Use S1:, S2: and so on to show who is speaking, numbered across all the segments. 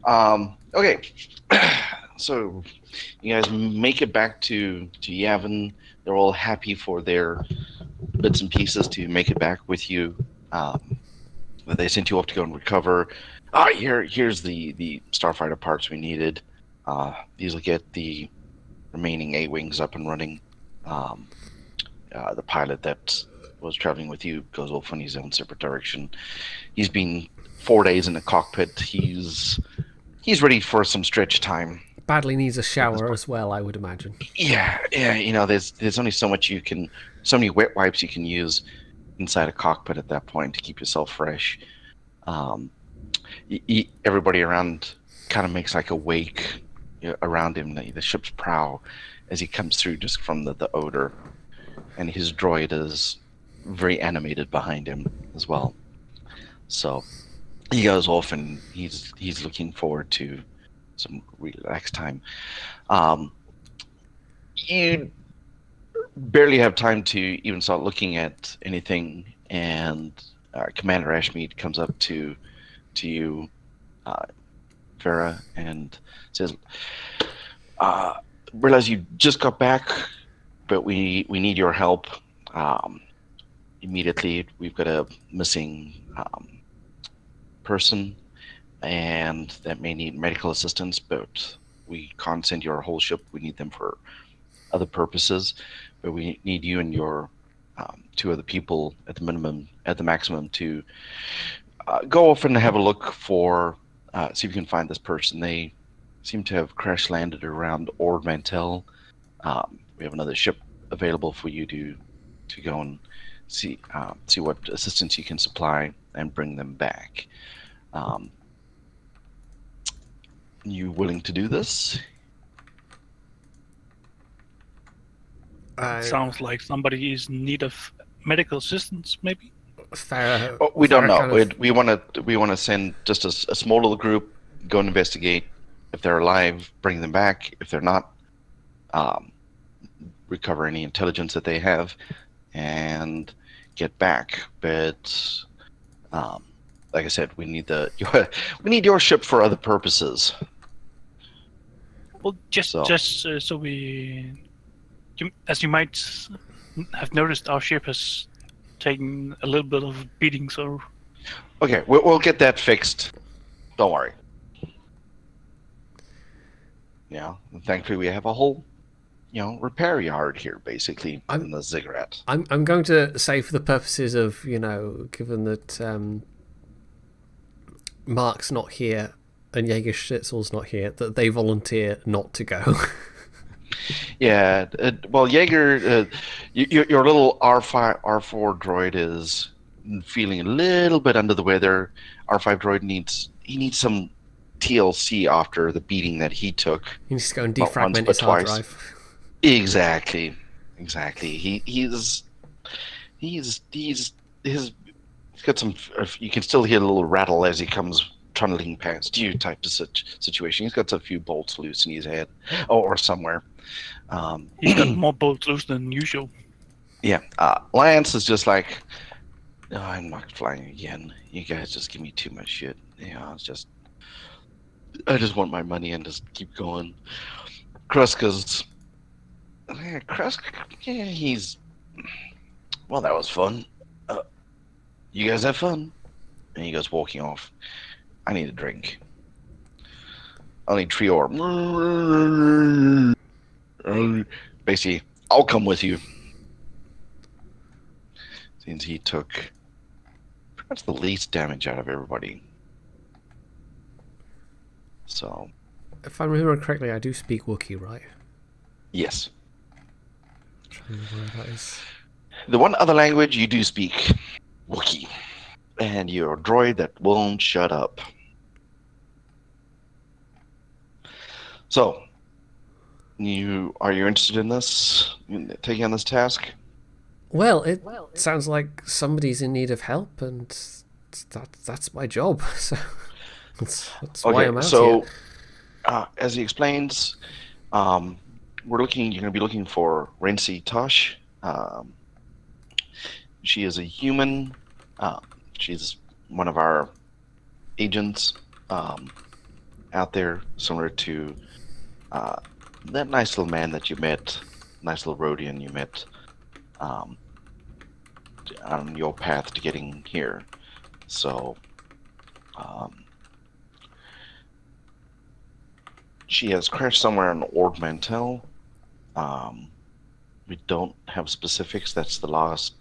S1: Okay. So you guys make it back to Yavin. They're all happy for their bits and pieces to make it back with you. They sent you off to go and recover. Here's the starfighter parts we needed. These will get the remaining A-wings up and running. The pilot that was traveling with you goes off on his own separate direction. He's been 4 days in the cockpit. He's ready for some stretch time.
S2: Badly needs a shower as well, I would imagine.
S1: Yeah. You know, there's only so many wet wipes you can use inside a cockpit at that point to keep yourself fresh. Everybody around kind of makes like a wake around him, the ship's prow, as he comes through just from the odor, and his droid is very animated behind him as well. So he goes off and he's looking forward to some relaxed time. You barely have time to even start looking at anything, and Commander Ashmead comes up to you, Farah, and says, realize you just got back, but we need your help immediately. We've got a missing person, and that may need medical assistance, but we can't send your whole ship. We need them for other purposes, but we need you and your 2 other people at the maximum to go off and have a look for, see if you can find this person. They seem to have crash landed around Ord Mantell. We have another ship available for you to go and see what assistance you can supply and bring them back. You willing to do this?
S3: Sounds like somebody is in need of medical assistance, maybe.
S2: Farah,
S1: we don't know. We want to send just a small little group, go and investigate. If they're alive, bring them back. If they're not, recover any intelligence that they have, and get back. But like I said, we need your ship for other purposes.
S3: Well, so we, as you might have noticed, our ship has taken a little bit of beating. So
S1: okay, we'll get that fixed. Don't worry. Yeah, thankfully we have a whole, repair yard here, basically, in the ziggurat.
S2: I'm going to say, for the purposes of, given that Mark's not here and Jaeger Schnitzel's not here, that they volunteer not to go.
S1: Yeah, well, Jaeger, your little R4 droid is feeling a little bit under the weather. R5 droid needs some TLC after the beating that he took.
S2: He needs to go and defragment his hard drive.
S1: Exactly. He's got some. You can still hear a little rattle as he comes tunneling past you, type of situation. He's got a few bolts loose in his head, or somewhere.
S3: He's got more bolts loose than usual.
S1: Yeah, Lance is just like, no, I'm not flying again. You guys just give me too much shit. I just want my money and just keep going. Kruska's, well, that was fun. You guys have fun. And he goes walking off. I need a drink. I need Trior. Basically, I'll come with you. Since he took perhaps the least damage out of everybody. So,
S2: if I remember correctly, I do speak Wookiee, right?
S1: Yes.
S2: I'm trying to remember where that is.
S1: The one other language you do speak, Wookiee. And you're a droid that won't shut up. So, are you interested in this? Taking on this task?
S2: Well, it sounds like somebody's in need of help, and that's my job. So that's why I'm out here.
S1: As he explains, you're going to be looking for Rensi Tosh. She is a human. She's one of our agents. out there, similar to that nice little man that you met, nice little Rhodian you met on your path to getting here. So, she has crashed somewhere in Ord Mantell. We don't have specifics. That's the last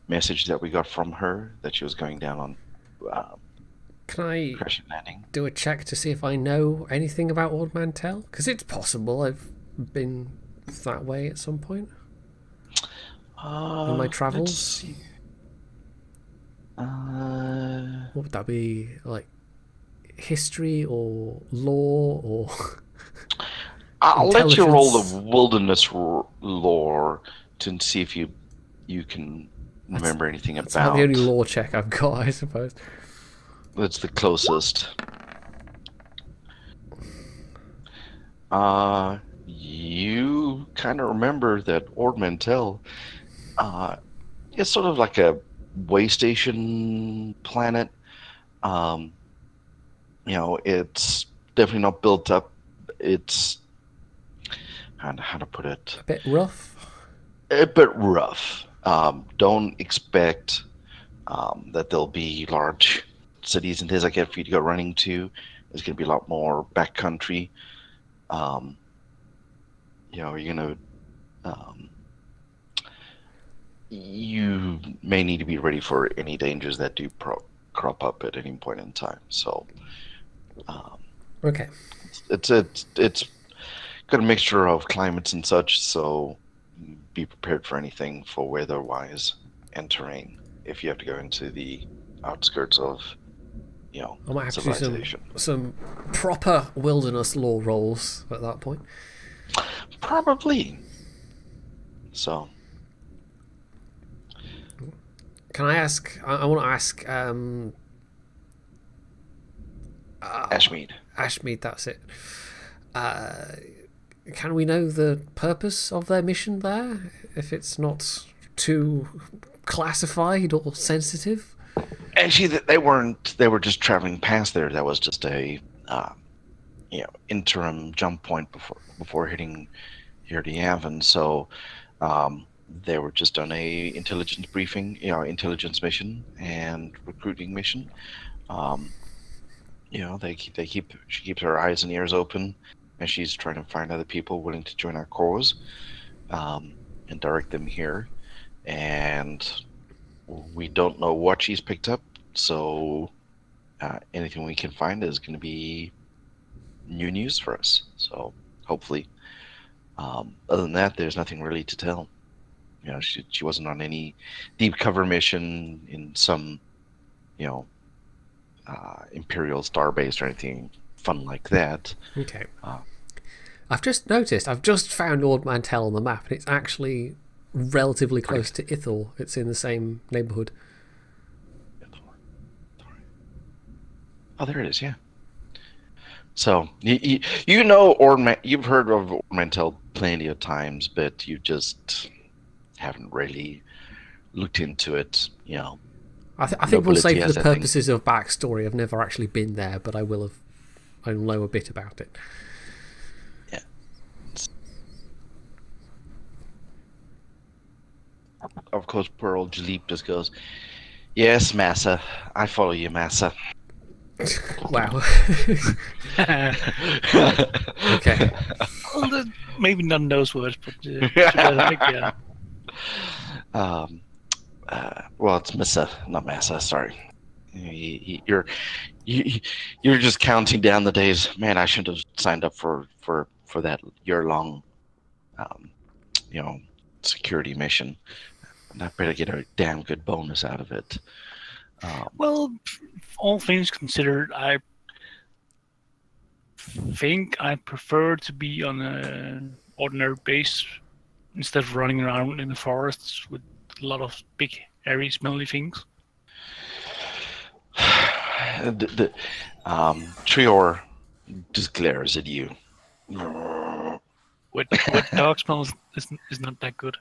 S1: message that we got from her, that she was going down on
S2: Can I
S1: crash and landing.
S2: do a check to see if I know anything about Ord Mantell? Because it's possible I've been that way at some point in my travels.
S1: Let's see.
S2: What would that be, like history or law or
S1: I'll let you roll the wilderness lore to see if you can remember anything
S2: that's
S1: about.
S2: That's the only lore check I've got, I suppose.
S1: That's the closest. You kind of remember that Ord Mantell is sort of like a way station planet. It's definitely not built up. It's how to put it?
S2: A bit rough.
S1: A bit rough. Don't expect that there'll be large cities and things like that for you to go running to. There's going to be a lot more backcountry. You're going to. You may need to be ready for any dangers that do crop up at any point in time. So.
S2: Okay.
S1: It's got a mixture of climates and such, so be prepared for anything for weather-wise and terrain if you have to go into the outskirts of,
S2: I might have to
S1: civilization.
S2: do some proper wilderness lore rolls at that point.
S1: Probably. So.
S2: Can I ask? I want to ask.
S1: Ashmead.
S2: Ashmead, that's it. Can we know the purpose of their mission there? If it's not too classified or sensitive?
S1: Actually, they weren't. They were just traveling past there. That was just a, interim jump point before hitting here to Yavin. So, they were just on a intelligence briefing, intelligence mission and recruiting mission. She keeps her eyes and ears open, and she's trying to find other people willing to join our cause, and direct them here. And we don't know what she's picked up, so anything we can find is going to be new news for us. So hopefully, other than that, there's nothing really to tell. She wasn't on any deep cover mission in some, Imperial Starbase or anything fun like that.
S2: Okay. I've just noticed, I've just found Ord Mantell on the map, and it's actually relatively close to Ithor. It's in the same neighborhood.
S1: Oh, there it is, yeah. So, you've heard of Ord Mantell plenty of times, but you just haven't really looked into it,
S2: I think we'll say for the purposes of backstory, I've never actually been there, but I know a bit about it.
S1: Yeah. Of course, poor old Jalip just goes, "Yes, Massa, I follow you, Massa."
S2: Wow. Okay.
S3: Well, maybe none of those words, but I think, yeah.
S1: Well, it's Missa, not Massa. Sorry, you're just counting down the days. Man, I shouldn't have signed up for that year-long, security mission. And I better get a damn good bonus out of it.
S3: Well, all things considered, I think I prefer to be on an ordinary base instead of running around in the forests with a lot of big, hairy, smelly things.
S1: Trior just glares at you.
S3: Wet dog smell is not that good,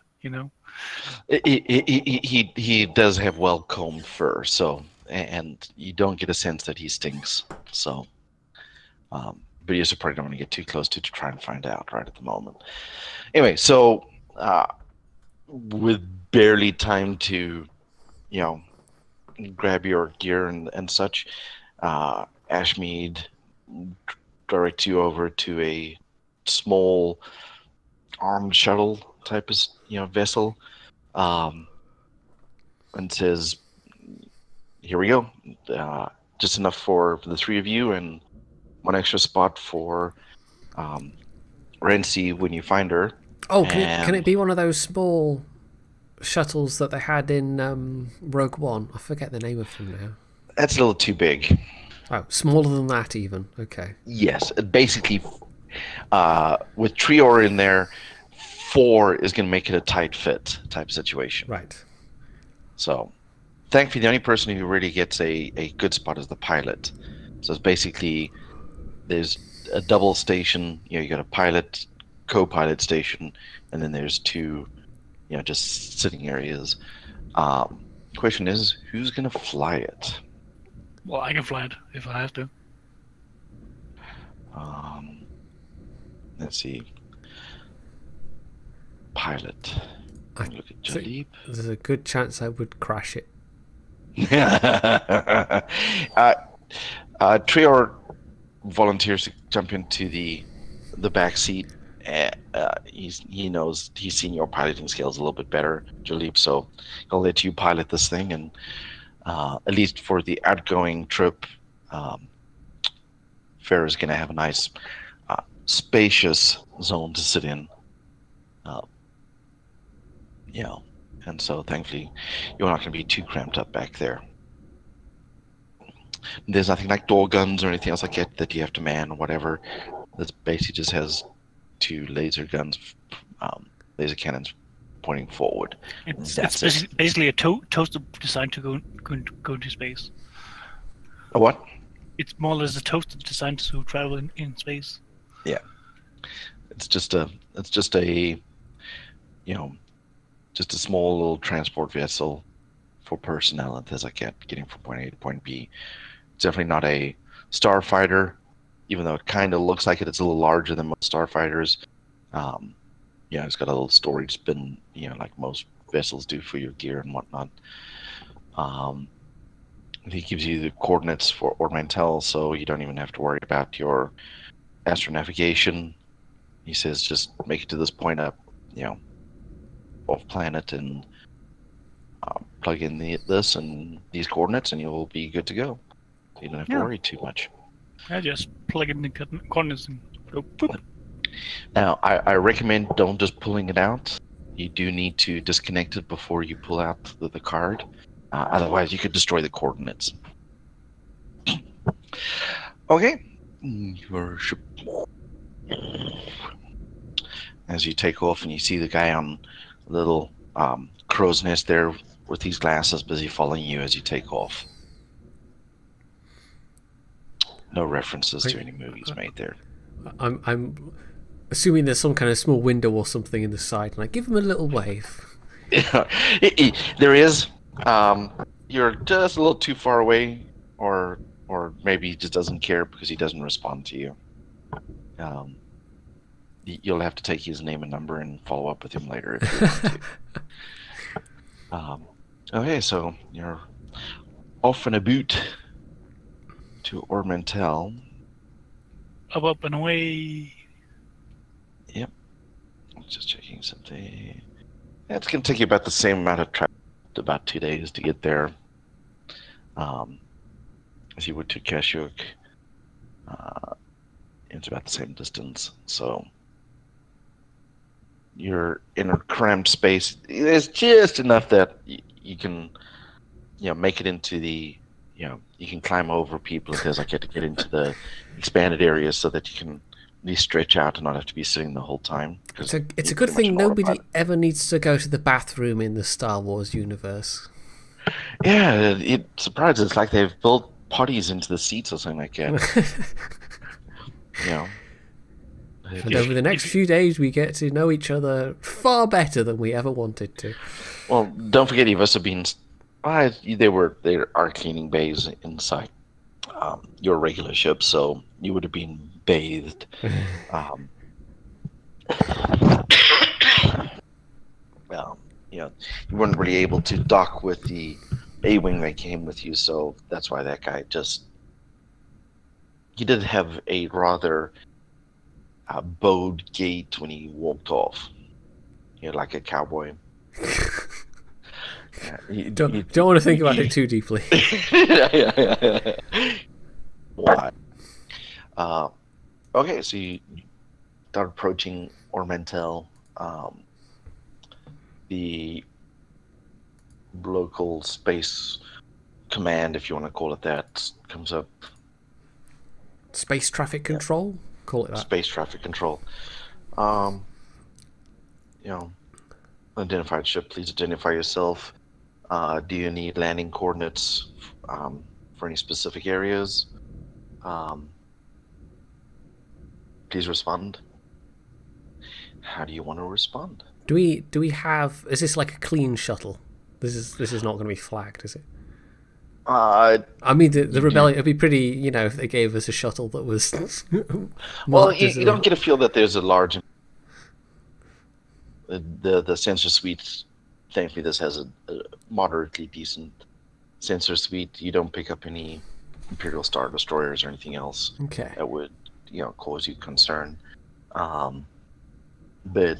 S1: He does have well-combed fur, so, and you don't get a sense that he stinks. So, But you just probably don't want to get too close to try and find out right at the moment. Anyway, so with barely time to, grab your gear and such, Ashmead directs you over to a small armed shuttle type of vessel, and says, "Here we go. Just enough for the three of you, and one extra spot for Renzi when you find her."
S2: Oh, can it be one of those small shuttles that they had in Rogue One? I forget the name of them now.
S1: That's a little too big.
S2: Oh, smaller than that even. Okay.
S1: Yes, basically, with Trior in there, 4 is going to make it a tight fit type situation.
S2: Right.
S1: So, thankfully, the only person who really gets a good spot is the pilot. So it's basically, there's a double station. You got a pilot, co-pilot station, and then there's 2, just sitting areas. Question is, who's going to fly it?
S3: Well, I can fly it if I have to.
S1: Let's see. Pilot. Look at Jalib.
S2: There's a good chance I would crash it.
S1: Trior volunteers to jump into the back seat. He knows, he's seen your piloting skills a little bit better, Jalib, so he'll let you pilot this thing, and at least for the outgoing trip, Farrah's going to have a nice spacious zone to sit in. And so thankfully you're not going to be too cramped up back there. There's nothing like door guns or anything else like that you have to man or whatever. This basically just has 2 laser guns, laser cannons pointing forward.
S3: It's basically a toaster designed to go into space.
S1: A what?
S3: It's more or less a toaster designed to travel in space.
S1: Yeah, it's just a just a small little transport vessel for personnel and things like that, getting from point A to point B. It's definitely not a starfighter, even though it kind of looks like it. It's a little larger than most starfighters. It's got a little storage bin, like most vessels do for your gear and whatnot. He gives you the coordinates for Ord Mantell, so you don't even have to worry about your astronavigation. He says just make it to this point up, off planet, and plug in this and these coordinates, and you'll be good to go. So you don't have to worry too much.
S3: I just plug in the coordinates and go boop.
S1: Now, I recommend don't just pulling it out. You do need to disconnect it before you pull out the card. Otherwise, you could destroy the coordinates. Okay. Your ship. As you take off and you see the guy on a little crow's nest there with these glasses busy following you as you take off. No references to any movies made there.
S2: I'm assuming there's some kind of small window or something in the side, and I give him a little wave.
S1: There is. You're just a little too far away, or maybe he just doesn't care because he doesn't respond to you. You'll have to take his name and number and follow up with him later if you want to. Okay, so you're off and about to Ord Mantell.
S3: Up and away.
S1: Yep. Just checking something. Yeah, it's going to take you about the same amount of travel, about 2 days to get there, as you would to Kashyyyk. It's about the same distance, so you're in a cramped space. There's just enough that you can, make it into the, you can climb over people because I get to get into the expanded areas so that you can at least stretch out and not have to be sitting the whole time.
S2: It's a good thing nobody ever needs to go to the bathroom in the Star Wars universe.
S1: Yeah, it surprises. It's like they've built potties into the seats or something like that.
S2: And over the next few days, we get to know each other far better than we ever wanted to.
S1: Well, don't forget, you've also been. There are cleaning bays inside. your regular ship, so you would have been bathed. You weren't really able to dock with the A-wing that came with you, so that's why that guy he did have a rather bowed gait when he walked off. Like a cowboy.
S2: Don't want to think about it too deeply.
S1: Why? Okay, so you start approaching Ord Mantell. The local space command, if you want to call it that, comes up.
S2: Space traffic control? Call it that.
S1: Space traffic control. Identified ship, please identify yourself. Do you need landing coordinates for any specific areas? Please respond. How do you want to respond?
S2: Do we have? Is this like a clean shuttle? This is not going to be flagged, is it? I mean, the rebellion. It'd be pretty, if they gave us a shuttle that was.
S1: Well, you don't get a feel that there's a large. The sensor suite. Thankfully, this has a moderately decent sensor suite. You don't pick up any Imperial Star Destroyers or anything else that would, cause you concern. But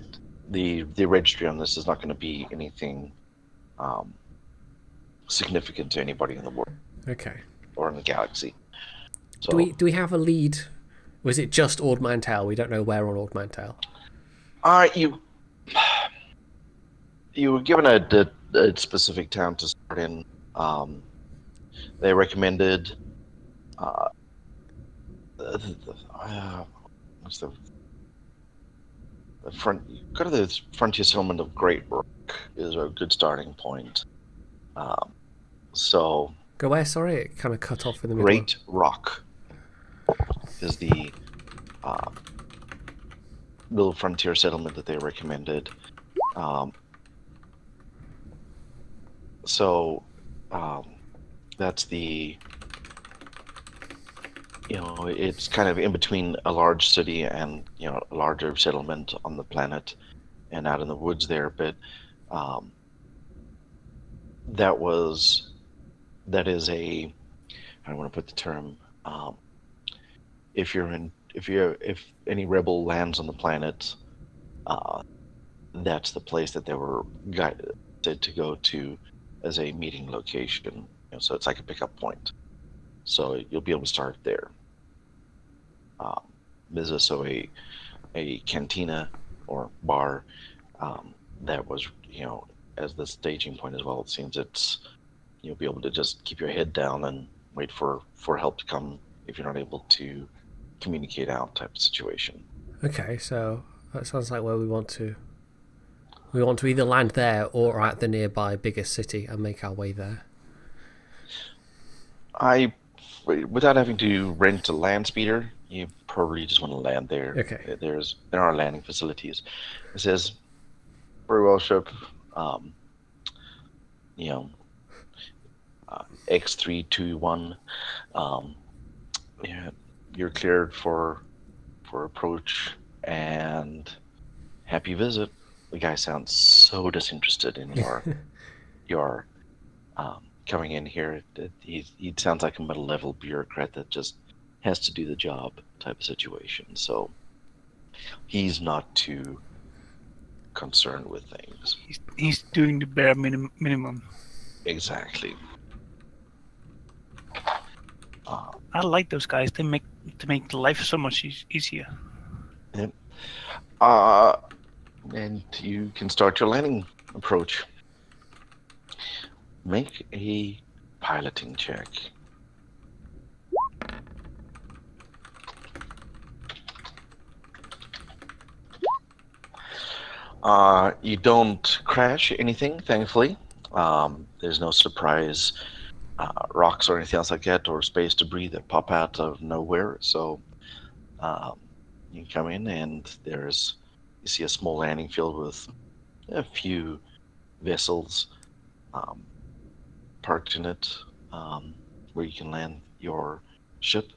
S1: the registry on this is not going to be anything significant to anybody in the world.
S2: Okay.
S1: Or in the galaxy. So,
S2: do we have a lead? Or is it just Ord Mantell? We don't know where on Ord Mantell.
S1: You were given a specific town to start in. They recommended what's the front? Go to the frontier settlement of Great Rock is a good starting point. So
S2: go where? Sorry, it kind of cut off in the middle.
S1: Great Rock is the little frontier settlement that they recommended. So that's the, it's kind of in between a large city and, a larger settlement on the planet and out in the woods there. But that is I don't want to put the term, if any rebel lands on the planet, that's the place that they were guided to go to as a meeting location. So it's like a pickup point. So you'll be able to start there. There's also a cantina or bar that was, as the staging point as well. It seems you'll be able to just keep your head down and wait for help to come if you're not able to communicate out type of situation.
S2: Okay, so that sounds like where we want to. We want to either land there or at the nearby biggest city and make our way there.
S1: Without having to rent a land speeder, you probably just want to land there.
S2: Okay.
S1: There are landing facilities. It says, very well, ship. X321. You're cleared for approach and happy visit. The guy sounds so disinterested in your coming in here. He sounds like a middle-level bureaucrat that just has to do the job type of situation. So he's not too concerned with things.
S3: He's doing the bare minimum.
S1: Exactly.
S3: I like those guys. They make life so much easier.
S1: Yep. And you can start your landing approach. Make a piloting check. You don't crash anything, thankfully. There's no surprise rocks or anything else like that, or space debris that pop out of nowhere. So you come in and you see a small landing field with a few vessels parked in it, where you can land your ship.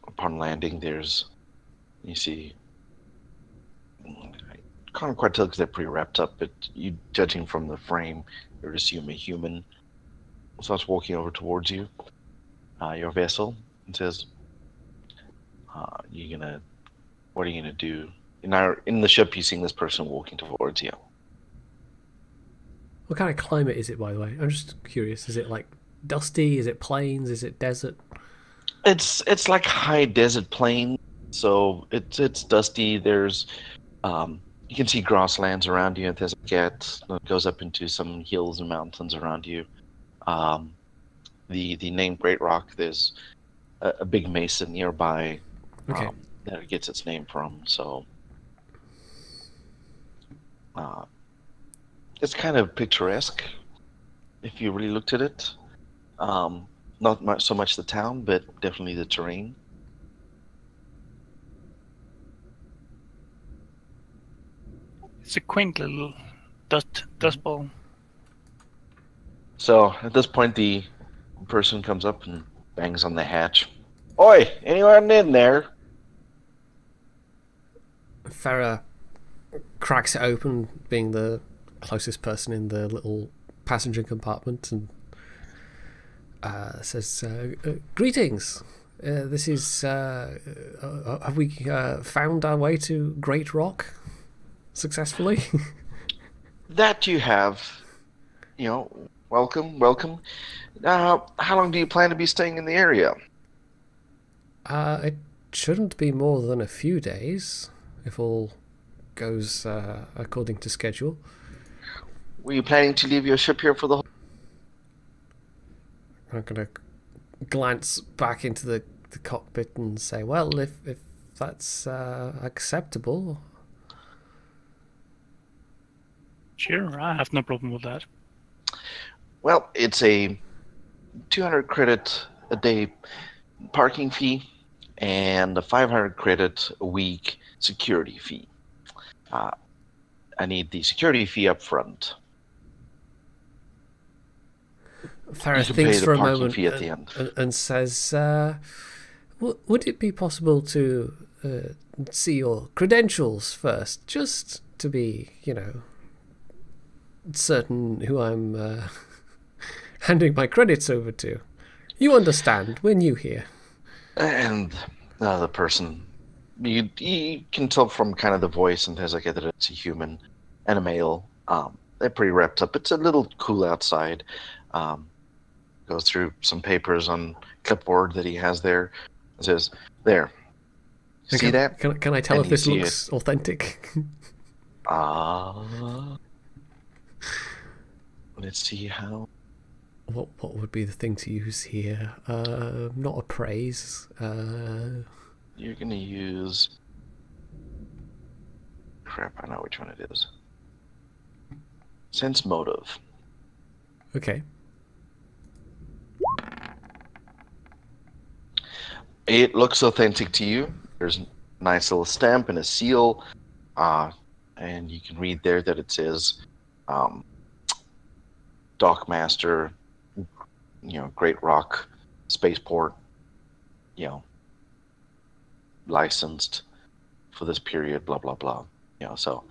S1: Upon landing, you see, I can't quite tell because they're pretty wrapped up, but you, judging from the frame, you'd assume a human starts walking over towards you, your vessel, and says, what are you gonna do? In the ship, you're seeing this person walking towards you.
S2: What kind of climate is it, by the way? I'm just curious. Is it like dusty? Is it plains? Is it desert?
S1: It's like high desert plain, so it's dusty. There's you can see grasslands around you. There's a gate that goes up into some hills and mountains around you. The name Great Rock. There's a big mesa nearby that it gets its name from. So it's kind of picturesque if you really looked at it. Not so much the town, but definitely the terrain.
S3: It's a quaint little dust bowl.
S1: So at this point, the person comes up and bangs on the hatch. Oi, anyone in there?
S2: Farah cracks it open, being the closest person in the little passenger compartment, and says, greetings. This is, have we found our way to Great Rock successfully?
S1: That you have. Welcome. How long do you plan to be staying in the area?
S2: It shouldn't be more than a few days, if all goes according to schedule.
S1: Were you planning to leave your ship here for the whole...
S2: I'm going to glance back into the cockpit and say, well, if that's acceptable.
S3: Sure, I have no problem with that.
S1: Well, it's a 200 credit a day parking fee and a 500 credit a week security fee. I need the security fee up front.
S2: Farah thinks for a moment and says, would it be possible to see your credentials first, just to be, certain who I'm handing my credits over to? You understand, we're new here.
S1: And the person, you can tell from kind of the voice and things like that it's a human and a male. They're pretty wrapped up. It's a little cool outside. Goes through some papers on clipboard that he has there. It says, there. See that?
S2: Can I tell if this looks authentic?
S1: Let's see how.
S2: What would be the thing to use here? Not appraise.
S1: You're gonna use. Crap! I know which one it is. Sense motive.
S2: Okay.
S1: It looks authentic to you. There's a nice little stamp and a seal, and you can read there that it says, Dockmaster, Great Rock Spaceport, licensed for this period, blah blah blah. So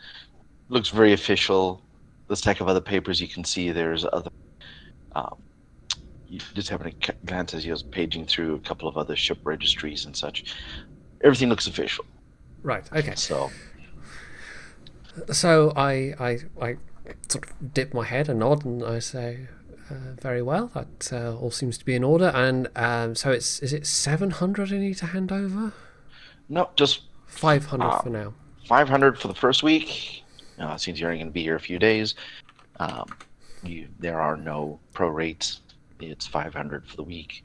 S1: looks very official. The stack of other papers you can see. There's other. You just having a glance as you're paging through a couple of other ship registries and such. Everything looks official.
S2: Right. Okay.
S1: So
S2: I sort of dip my head and nod, and I say, very well. That all seems to be in order. And so is it 700 I need to hand over?
S1: No, just
S2: 500 for now.
S1: 500 for the first week. Since you're only going to be here a few days, there are no prorates. It's 500 for the week,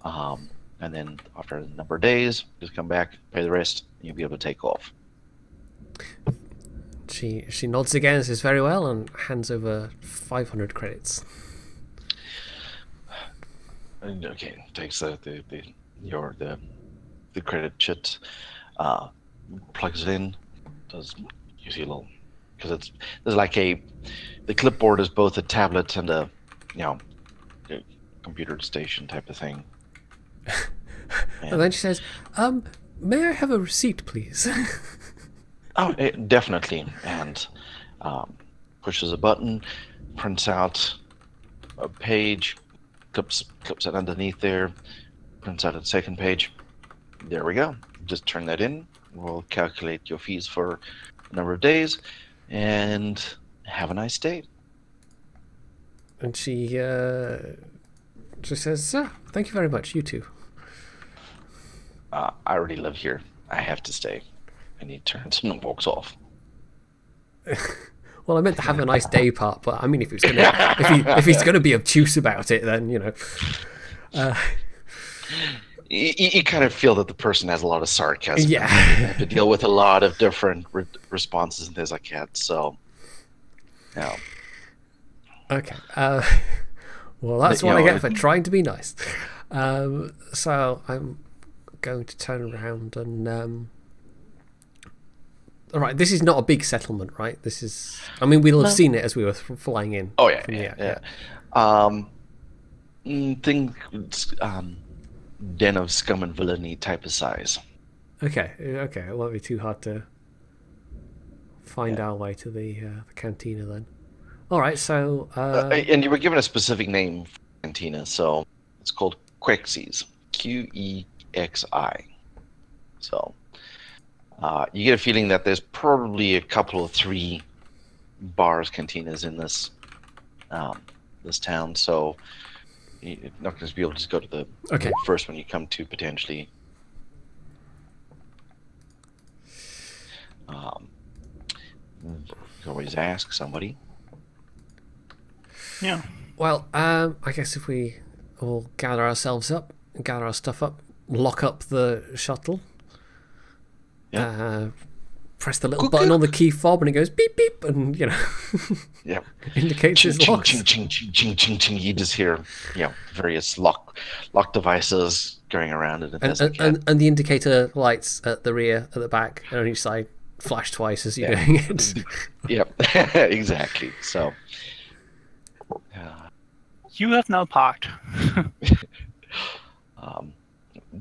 S1: and then after a number of days, just come back, pay the rest, and you'll be able to take off.
S2: She nods again and says, very well, and hands over 500 credits.
S1: Okay, takes the credit chit, plugs it in, does you see a little, because there's like the clipboard is both a tablet and a computer station type of thing.
S2: And then she says, may I have a receipt, please?
S1: Oh, definitely. And pushes a button, prints out a page, clips it underneath there, prints out a second page. There we go. Just turn that in. We'll calculate your fees for a number of days, and have a nice day.
S2: And she says, thank you very much. You too.
S1: I already live here. I have to stay. And he turns and walks off.
S2: Well, I meant to have a nice day part, but I mean, if he's gonna be obtuse about it, then you know.
S1: You kind of feel that the person has a lot of sarcasm.
S2: Yeah.
S1: You have to deal with a lot of different responses and things like that. So, yeah.
S2: Okay. Well, that's what I get for trying to be nice. So I'm going to turn around and. All right, this is not a big settlement, right? This is. I mean, we'll have seen it as we were flying in.
S1: Oh yeah. Think den of scum and villainy type of size.
S2: Okay. It won't be too hard to find our way to the cantina then. All right, so.
S1: And you were given a specific name for cantina, so it's called Quexis. Quexi. So. You get a feeling that there's probably a couple of 3 bars, cantinas in this this town, so you're not going to be able to just go to the first one you come to potentially. You can always ask somebody.
S3: Yeah.
S2: Well, I guess if we all gather ourselves up, gather our stuff up, lock up the shuttle.
S1: Yeah.
S2: Press the little button on the key fob and it goes beep beep and indicates it's locked.
S1: Ching, ching, ching, ching, ching, ching. You just hear various lock devices going around it
S2: and the indicator lights at the rear, at the back, and on each side flash twice as you're doing it.
S1: Yep. Exactly. So
S3: you have now parked.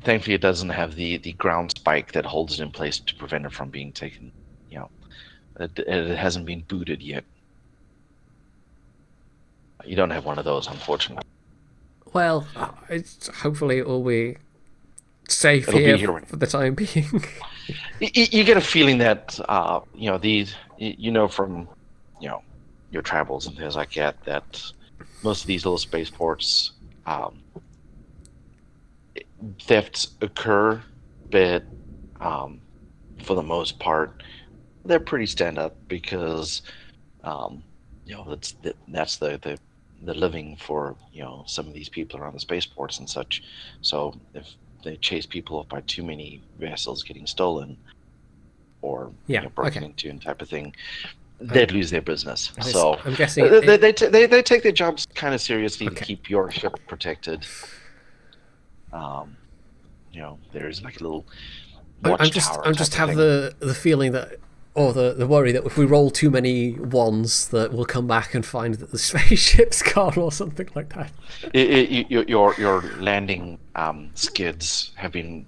S1: Thankfully, it doesn't have the ground spike that holds it in place to prevent it from being taken. It hasn't been booted yet. You don't have one of those, unfortunately.
S2: Well, hopefully it will be safe here for the time being.
S1: You get a feeling that these from your travels and things like that most of these little spaceports. Thefts occur, but for the most part, they're pretty stand up because that's the living for some of these people around the spaceports and such. So if they chase people off by too many vessels getting stolen or broken into and type of thing, they'd lose their business. So
S2: I'm guessing
S1: they take their jobs kind of seriously to keep your ship protected. There's like a little watchtower.
S2: I just have the feeling that, or the worry that if we roll too many ones, that we'll come back and find that the spaceship's gone or something like that.
S1: Your landing skids have been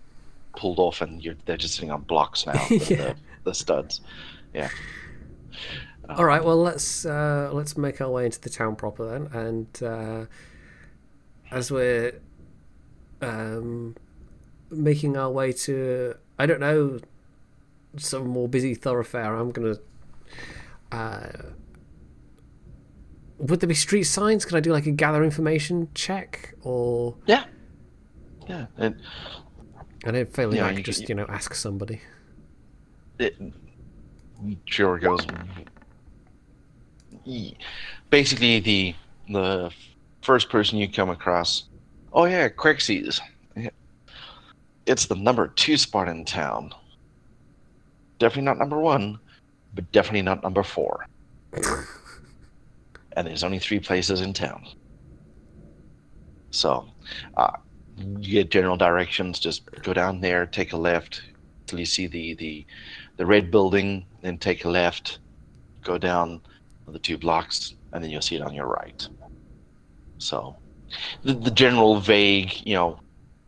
S1: pulled off, and they're just sitting on blocks now. With the studs. Yeah.
S2: All right. Well, let's make our way into the town proper then, and as we're making our way to, I don't know, some more busy thoroughfare, I'm gonna would there be street signs? Can I do like a gather information check or
S1: and
S2: failing I could just ask somebody.
S1: It sure goes. Basically the first person you come across, Quexis. It's the number 2 spot in town. Definitely not number 1, but definitely not number 4. And there's only 3 places in town. So, you get general directions. Just go down there, take a left till you see the red building, then take a left, go down the 2 blocks, and then you'll see it on your right. So, the general vague,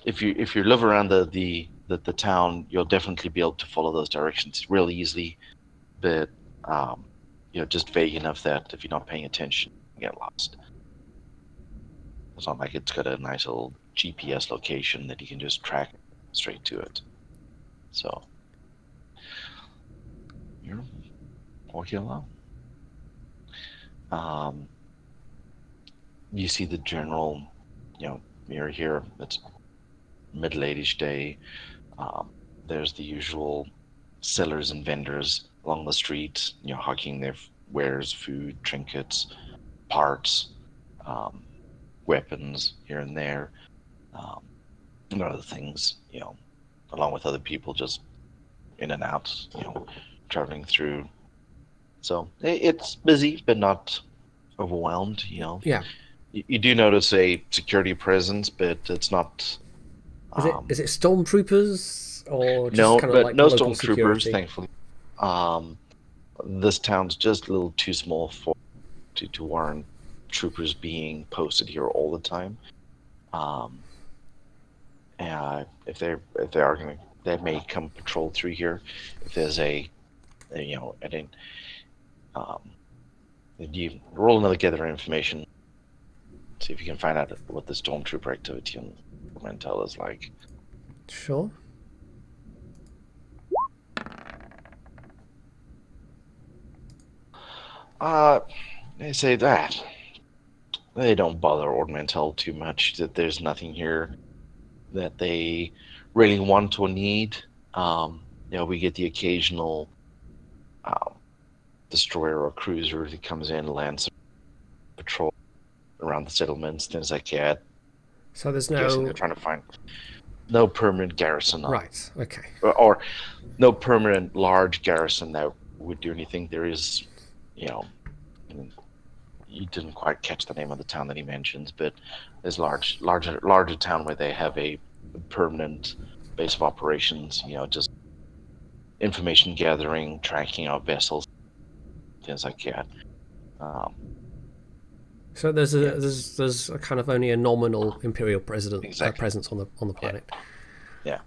S1: if you live around the town, you'll definitely be able to follow those directions real easily. But just vague enough that if you're not paying attention, you get lost. It's not like it's got a nice little GPS location that you can just track straight to it. So you're walking along. You see the general, mirror here. It's middle-aged day. There's the usual sellers and vendors along the street, hawking their wares, food, trinkets, parts, weapons here and there, and other things, along with other people just in and out, traveling through. So it's busy, but not overwhelmed,
S2: Yeah.
S1: You do notice a security presence, but it's not...
S2: Is it stormtroopers or just
S1: no,
S2: kind of
S1: but
S2: like
S1: no
S2: local
S1: stormtroopers,
S2: security?
S1: thankfully. This town's just a little too small to warrant troopers being posted here all the time. And if they are going to, they may come patrol through here. If there's you roll another gather information. See if you can find out what the stormtrooper activity in Ord Mantell is like.
S2: Sure.
S1: They say that they don't bother Ord Mantell too much. That there's nothing here that they really want or need. We get the occasional destroyer or cruiser that comes in, lands patrol around the settlements, things like that.
S2: So there's
S1: They're trying to find no permanent garrison.
S2: Right. Okay.
S1: Or no permanent large garrison that would do anything. There is, you didn't quite catch the name of the town that he mentions, but there's larger town where they have a permanent base of operations. Just information gathering, tracking of vessels, things like that.
S2: So there's a kind of only a nominal imperial presence on the planet.
S1: Yeah.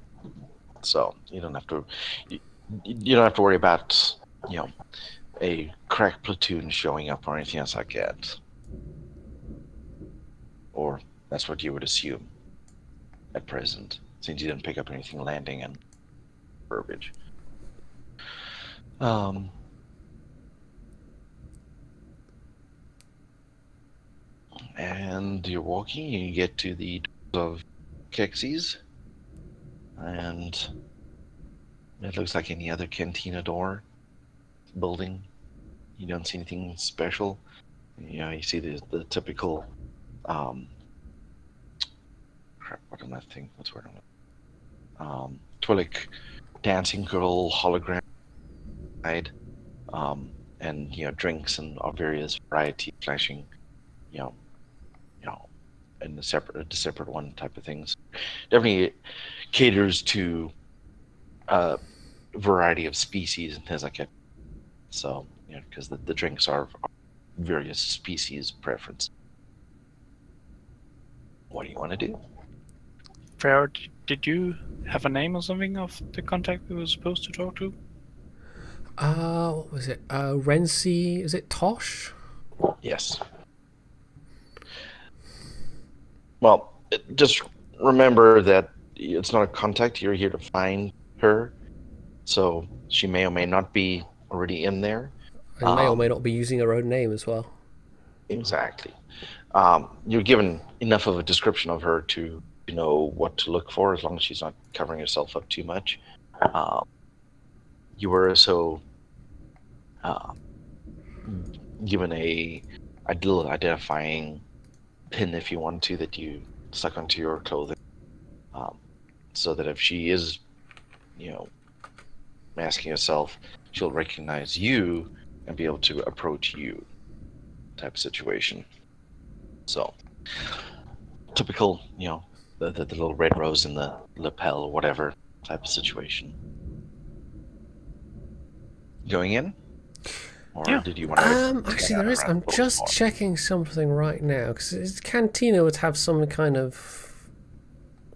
S1: So you don't have to worry about a crack platoon showing up or anything else like that. Or that's what you would assume at present, since you didn't pick up anything landing and verbiage. And you're walking, and you get to the doors of Kexes, and it looks like any other cantina door building. You don't see anything special. You see the typical crap, what am I thinking? What's the word on it? Twi'lek dancing girl hologram and drinks and of various variety flashing, and the separate one type of things. Definitely caters to a variety of species and things like that. So, because the drinks are various species preference. What do you want to do?
S3: Fair, did you have a name or something of the contact we were supposed to talk to?
S2: What was it? Renzi, is it Tosh?
S1: Yes. Well, just remember that it's not a contact. You're here to find her. So she may or may not be already in there.
S2: And may or may not be using her own name as well.
S1: Exactly. You're given enough of a description of her to know what to look for, as long as she's not covering herself up too much. You were also given a little identifying pin, if you want to, that you stuck onto your clothing, so that if she is, masking herself, she'll recognize you and be able to approach you, type of situation. So, typical, the little red rose in the lapel or whatever type of situation. Going in? Or did you want to...
S2: Actually, there is. I'm just checking something right now, because Cantina would have some kind of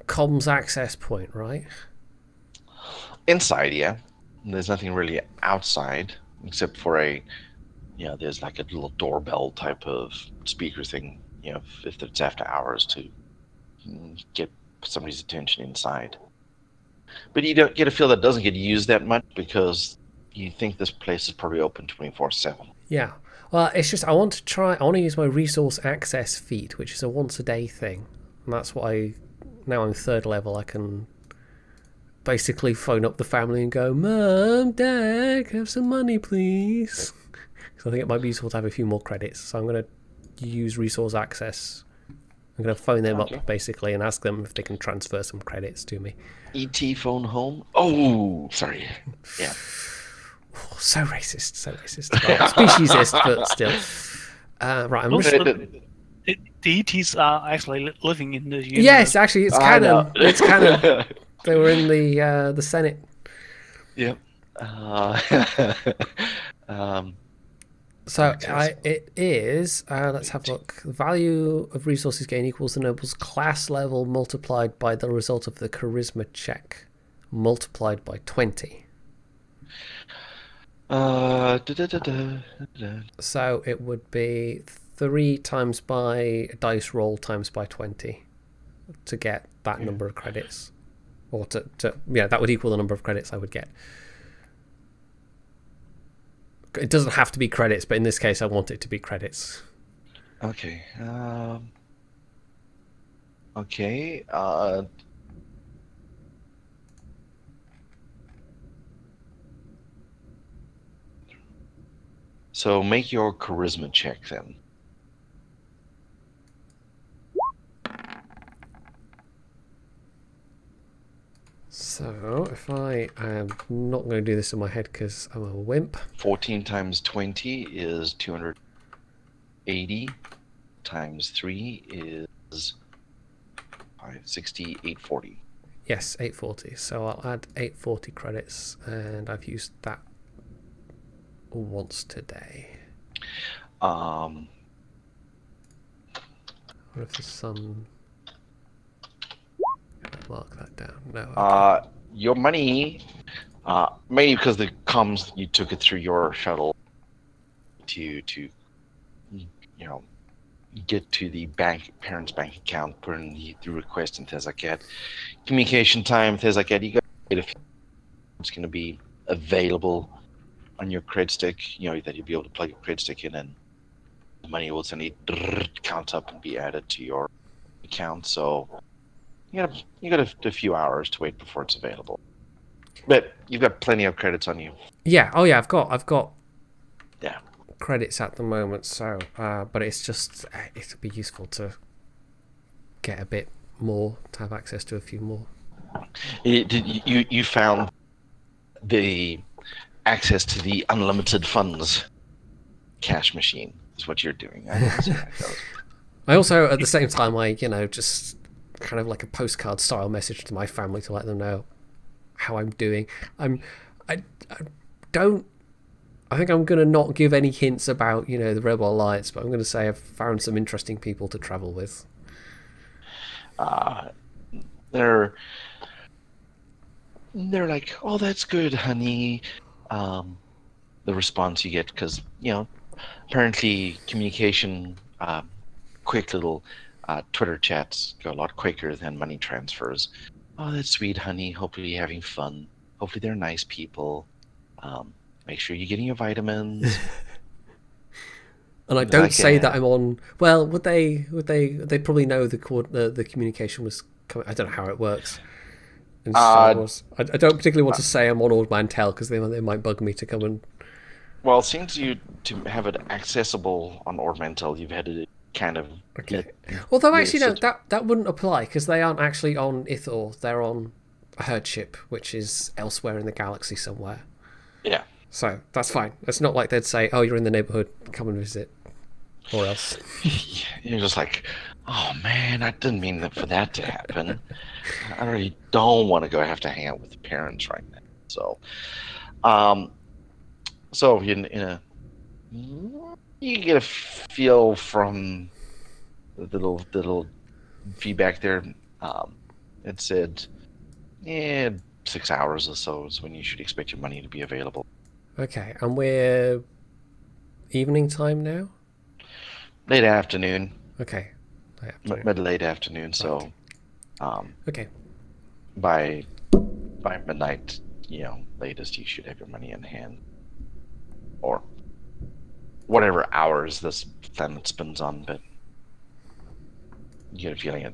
S2: comms access point, right?
S1: Inside, yeah. There's nothing really outside, except for there's like a little doorbell type of speaker thing, if it's after hours to get somebody's attention inside. But you don't get a feel that doesn't get used that much because you think this place is probably open 24/7.
S2: Yeah. Well, it's just I want to use my resource access feat, which is a once a day thing. And that's what now I'm 3rd level, I can basically phone up the family and go, Mum, Dad, have some money, please. Because I think it might be useful to have a few more credits. So I'm going to use resource access. I'm going to phone them up, basically, and ask them if they can transfer some credits to me.
S1: ET phone home? Oh, sorry. Yeah.
S2: Oh, so racist, so racist. Well, speciesist, but still. Right,
S3: the ETs are actually living in the universe.
S2: Yes, actually, it's canon. It's canon. They were in the Senate.
S1: Yep.
S2: So it is. Let's have a look. The value of resources gained equals the noble's class level multiplied by the result of the charisma check, multiplied by 20. So it would be 3 times by a dice roll times by 20 to get that number of credits. Or that would equal the number of credits I would get. It doesn't have to be credits, but in this case I want it to be credits.
S1: Okay. So make your charisma check then.
S2: So if I am not going to do this in my head because I'm a wimp.
S1: 14 times 20 is 280. Times 3 is 560, 840.
S2: Yes, 840. So I'll add 840 credits, and I've used that once today. What if the sun... Mark that down. No. Okay.
S1: Your money, mainly because the comms you took it through your shuttle to get to the parents' bank account, put in the request and things like that. Communication time, things like that. You got it's going to be available on your cred stick. That you'll be able to plug your cred stick in, and the money will suddenly count up and be added to your account. So. You got a few hours to wait before it's available, but you've got plenty of credits on you.
S2: Yeah. Oh yeah. I've got. Yeah. Credits at the moment. So, but it's just it'd be useful to get a bit more, to have access to a few more.
S1: You found the access to the unlimited funds cash machine is what you're doing.
S2: I also at the same time just. Kind of like a postcard style message to my family to let them know how I'm doing. I think I'm going to not give any hints about the Rebel Alliance, but I'm going to say I've found some interesting people to travel with.
S1: They're like, oh, that's good, honey. The response you get, because apparently communication, quick little Twitter chats go a lot quicker than money transfers. Oh, that's sweet, honey. Hopefully you're having fun. Hopefully they're nice people. Make sure you're getting your vitamins.
S2: And I don't say that I'm on. Well, would they? They'd probably know the communication was coming. I don't know how it works. In Star Wars. I don't particularly want to say I'm on Ord Mantell because they might bug me to come and.
S1: Well, it seems to have it accessible on Ord Mantell, you've had it kind of.
S2: Okay. Although actually no, that wouldn't apply because they aren't actually on Ithor. They're on a herd ship, which is elsewhere in the galaxy somewhere.
S1: Yeah.
S2: So that's fine. It's not like they'd say, "Oh, you're in the neighborhood. Come and visit," or else.
S1: You're just like, "Oh man, I didn't mean for that to happen. I really don't want to go have to hang out with the parents right now." So, so in a You get a feel from the little feedback there. It said, 6 hours or so is when you should expect your money to be available.
S2: Okay, and we're evening time now?
S1: Late afternoon.
S2: Okay.
S1: Mid-late afternoon, right. So
S2: okay.
S1: By midnight, latest, you should have your money in hand. Or whatever hours this planet spins on, but you get a feeling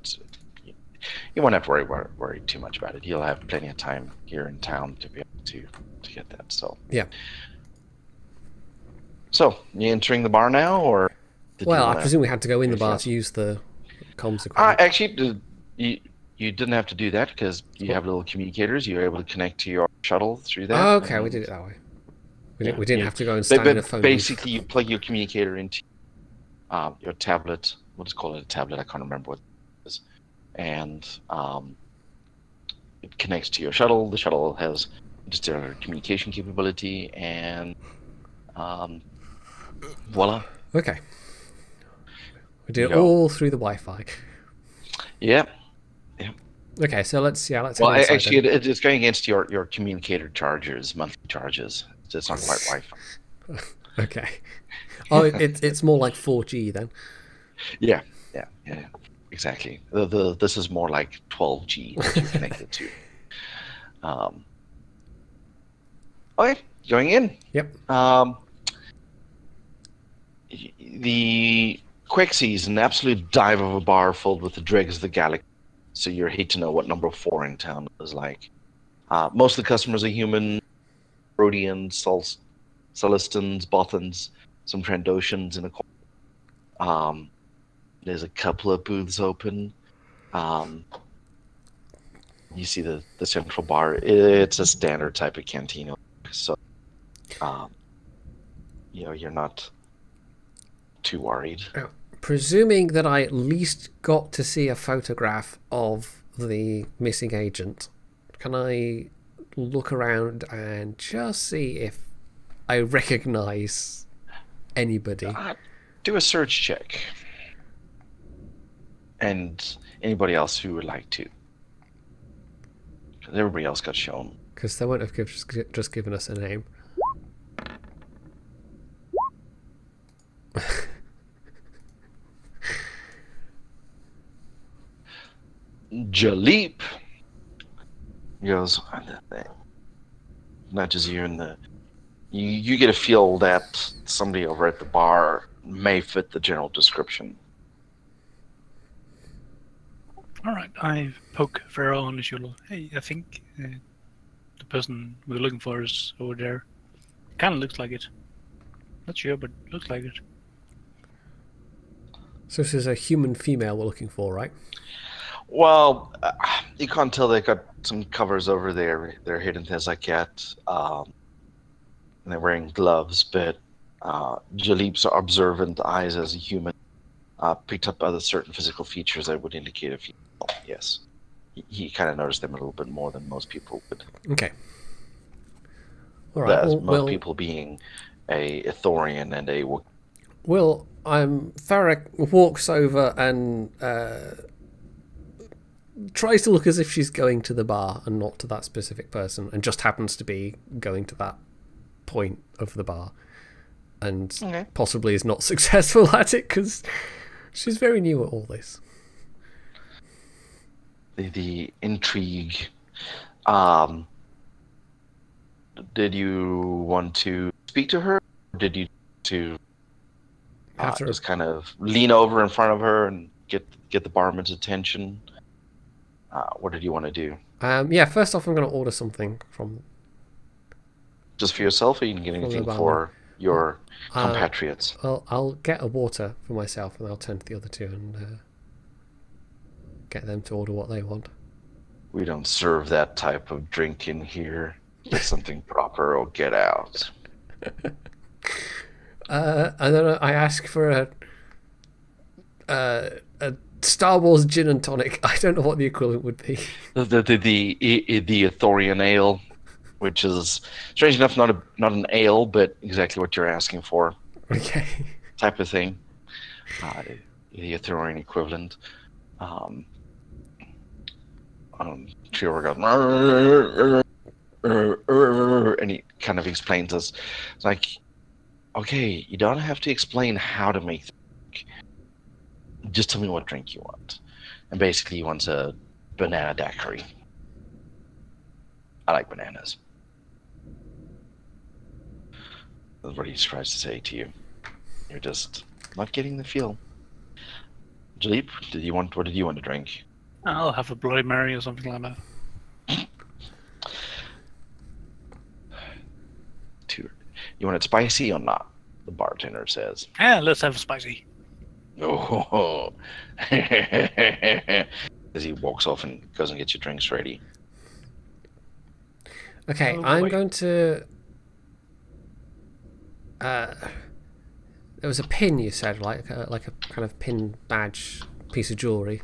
S1: you won't have to worry too much about it. You'll have plenty of time here in town to be able to get that. So
S2: yeah.
S1: So you entering the bar now, or?
S2: Well, I presume we had to go in the bar to use the comms equipment.
S1: Actually, you didn't have to do that because you have little communicators. You're able to connect to your shuttle through that.
S2: Oh, okay, we did it that way. We didn't have to go and stand in a phone.
S1: Basically, you plug your communicator into your tablet. We'll just call it a tablet. I can't remember what it is. And it connects to your shuttle. The shuttle has just a communication capability, and voila.
S2: Okay. We did it all through the Wi-Fi.
S1: Yeah.
S2: Okay, so let's
S1: well, actually, it's going against your communicator charges, monthly charges. So it's not quite Wi-Fi.
S2: Okay. Oh, it's more like 4G then.
S1: Yeah, exactly. This is more like 12G that you're connected to. Okay, going in.
S2: Yep.
S1: The Quexy is an absolute dive of a bar filled with the dregs of the galaxy. So you hate to know what number 4 in town is like. Most of the customers are human, Rhodians, Celestins, Bothans, some Trandoshans in a corner. There's a couple of booths open. You see the central bar. It's a standard type of cantina. So, you're not too worried.
S2: Presuming that I at least got to see a photograph of the missing agent, can I look around and just see if I recognize anybody?
S1: Do a search check. And anybody else who would like to. Because everybody else got shown.
S2: Because they won't have just given us a name.
S1: Jalip goes, nudges you in the. You get a feel that somebody over at the bar may fit the general description.
S3: All right, I poke Pharaoh on the shoulder. Hey, I think the person we're looking for is over there. Kind of looks like it. Not sure, but looks like it.
S2: So this is a human female we're looking for, right?
S1: Well, you can't tell. They got some covers over there. They're hidden things like that. And they're wearing gloves, but Jalip's observant eyes as a human picked up other certain physical features that would indicate a female. Yes. He kind of noticed them a little bit more than most people would.
S2: Okay. All right.
S1: Most people being a Ithorian and a...
S2: Well, Farrak walks over and tries to look as if she's going to the bar and not to that specific person, and just happens to be going to that point of the bar, and possibly is not successful at it because she's very new at all this.
S1: The intrigue. Did you want to speak to her? Or did you just kind of lean over in front of her and get the barman's attention? What did you want to do?
S2: Yeah, first off, I'm going to order something from...
S1: Just for yourself, or you can get anything for your compatriots?
S2: I'll get a water for myself, and I'll turn to the other two and get them to order what they want.
S1: We don't serve that type of drink in here. Get something proper or get out.
S2: And then I ask for a Star Wars gin and tonic. I don't know what the equivalent would be.
S1: The Ithorian ale, which is strange enough not an ale, but exactly what you're asking for.
S2: Okay.
S1: type of thing. The Ethereal equivalent. Trevor goes, and he kind of explains us. It's like, okay, you don't have to explain how to make the drink. Just tell me what drink you want. And basically, he wants a banana daiquiri. I like bananas. That's what he tries to say to you. You're just not getting the feel. Jalip, what did you want to drink?
S3: I'll have a Bloody Mary or something like that.
S1: You want it spicy or not? The bartender says.
S3: Yeah, let's have spicy.
S1: Oh, as he walks off and goes and gets your drinks ready.
S2: Okay, I'm going to. There was a pin you said, like a kind of pin badge piece of jewelry.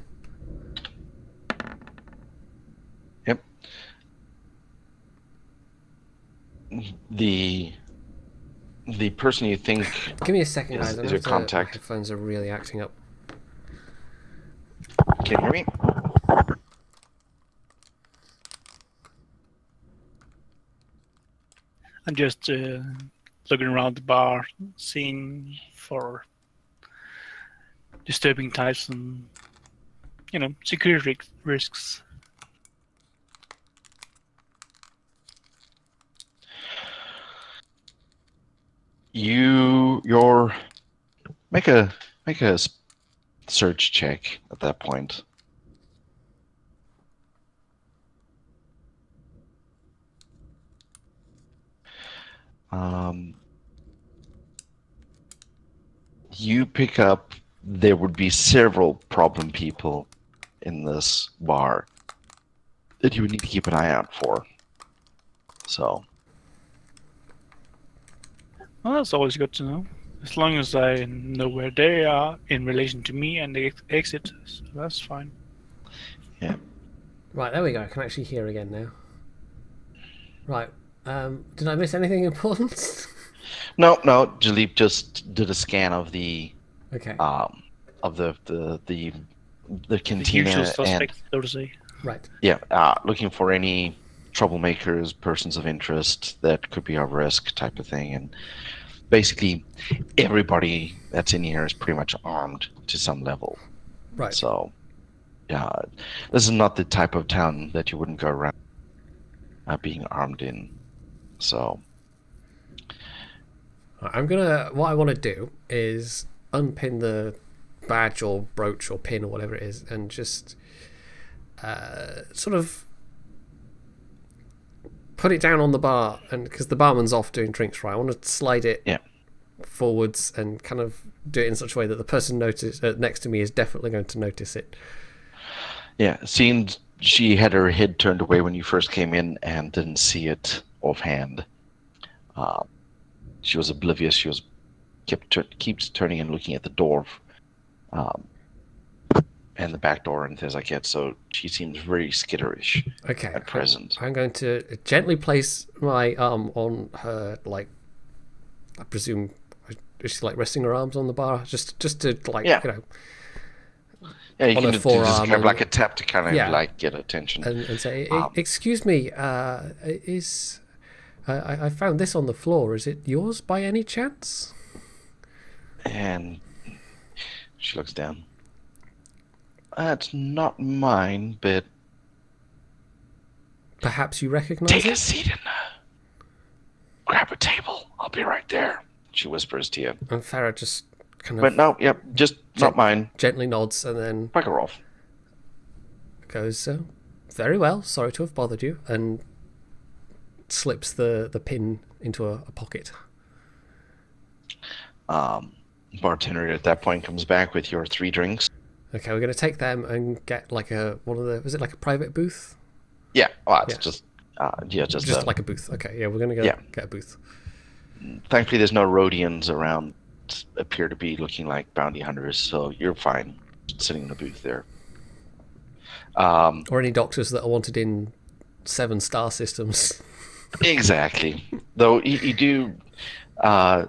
S1: Yep. The person you think.
S2: Give me a second, guys.
S1: Is your contact?
S2: My headphones are really acting up.
S1: Can you hear me?
S3: I'm just looking around the bar, seeing for disturbing types and, security risks.
S1: You're make a search check at that point. You pick up there would be several problem people in this bar that you would need to keep an eye out for. So.
S3: Well, that's always good to know. As long as I know where they are in relation to me and the exit, so that's fine.
S1: Yeah.
S2: Right, there we go. I can actually hear again now. Right. Did I miss anything important?
S1: No. Jalip just did a scan of the of the cantina,
S3: the usual suspects, so to say.
S2: Right.
S1: Yeah, looking for any troublemakers, persons of interest that could be of risk, type of thing, and basically everybody that's in here is pretty much armed to some level.
S2: Right.
S1: So, yeah, this is not the type of town that you wouldn't go around being armed in. So,
S2: what I want to do is unpin the badge or brooch or pin or whatever it is, and just sort of put it down on the bar, and because the barman's off doing drinks, right, I want to slide it forwards and kind of do it in such a way that the person next to me is definitely going to notice it.
S1: Yeah, seemed she had her head turned away when you first came in and didn't see it offhand. She was oblivious. She was keeps turning and looking at the door, and the back door and things like that. So she seems very skitterish at present.
S2: I'm going to gently place my arm on her, like, I presume, is she like resting her arms on the bar? Just to, like,
S1: Yeah, you can just kind of like a tap to kind of like get attention.
S2: And say, excuse me, I found this on the floor. Is it yours by any chance?
S1: And she looks down. It's not mine, but
S2: perhaps you recognize
S1: take
S2: it?
S1: a seat and grab a table. I'll be right there, she whispers to you.
S2: And Farah just kind of...
S1: But no, just not mine.
S2: Gently nods and then...
S1: Back her off.
S2: Goes, very well, sorry to have bothered you, and slips the pin into a pocket.
S1: Bartender at that point comes back with your 3 drinks.
S2: Okay, we're going to take them and get like was it like a private booth?
S1: Yeah, it's just
S2: like a booth. Okay, yeah, we're going to get a booth.
S1: Thankfully, there's no Rhodians around. Appear to be looking like bounty hunters, so you're fine sitting in a booth there.
S2: Or any doctors that are wanted in 7-star systems.
S1: Exactly. Though you do,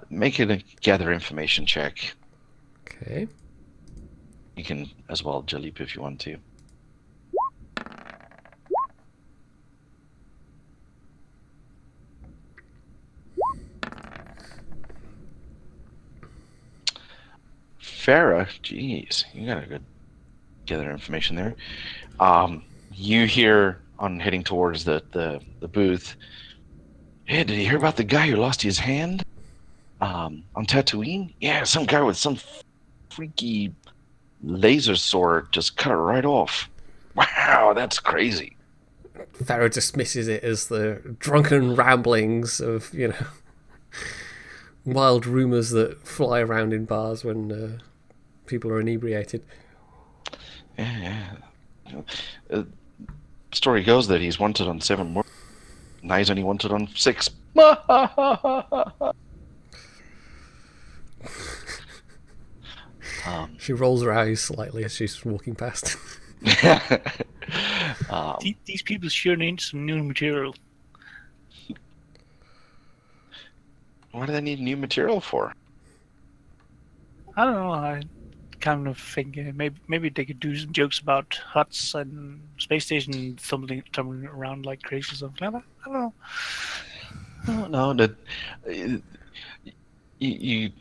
S1: Make it a gather information check.
S2: Okay.
S1: You can as well Jalip if you want to. Farah, jeez, you got a good gather information there. You hear on heading towards the booth. Hey, did you hear about the guy who lost his hand? On Tatooine? Yeah, some guy with some freaky laser sword just cut it right off. Wow, that's crazy.
S2: Farah dismisses it as the drunken ramblings of, wild rumours that fly around in bars when people are inebriated.
S1: Yeah. Story goes that he's wanted on 7 more. Now he's only wanted on 6.
S2: She rolls her eyes slightly as she's walking past.
S3: These people sure need some new material.
S1: What do they need new material for?
S3: I don't know. I kind of think maybe they could do some jokes about huts and space station tumbling around like crazy, something like that. I don't know.
S1: No, that you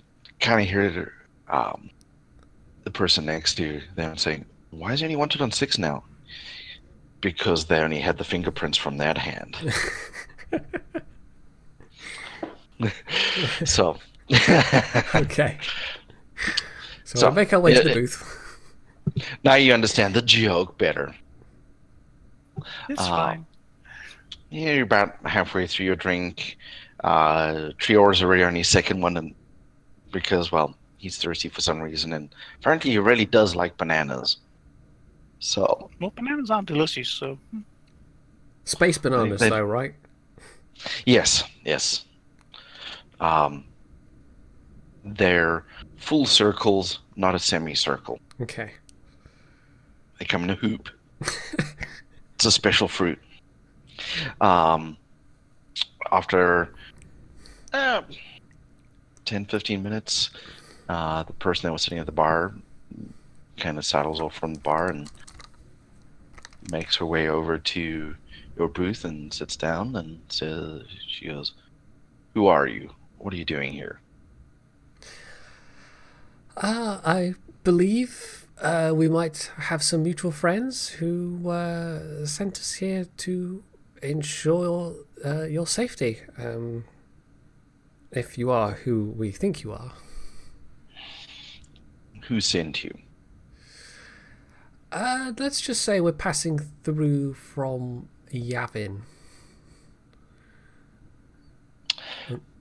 S1: kind of hear the person next to them saying, "Why is anyone wanted on 6 now?" Because they only had the fingerprints from that hand. So.
S2: Okay. So we'll make our way to the booth.
S1: Now you understand the joke better.
S3: It's fine.
S1: Yeah, you're about halfway through your drink. Trior's already on his second one, and because, well, he's thirsty for some reason, and apparently he really does like bananas. So.
S3: Well, bananas aren't delicious, so.
S2: Space bananas, though, right?
S1: Yes. They're full circles, not a semicircle.
S2: Okay.
S1: They come in a hoop. It's a special fruit. After 10-15 minutes, the person that was sitting at the bar kind of saddles off from the bar and makes her way over to your booth and sits down and she goes, "Who are you? What are you doing here?"
S2: I believe we might have some mutual friends who sent us here to ensure your safety. If you are who we think you are.
S1: Who sent you?
S2: Let's just say we're passing through from Yavin.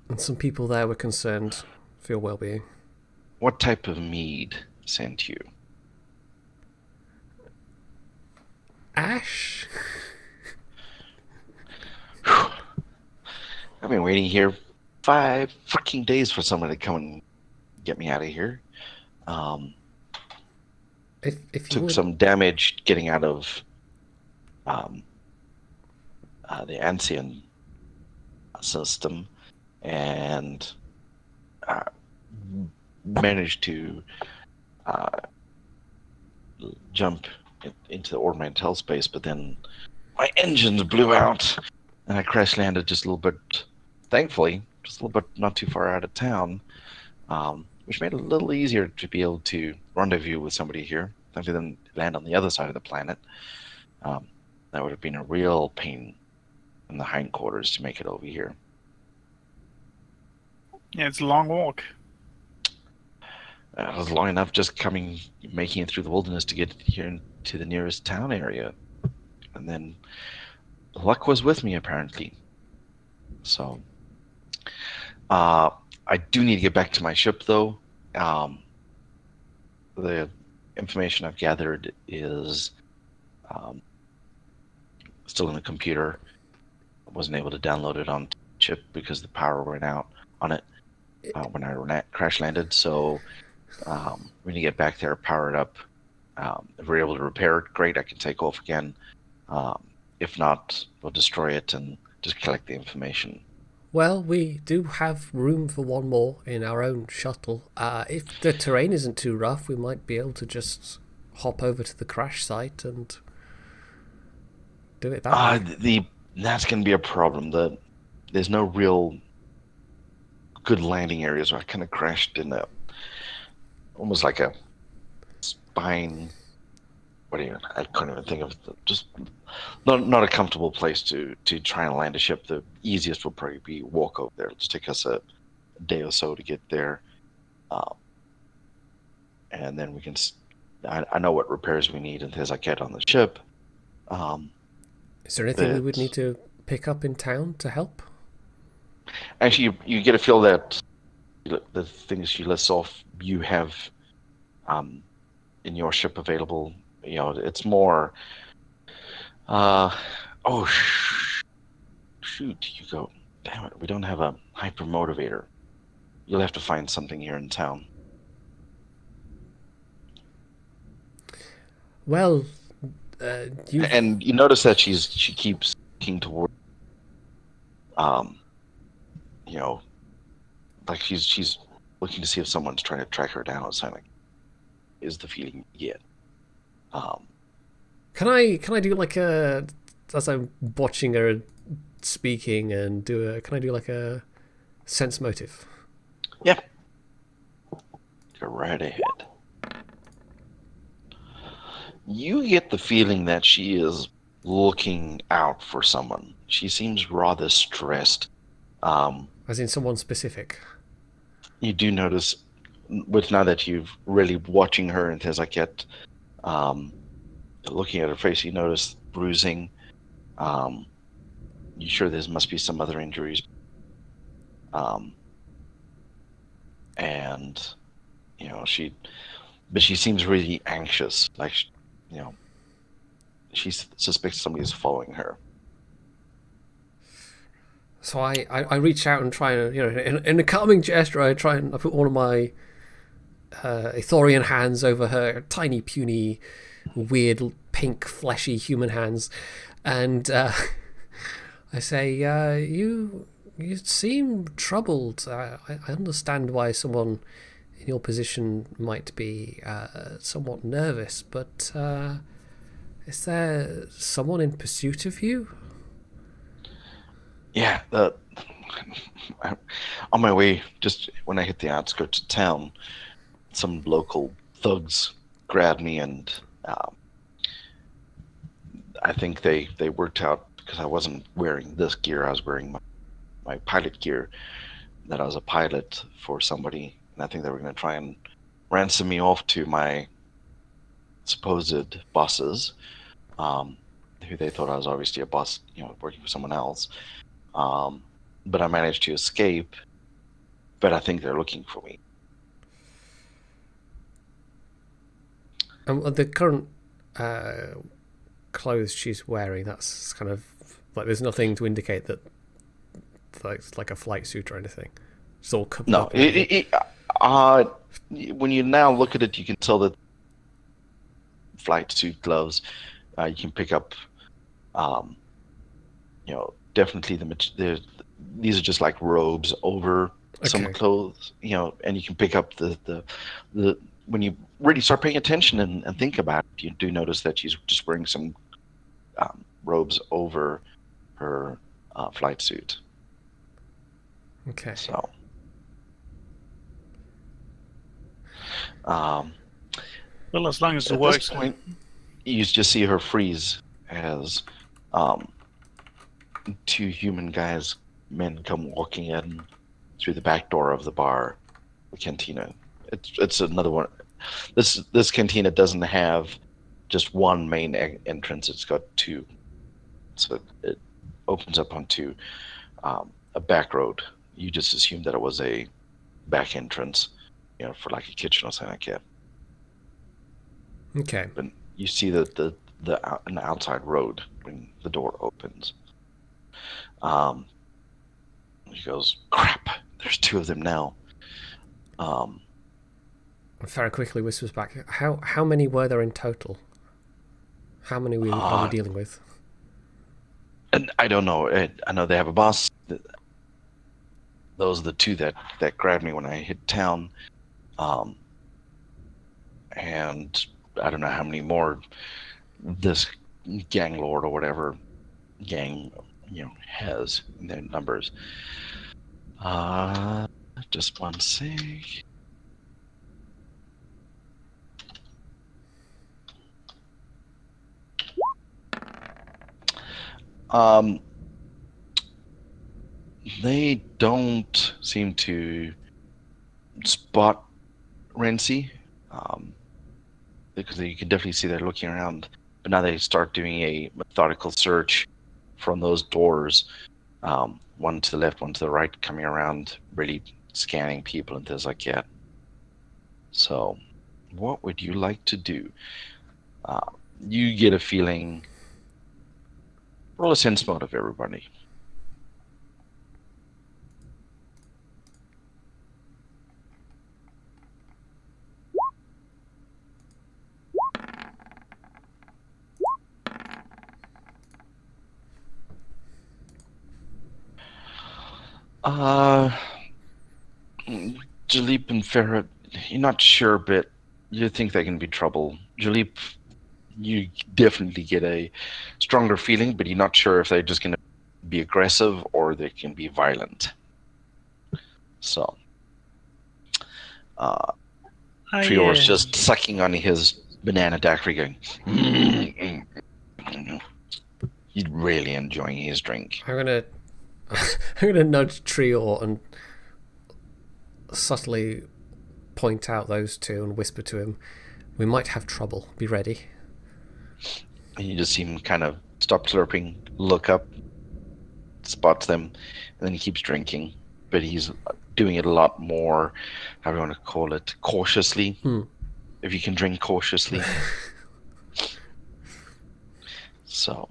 S2: And some people there were concerned for your well-being.
S1: What type of mead sent you?
S2: Ash?
S1: I've been waiting here 5 freaking days for someone to come and get me out of here.
S2: If
S1: took some damage getting out of the ancient system and managed to jump into the Ord Mantell space, but then my engines blew out and I crash landed just a little bit, thankfully, just a little bit not too far out of town, which made it a little easier to be able to rendezvous with somebody here, rather than land on the other side of the planet. That would have been a real pain in the hindquarters to make it over here.
S3: Yeah, it's a long walk.
S1: It was long enough just making it through the wilderness to get here to the nearest town area. And then luck was with me, apparently. So, I do need to get back to my ship, though. The information I've gathered is still in the computer. I wasn't able to download it on chip because the power went out on it when I crash landed. So when you get back there, power it up. If we're able to repair it, great, I can take off again. If not, we'll destroy it and just collect the information.
S2: Well, we do have room for one more in our own shuttle. If the terrain isn't too rough, we might be able to just hop over to the crash site and do it that way.
S1: That's going to be a problem. There's no real good landing areas. I kind of crashed in almost like a spine. I couldn't even think of just not a comfortable place to try and land a ship. The easiest would probably be walk over there. It'll just take us a day or so to get there, and then we can. I know what repairs we need and things like that on the ship.
S2: Is there anything we would need to pick up in town to help?
S1: Actually, you get a feel that the things she lists off, you have in your ship available. You know, it's more. Oh, shoot! You go. Damn it! We don't have a hyper motivator. You'll have to find something here in town.
S2: Well,
S1: and you notice that she keeps looking toward. You know, like she's looking to see if someone's trying to track her down or something. Is the feeling you get?
S2: Can I do like as I'm watching her speaking and can I do like a sense motive?
S1: Yeah. Go right ahead. You get the feeling that she is looking out for someone. She seems rather stressed.
S2: As in someone specific.
S1: You do notice, with now that you've really watching her and things like that, looking at her face, you notice bruising. You sure there must be some other injuries. And you know she seems really anxious. Like you know, she suspects somebody is following her.
S2: So I reach out and try and, you know, in a calming gesture, I put one of my Ithorian hands over her tiny, puny, weird, pink, fleshy human hands, and I say, you seem troubled. I understand why someone in your position might be somewhat nervous, but is there someone in pursuit of you?
S1: Yeah, on my way, just when I hit the outskirts of town, some local thugs grabbed me, and I think they worked out, because I wasn't wearing this gear, I was wearing my pilot gear, that I was a pilot for somebody, and I think they were going to try and ransom me off to my supposed bosses, who they thought I was obviously a boss, you know, working for someone else. But I managed to escape, but I think they're looking for me.
S2: The current clothes she's wearing, that's kind of like, there's nothing to indicate that it's like a flight suit or anything. It's all covered up.
S1: When you now look at it, you can tell that flight suit gloves. You can pick up, you know, definitely these are just like robes over some clothes, you know, and you can pick up the when you really start paying attention and think about it, you do notice that she's just wearing some robes over her flight suit.
S2: Okay.
S1: So, well,
S3: as long as it
S1: at
S3: works.
S1: This point, you just see her freeze as two human men come walking in through the back door of the bar, the Cantina. It's another one. This Cantina doesn't have just one main entrance. It's got two, so it opens up onto a back road. You just assumed that it was a back entrance, you know, for like a kitchen or something like that.
S2: Okay.
S1: But you see an outside road when the door opens. She goes, "Crap! There's two of them now."
S2: Farah quickly whispers back, "How many were there in total? How many are we dealing with?"
S1: And I don't know. I know they have a boss. those are the two that grabbed me when I hit town. And I don't know how many more this gang lord or whatever gang, has in their numbers. Just one sec. They don't seem to spot Renzi, because you can definitely see they're looking around. But now they start doing a methodical search from those doors, one to the left, one to the right, coming around, really scanning people and things like that. So, what would you like to do? You get a feeling. Roll a sense motive, everybody. Jalip and Ferret, you're not sure, but you think they can be trouble. Jalip, you definitely get a stronger feeling, but you're not sure if they're just going to be aggressive or they can be violent. So, Trior's just sucking on his banana daiquiri, going, He's really enjoying his drink.
S2: I'm gonna nudge Trior and subtly point out those two and whisper to him, "We might have trouble. Be ready."
S1: And you just see him kind of stop slurping, look up, spots them, and then he keeps drinking. But he's doing it a lot more, how do you want to call it, cautiously. If you can drink cautiously. So,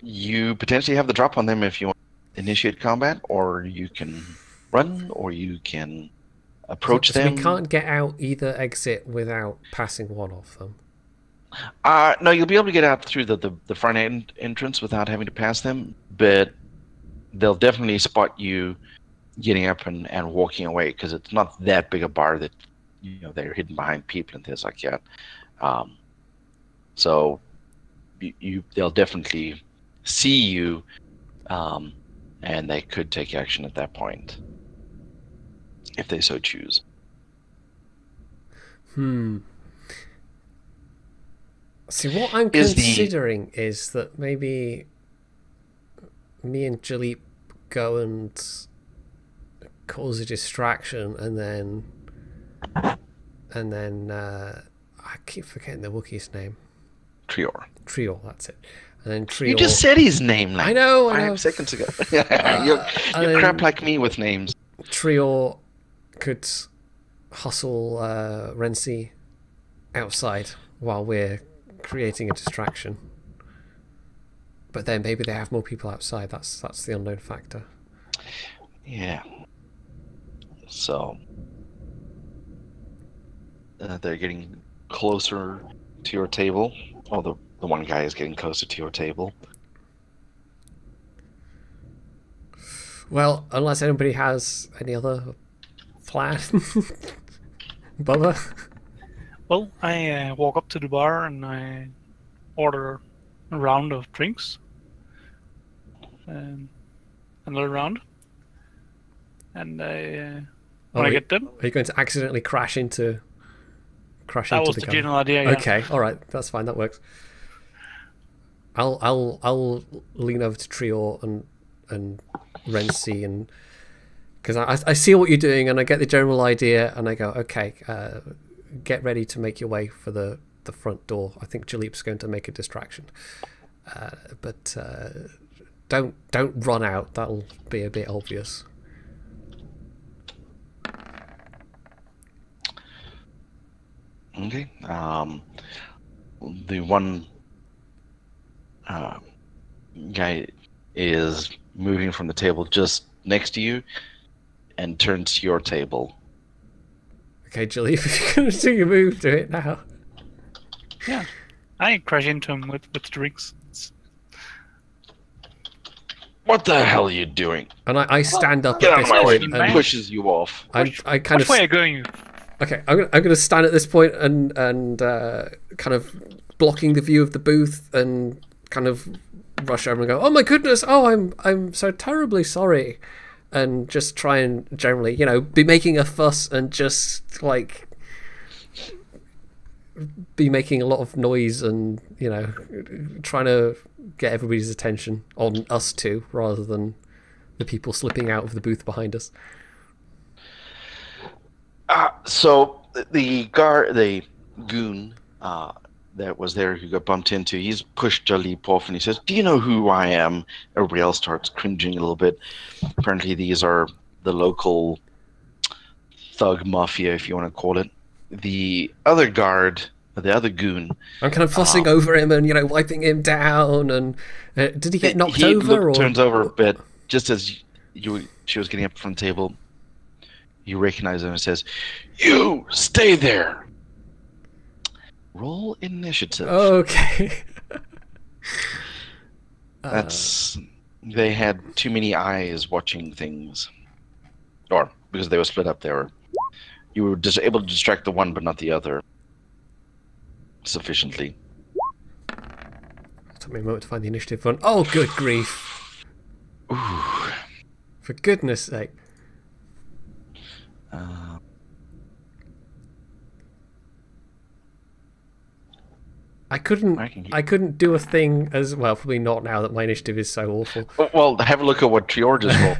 S1: you potentially have the drop on them if you want to initiate combat, or you can run, or you can approach them.
S2: We can't get out either exit without passing one of them.
S1: No, you'll be able to get out through the front end entrance without having to pass them, but they'll definitely spot you getting up and walking away, because it's not that big a bar that they're hidden behind people and things like that. So they'll definitely see you, and they could take action at that point if they so choose.
S2: See, what I'm considering is that maybe me and Jalip go and cause a distraction, and then I keep forgetting the Wookiee's name. Trior, that's it. And then Trior.
S1: You just said his name like
S2: I know.
S1: 5 seconds ago. You're crap like me with names.
S2: Trior could hustle Renzi outside while we're creating a distraction. But then maybe they have more people outside. That's the unknown factor.
S1: Yeah. So they're getting closer to your table. Oh, the one guy is getting closer to your table.
S2: Well, unless anybody has any other plan. Bubba?
S3: Well, I walk up to the bar and I order a round of drinks. Another round. And when I get them...
S2: Are you going to accidentally crash into...
S3: That was the general idea, yeah.
S2: Okay, alright, that's fine, that works. I'll lean over to Trior and Renzi, and because I see what you're doing and I get the general idea, and I go, okay, get ready to make your way for the front door. I think Jalip's going to make a distraction, but don't run out. That'll be a bit obvious.
S1: Okay. The one guy is moving from the table just next to you and turns to your table.
S2: Okay, Jalip, if you're going to do your move, do it now.
S3: Yeah. I crash into him with drinks.
S1: What the hell are you doing?
S2: And I stand up
S1: Get
S2: at
S1: out of
S2: this
S1: my way.
S2: point
S1: And pushes you off.
S2: I kind
S3: Which way are you going?
S2: Okay, I'm going to stand at this point and kind of blocking the view of the booth and kind of rush over and go, oh my goodness, oh I'm so terribly sorry, and just try and generally, you know, be making a fuss and just like be making a lot of noise and, you know, trying to get everybody's attention on us two rather than the people slipping out of the booth behind us.
S1: So the goon that was there who got bumped into, he's pushed Jalip off and he says, do you know who I am? Everybody else starts cringing a little bit. Apparently these are the local thug mafia, if you want to call it. The other guard, the other goon.
S2: I'm kind of fussing over him and, you know, wiping him down. And did he get knocked over?
S1: Turns over a bit just as she was getting up from the table. You recognize him and says, you stay there. Roll initiative.
S2: Okay.
S1: They had too many eyes watching things. Or because they were split up there. You were just able to distract the one but not the other sufficiently.
S2: It took me a moment to find the initiative one. Oh, good grief.
S1: Ooh.
S2: For goodness sake. I couldn't do a thing as well. Probably not now that my initiative is so awful.
S1: Well, have a look at what Trior just rolled.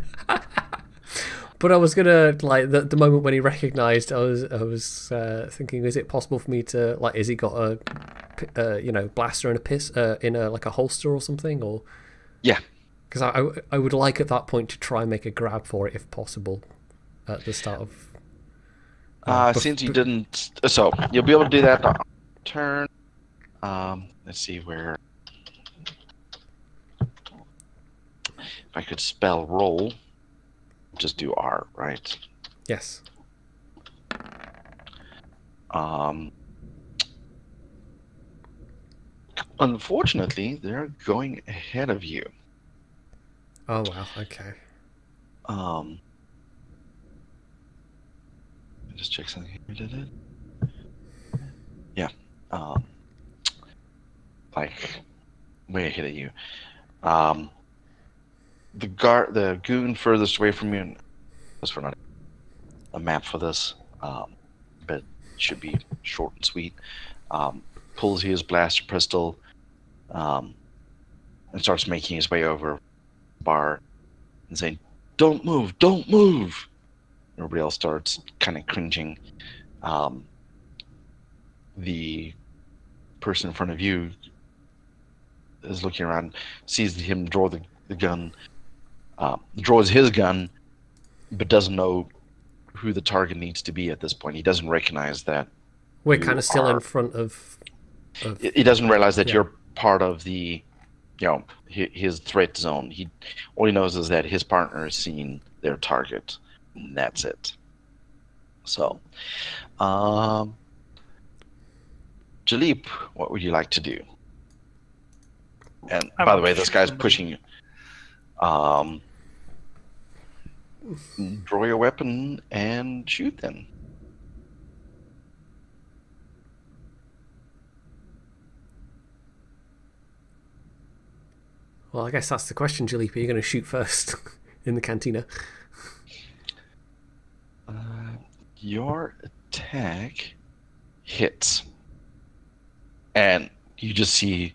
S2: But I was gonna like the moment when he recognised. I was thinking, is it possible for me to like? Has he got a you know, blaster and a piss in a like a holster or something? Or
S1: yeah,
S2: because I would like at that point to try and make a grab for it if possible at the start of.
S1: Since you didn't, so you'll be able to do that on turn. Let's see where. If I could spell roll, just do R, right?
S2: Yes.
S1: Unfortunately, they're going ahead of you.
S2: Oh wow. Okay.
S1: Just check something here. Did it? Yeah. Like way ahead of you. The goon furthest away from you, and this for not a map for this, but it should be short and sweet. Pulls his blaster pistol, and starts making his way over the bar and saying, "Don't move! Don't move!" Everybody else starts kind of cringing. The person in front of you is looking around, sees him draw the gun, draws his gun, but doesn't know who the target needs to be at this point. He doesn't recognize that.
S2: We're kind of still in front of...
S1: He doesn't realize that you're part of the, you know, his threat zone. All he knows is that his partner has seen their target, and that's it. So, Jalip, what would you like to do? And by the way, this guy's pushing you. Draw your weapon and shoot then.
S2: Well, I guess that's the question, Jalip. Are you going to shoot first in the cantina?
S1: Your attack hits. And you just see...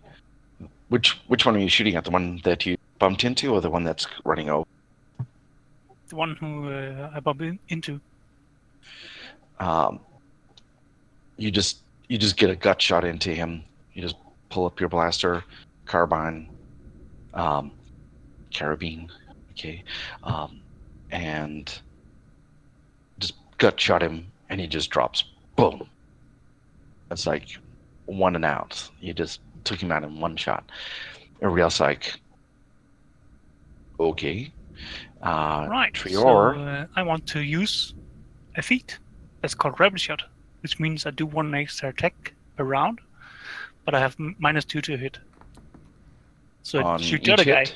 S1: Which one are you shooting at? The one that you bumped into or the one that's running over?
S3: The one who I bumped into.
S1: You just get a gut shot into him. You just pull up your blaster, carabine, okay, and just gut shot him, and he just drops. Boom. That's like one and out. You just took him out in one shot. Everybody else like, okay.
S3: Right.
S1: Trior.
S3: So I want to use a feat. That's called Rebel Shot, which means I do one extra attack per round, but I have -2 to hit. So shoot the other guy.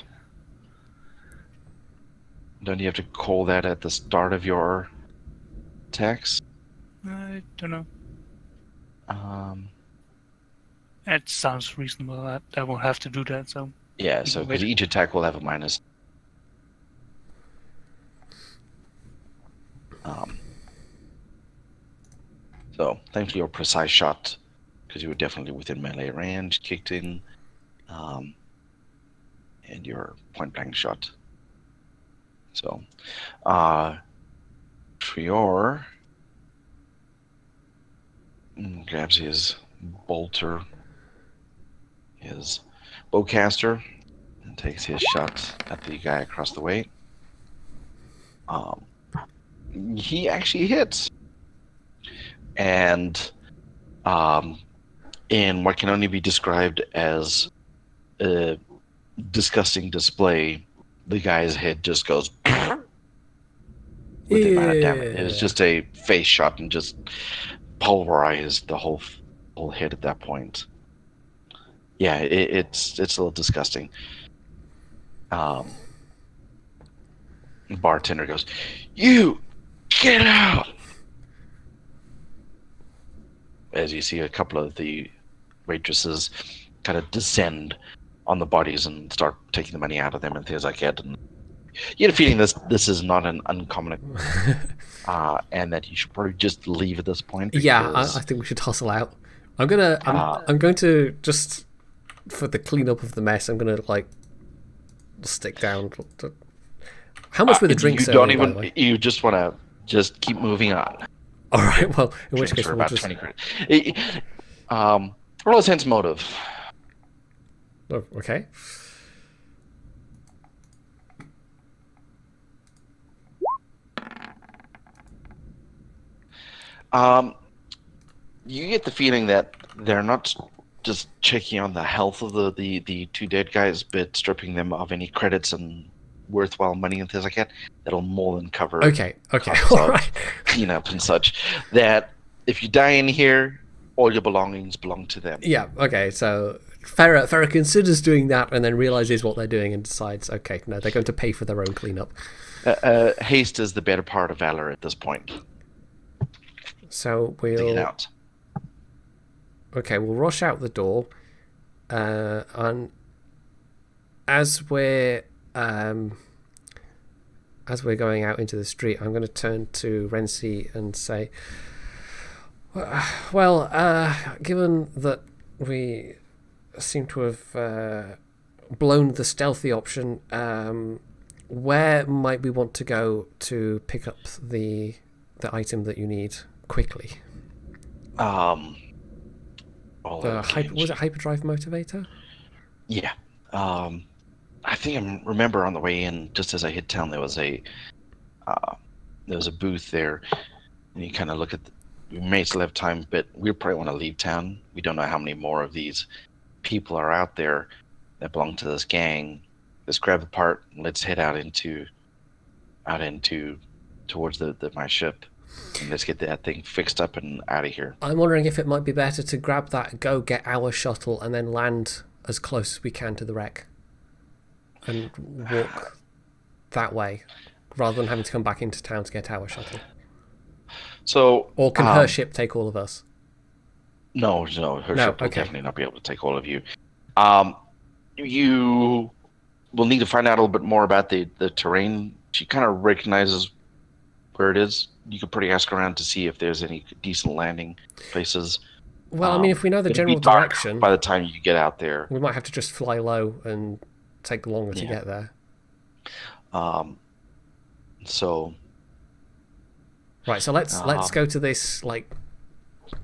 S1: Don't you have to call that at the start of your attacks?
S3: I don't know.
S1: It
S3: sounds reasonable. I won't have to do that. So
S1: yeah, so because each attack will have a minus. So thankfully your precise shot, because you were definitely within melee range, kicked in, and your point blank shot. So, Trior grabs his bolter, his bowcaster, and takes his shot at the guy across the way. He actually hits, and in what can only be described as a disgusting display, the guy's head just goes with the amount of damage. It was just a face shot and just pulverized the whole head at that point. Yeah, it's a little disgusting. Bartender goes, "You get out!" As you see a couple of the waitresses kind of descend on the bodies and start taking the money out of them and things like that. And you get a feeling this is not an uncommon, and that you should probably just leave at this point.
S2: Yeah, I think we should hustle out. I'm going to just, for the cleanup of the mess, I'm gonna like stick down. How much were the drinks?
S1: You don't even. You just want to just keep moving on.
S2: All right. Well, in which case,
S1: we'll
S2: about
S1: just 20 credits. Roll a sense motive.
S2: Oh, okay.
S1: You get the feeling that they're not just checking on the health of the two dead guys, but stripping them of any credits and worthwhile money and things like that. That'll more than cover.
S2: Okay. All right.
S1: Cleanup and such. That if you die in here, all your belongings belong to them.
S2: Yeah. Okay. So Farah considers doing that and then realizes what they're doing and decides, okay, no, they're going to pay for their own cleanup.
S1: Haste is the better part of valor at this point.
S2: So we'll.
S1: Out.
S2: Okay, we'll rush out the door, and as we're going out into the street, I'm going to turn to Renzi and say, well, given that we seem to have blown the stealthy option, where might we want to go to pick up the item that you need quickly? Was it hyperdrive motivator?
S1: Yeah. I think I remember on the way in, just as I hit town, there was a booth there, and you kind of look at. We may still have time, but we probably want to leave town. We don't know how many more of these people are out there that belong to this gang. Let's grab the part and let's head out into towards my ship. And let's get that thing fixed up and out of here.
S2: I'm wondering if it might be better to grab that, go get our shuttle, and then land as close as we can to the wreck. And walk that way, rather than having to come back into town to get our shuttle.
S1: So,
S2: or can her ship take all of us?
S1: No, her ship will definitely not be able to take all of you. You will need to find out a little bit more about the terrain. She kind of recognizes where it is. You could probably ask around to see if there's any decent landing places.
S2: Well, I mean, if we know the general direction,
S1: by the time you get out there,
S2: we might have to just fly low and take longer to get there.
S1: So.
S2: Right, so let's go to this like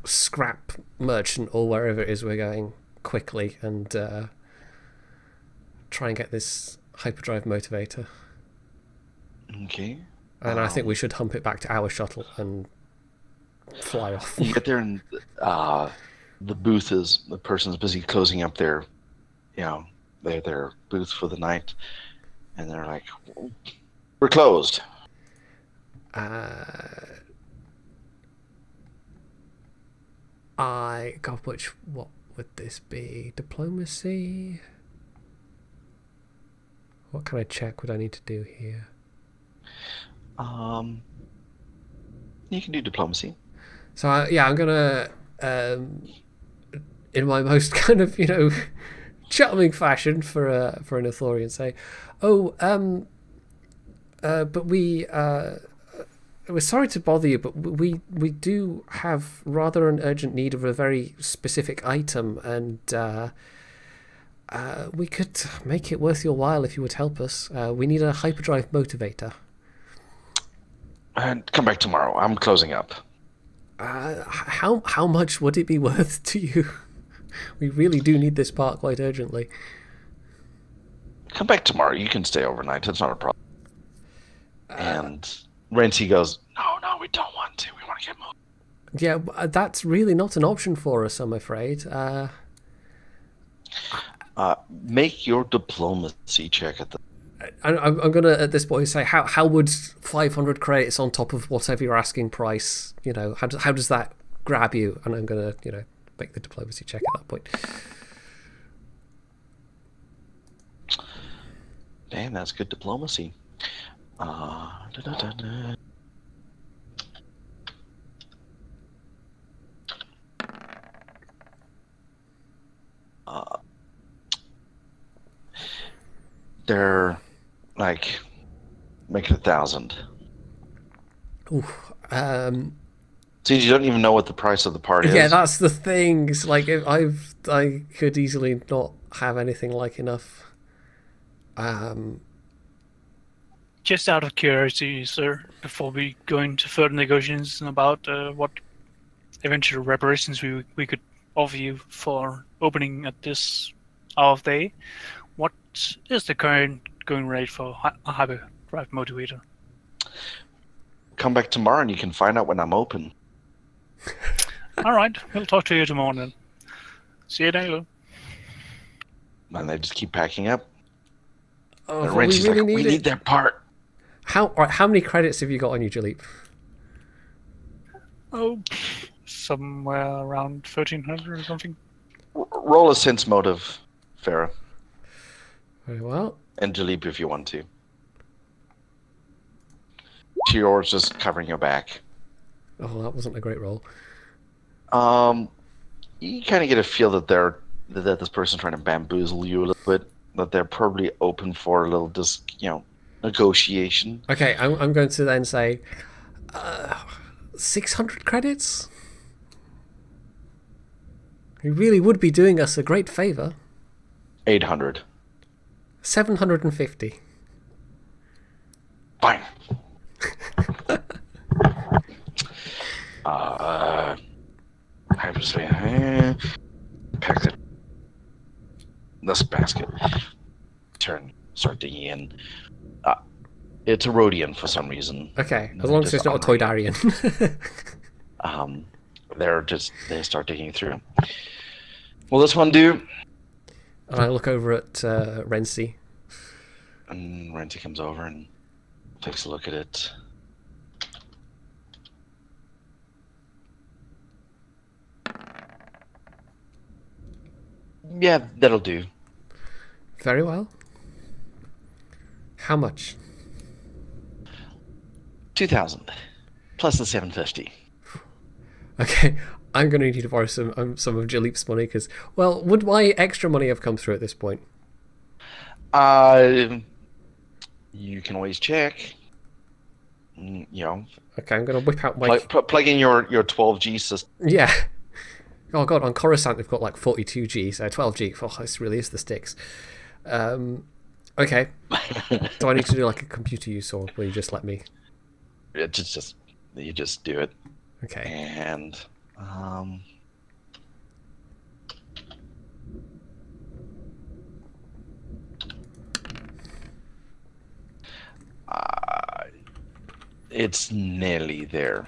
S2: scrap merchant or wherever it is we're going quickly and try and get this hyperdrive motivator.
S1: Okay.
S2: And I think we should hump it back to our shuttle and fly off.
S1: You get there and the person's busy closing up their booth for the night, and they're like, "We're closed."
S2: What would this be? Diplomacy? What kind of check would I need to do here?
S1: You can do diplomacy.
S2: So I'm gonna, in my most kind of charming fashion for an Ithorian, say, but we're sorry to bother you, but we do have rather an urgent need of a very specific item, and we could make it worth your while if you would help us. We need a hyperdrive motivator.
S1: And come back tomorrow. I'm closing up.
S2: How much would it be worth to you? We really do need this part quite urgently.
S1: Come back tomorrow. You can stay overnight. That's not a problem. And Renzi goes, No, we don't want to. We want to get moving.
S2: Yeah, that's really not an option for us, I'm afraid.
S1: Make your diplomacy check at the...
S2: I'm going to, at this point, say, how would 500 credits on top of whatever your asking price, how does that grab you? And I'm going to, make the diplomacy check at that point.
S1: Damn, that's good diplomacy. They're like, make it 1,000.
S2: Ooh,
S1: See, you don't even know what the price of the part is.
S2: Yeah, that's the thing. It's like I could easily not have anything like enough.
S3: Just out of curiosity, sir, before we go into further negotiations about what eventual reparations we could offer you for opening at this hour of day, what is the current going rate for a hyperdrive motivator?
S1: Come back tomorrow and you can find out when I'm open.
S3: All right, we'll talk to you tomorrow then. See you later.
S1: And they just keep packing up.
S2: Oh,
S1: and Renzi's
S2: really
S1: like, we need that part.
S2: How many credits have you got on you, Jalip?
S3: Oh, somewhere around 1,300 or something.
S1: Roll a sense motive, Farah.
S2: Very well.
S1: And Jalip if you want to. Yours just covering your back.
S2: Oh, that wasn't a great roll.
S1: You kind of get a feel that that this person's trying to bamboozle you a little bit. That they're probably open for a little negotiation.
S2: Okay, I'm going to then say 600 credits. He really would be doing us a great favor.
S1: 800.
S2: 750.
S1: Fine. I would say, pack this basket. Start digging in. It's a Rhodian for some reason.
S2: Okay, as long as it's not a Toydarian.
S1: They start digging through. Will this one do?
S2: And I look over at Renzi.
S1: And Renzi comes over and takes a look at it. Yeah, that'll do.
S2: Very well. How much?
S1: 2,000 plus the 750.
S2: Okay, I'm going to need to borrow some of Jalip's money because, well, would my extra money have come through at this point?
S1: You can always check.
S2: Okay, I'm going to whip out my...
S1: Plug in your 12G system.
S2: Yeah. Oh god, on Coruscant they've got like 42G, so 12G. Oh, this really is the sticks. Okay. Do I need to do like a computer use, or will you just let me?
S1: You just do it.
S2: Okay.
S1: And it's nearly there.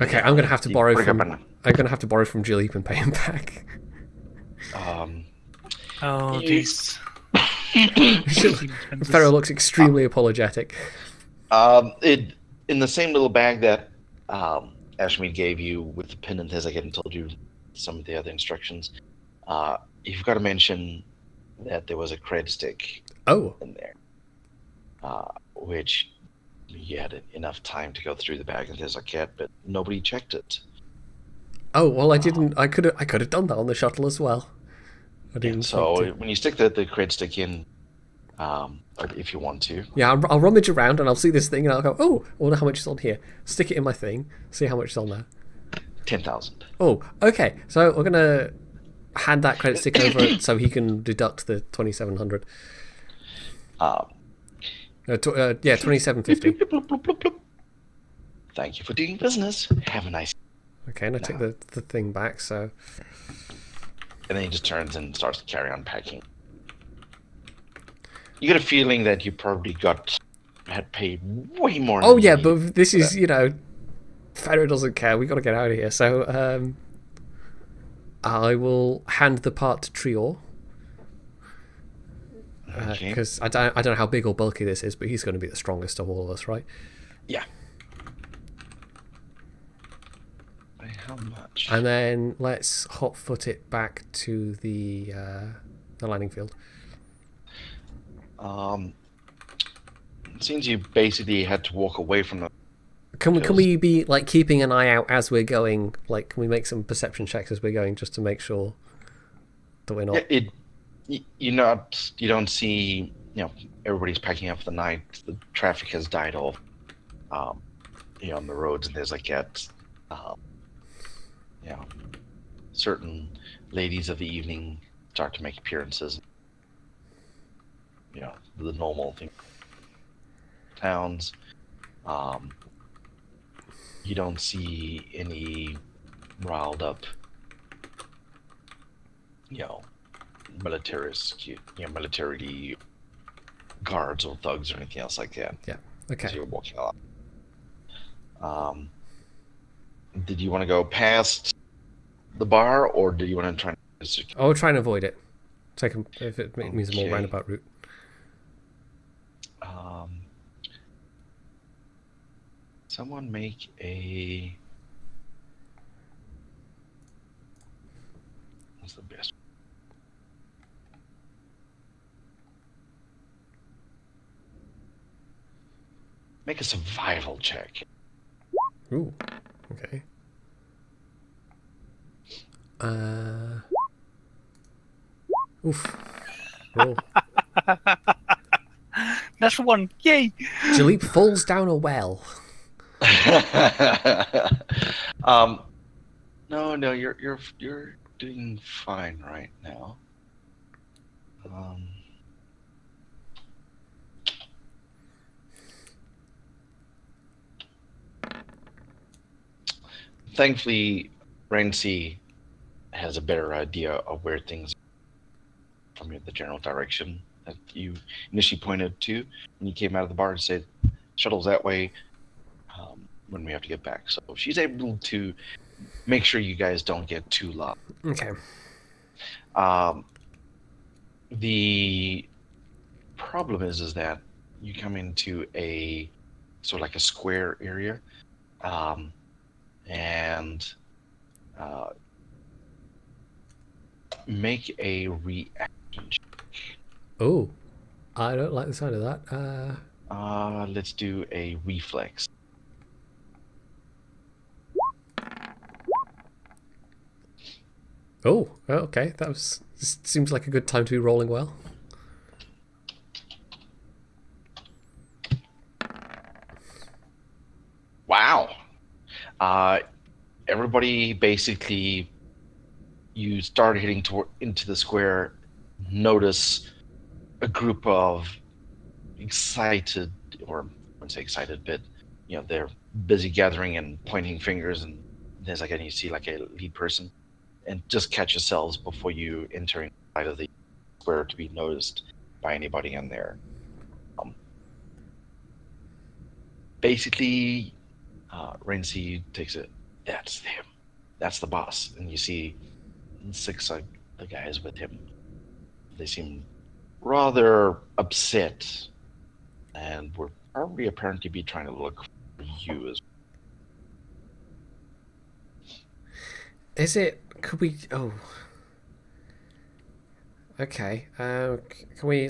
S2: Okay, I'm gonna have to borrow from. I'm gonna have to borrow from Jalip and pay him back.
S3: Oh, these.
S2: Pharaoh looks extremely apologetic.
S1: In the same little bag that Ashmead gave you with the pin and his, I hadn't told you some of the other instructions. You've got to mention that there was a cred stick.
S2: Oh.
S1: In there, which you had enough time to go through the bag and things like that, but nobody checked it.
S2: Oh well, I didn't. I could have done that on the shuttle as well. I didn't.
S1: So when you stick the cred stick in, if you want to.
S2: Yeah, I'll rummage around and I'll see this thing and I'll go, oh, I wonder how much is on here. Stick it in my thing, see how much is on there.
S1: 10,000.
S2: Oh, okay. So we're gonna hand that credit stick over so he can deduct the 2,700. Yeah, 2,750.
S1: Thank you for doing business. Have a nice.
S2: Okay, and I take the thing back. So.
S1: And then he just turns and starts to carry on packing. You get a feeling that you probably had paid way more.
S2: Oh yeah, but this is Pharaoh doesn't care. We got to get out of here. So I will hand the part to Trior. Because I don't know how big or bulky this is, but he's going to be the strongest of all of us, right?
S1: Yeah. By how much?
S2: And then let's hotfoot it back to the landing field.
S1: It seems you basically had to walk away from the.
S2: Can we be like keeping an eye out as we're going? Like, can we make some perception checks as we're going, just to make sure that we're not?
S1: Yeah, you don't see, everybody's packing up for the night. The traffic has died off, on the roads and things like that. Certain ladies of the evening start to make appearances. The normal thing. Towns. You don't see any riled up, militarily guards or thugs or anything else like that.
S2: Yeah. Okay.
S1: As you're walking along. Did you want to go past the bar, or do you want to try?
S2: I'll try and avoid it. Take him if it means a more roundabout route.
S1: Someone make a. What's the best? Make a survival check.
S2: Ooh. Okay. Oof. Roll.
S3: That's one. Yay!
S2: Jalip falls down a well.
S1: No, you're doing fine right now. Thankfully, Renzi has a better idea of where things are from the general direction that you initially pointed to when you came out of the bar and said, "Shuttle's that way." When we have to get back, so she's able to make sure you guys don't get too loud.
S2: Okay.
S1: The problem is that you come into a sort of like a square area, and make a reaction check.
S2: Oh, I don't like the sound of that.
S1: Let's do a reflex.
S2: Oh, okay. This seems like a good time to be rolling well.
S1: Wow. Everybody basically, you start hitting into the square, notice a group of excited, or I wouldn't say excited, but they're busy gathering and pointing fingers and things like that. And you see like a lead person, and just catch yourselves before you enter inside of the square to be noticed by anybody in there. Basically, Renzi takes it. That's him. That's the boss. And you see 6 the guys with him. They seem rather upset, and would probably apparently be trying to look for you as well.
S2: Is it? Could we? Oh. Okay. Can we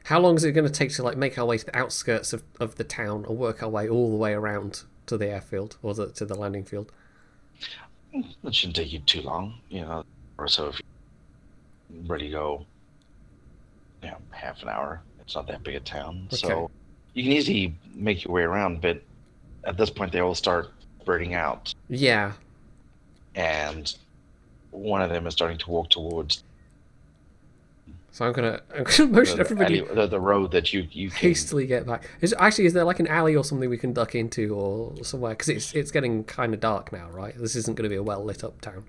S2: How long is it going to take to like make our way to the outskirts of the town and work our way all the way around to the airfield or to the landing field?
S1: It shouldn't take you too long, or so if you're ready to go, half an hour. It's not that big a town. Okay. So you can easily make your way around, but at this point they all start spreading out.
S2: Yeah.
S1: And one of them is starting to walk towards.
S2: So I'm gonna motion everybody
S1: the road that you
S2: hastily get back. Is there like an alley or something we can duck into or somewhere? Because it's getting kind of dark now, right? This isn't going to be a well lit up town.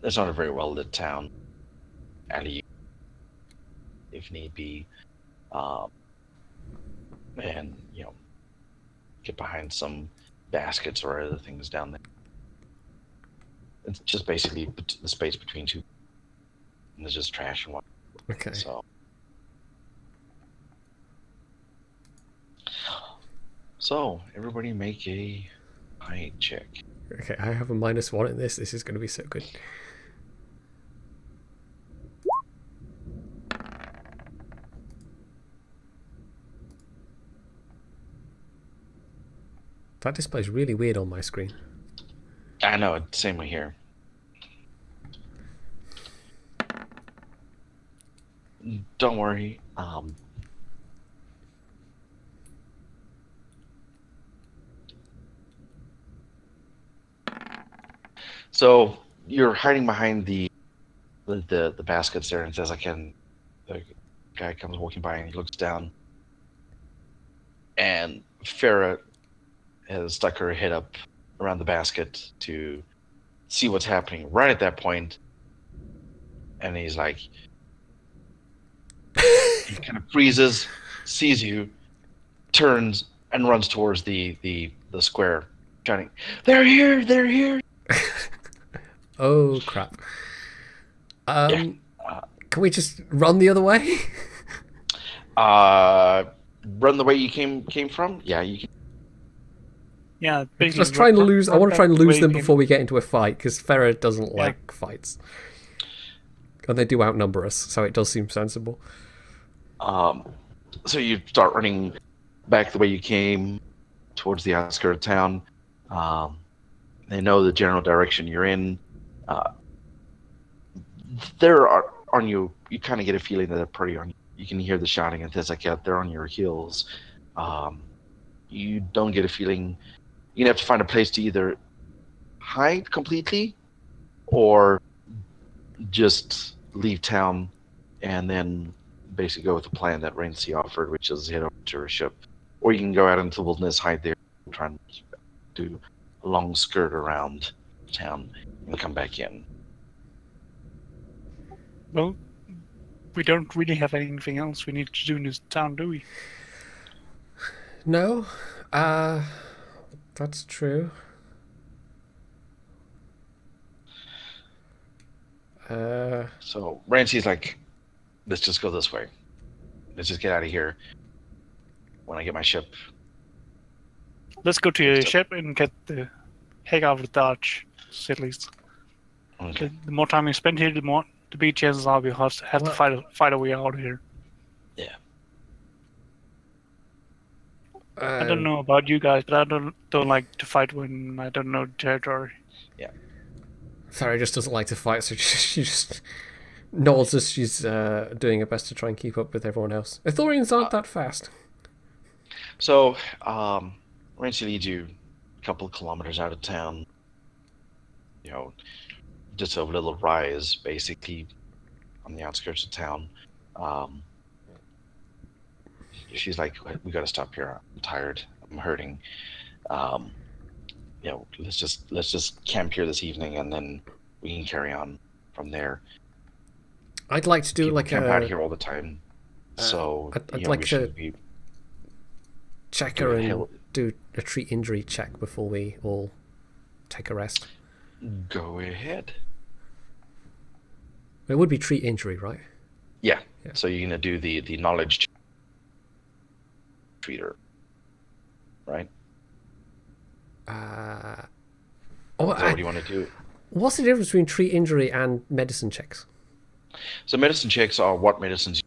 S1: It's not a very well lit town. Alley, if need be, and get behind some baskets or other things down there. It's just basically the space between two. And there's just trash and what.
S2: Okay.
S1: So everybody make a hide check.
S2: Okay, I have a -1 in this. This is going to be so good. That display's really weird on my screen.
S1: I know, same way here. Don't worry. So you're hiding behind the baskets there, and says, the guy comes walking by and he looks down, and Farah has stuck her head up around the basket to see what's happening right at that point, and he's like, he kind of freezes, sees you, turns, and runs towards the square, shouting, "They're here! They're here!"
S2: Oh crap! Can we just run the other way?
S1: Run the way you came from? Yeah, you can.
S3: Yeah,
S2: just trying to lose. I want to try and lose them before we get into a fight, because Farah doesn't like fights, and they do outnumber us, so it does seem sensible.
S1: So you start running back the way you came towards the outskirts of town. They know the general direction you're in. They're on you. You kind of get a feeling that they're pretty on you. You can hear the shouting and things like that. They're on your heels. You don't get a feeling. You're gonna have to find a place to either hide completely or just leave town and then basically go with the plan that Rainsy offered, which is head over to her ship. Or you can go out into the wilderness, hide there, try and do a long skirt around town and come back in.
S3: Well, we don't really have anything else we need to do in this town, do we?
S2: No. That's true.
S1: So Rancy's like, let's just go this way. Let's just get out of here. When I get my ship.
S3: Let's go to your ship and get the heck out of Dodge, at least.
S1: Okay.
S3: The more time we spend here, the big chances are we have to fight our way out of here.
S1: Yeah.
S3: I don't know about you guys, but I don't like to fight when I don't know the territory.
S1: Yeah.
S2: Farah just doesn't like to fight, so she just nods as she's doing her best to try and keep up with everyone else. Ithorians aren't that fast.
S1: So, Rancy leads you a couple of kilometers out of town. Just a little rise, basically, on the outskirts of town. She's like, "We got to stop here. I'm tired. I'm hurting. Let's just camp here this evening, and then we can carry on from there."
S2: I'd like to do
S1: People
S2: like
S1: camp out here all the time, so
S2: I'd like to check her and do a treat injury check before we all take a rest.
S1: Go ahead.
S2: It would be treat injury, right?
S1: Yeah. So you're gonna do the knowledge treater, right? What do you want to do?
S2: What's the difference between treat injury and medicine checks?
S1: So medicine checks are what medicines,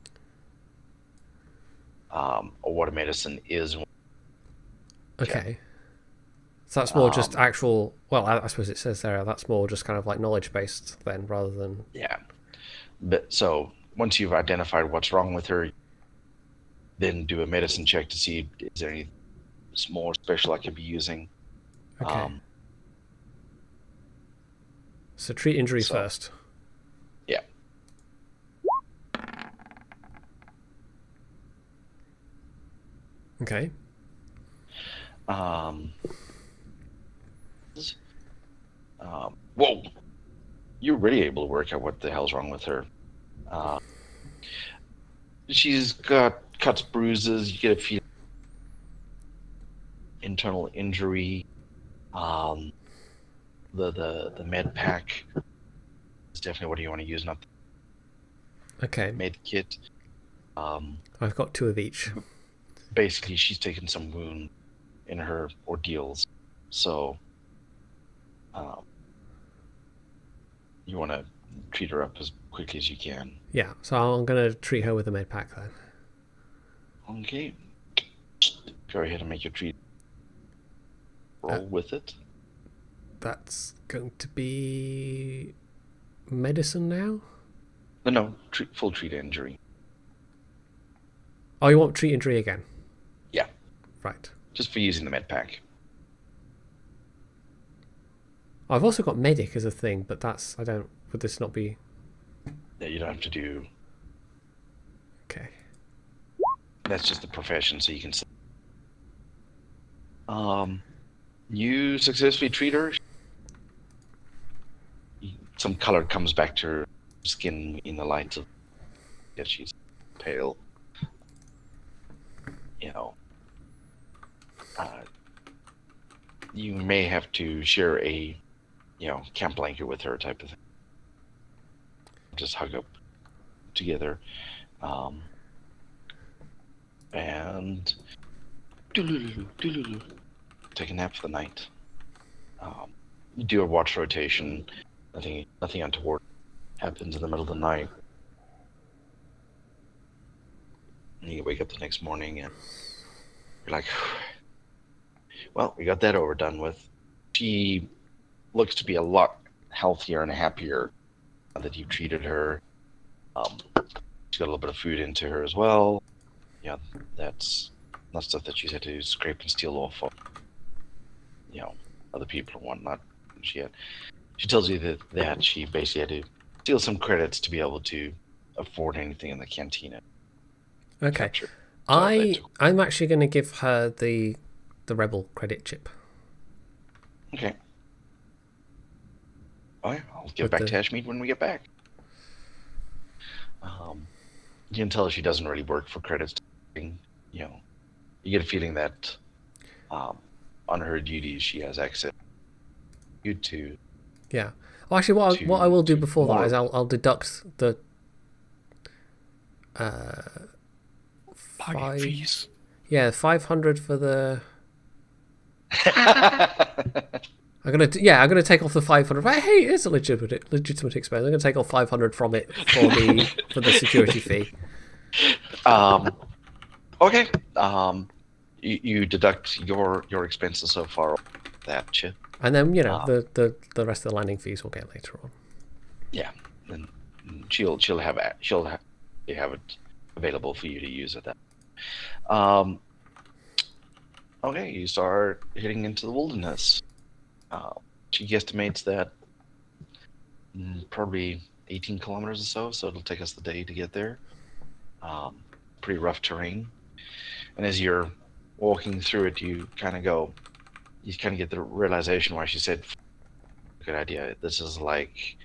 S1: or what a medicine is.
S2: Okay. So that's more just actual. Well, I suppose it says there that's more just kind of like knowledge based then, rather than.
S1: Yeah. But so once you've identified what's wrong with her, then do a medicine check to see is there anything more special I could be using.
S2: Okay. So treat injury first.
S1: Yeah.
S2: Okay.
S1: Whoa. You're really able to work out what the hell's wrong with her. She's got cuts, bruises. You get a feeling internal injury. The med pack is definitely what you want to use, not the med kit.
S2: I've got 2 of each.
S1: Basically, she's taken some wound in her ordeals, so you want to treat her up as quickly as you can.
S2: Yeah, so I'm going to treat her with a med pack then.
S1: Okay. Go ahead and make your treat. Roll with it.
S2: That's going to be medicine now?
S1: No, full treat injury.
S2: Oh, you want treat injury again?
S1: Yeah.
S2: Right.
S1: Just for using the med pack.
S2: I've also got medic as a thing, but that's, would this not be...
S1: Yeah, you don't have to do...
S2: Okay.
S1: That's just the profession, so you can... You successfully treat her. Some color comes back to her skin in the light of... Yeah, she's pale. You know... you may have to share a, camp blanket with her type of thing. Just hug up together. And take a nap for the night. You do a watch rotation. Nothing untoward happens in the middle of the night. And you wake up the next morning and you're like, well, we got that over done with. She looks to be a lot healthier and happier now that you've treated her. She's got a little bit of food into her as well. Yeah, that's not stuff that she's had to scrape and steal off of, other people and whatnot. She tells you that she basically had to steal some credits to be able to afford anything in the cantina.
S2: Okay. I'm actually going to give her the rebel credit chip.
S1: Okay. All right, I'll give it back to Ashmead when we get back. You can tell she doesn't really work for credits. You get a feeling that on her duties she has access to.
S2: Yeah. Well, actually, what I will do before that is I'll deduct the
S3: fees.
S2: Yeah, 500 for the. I'm gonna take off the 500. Hey, it's a legitimate expense. I'm gonna take off 500 from it for the security fee.
S1: Okay. You deduct your expenses so far that chip.
S2: And then the rest of the landing fees we'll get later on.
S1: Yeah, and she'll have it available for you to use at that. Okay, you start heading into the wilderness. She guesstimates that probably 18 kilometers or so it'll take us the day to get there. Pretty rough terrain. And as you're walking through it, you kind of get the realization why she said, good idea. This is like,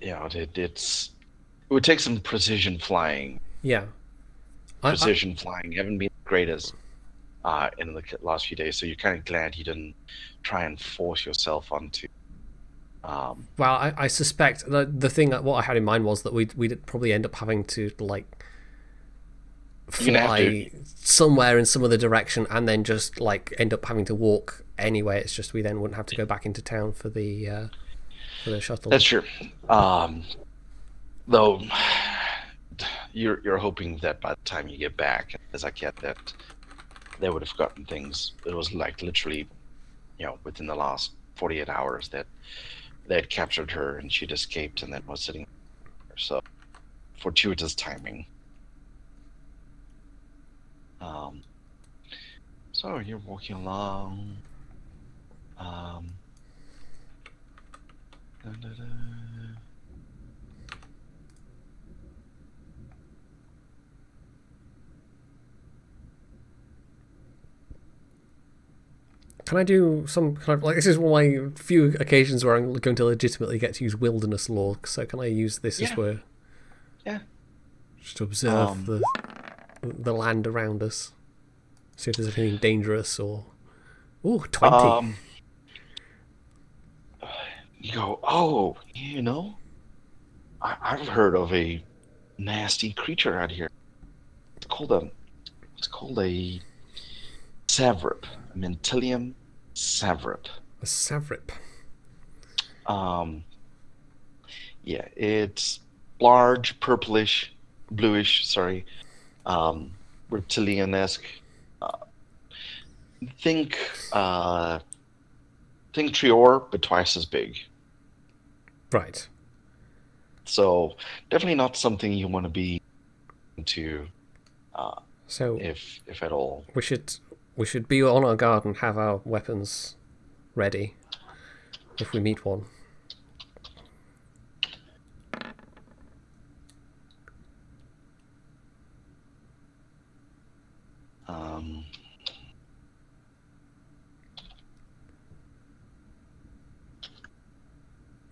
S1: it would take some precision flying.
S2: Yeah.
S1: Precision flying. You haven't been the greatest in the last few days, so you're kind of glad you didn't try and force yourself onto.
S2: Well, I suspect the thing that what I had in mind was that we'd probably end up having to fly somewhere in some other direction and then just end up having to walk anyway. It's just we then wouldn't have to go back into town for the for the shuttle.
S1: That's true. Though you're hoping that by the time you get back, as I get that, they would have gotten things. It was like literally, within the last 48 hours that they had captured her and she'd escaped and then was sitting there. So fortuitous timing. So you're walking along.
S2: Can I do some kind of, like, this is one of my few occasions where I'm going to legitimately get to use wilderness lore, so can I use this as where...
S1: Yeah.
S2: Just to observe the land around us. See if there's anything dangerous or... Ooh, 20.
S1: You go, I've heard of a nasty creature out here. It's called a savrip. Mantillium savrip.
S2: A savrip.
S1: Yeah, it's large, purplish, bluish, reptilian-esque. Think Trior, but twice as big.
S2: Right.
S1: So definitely not something you want to be into.
S2: So
S1: if at all,
S2: we should be on our guard and have our weapons ready if we meet one.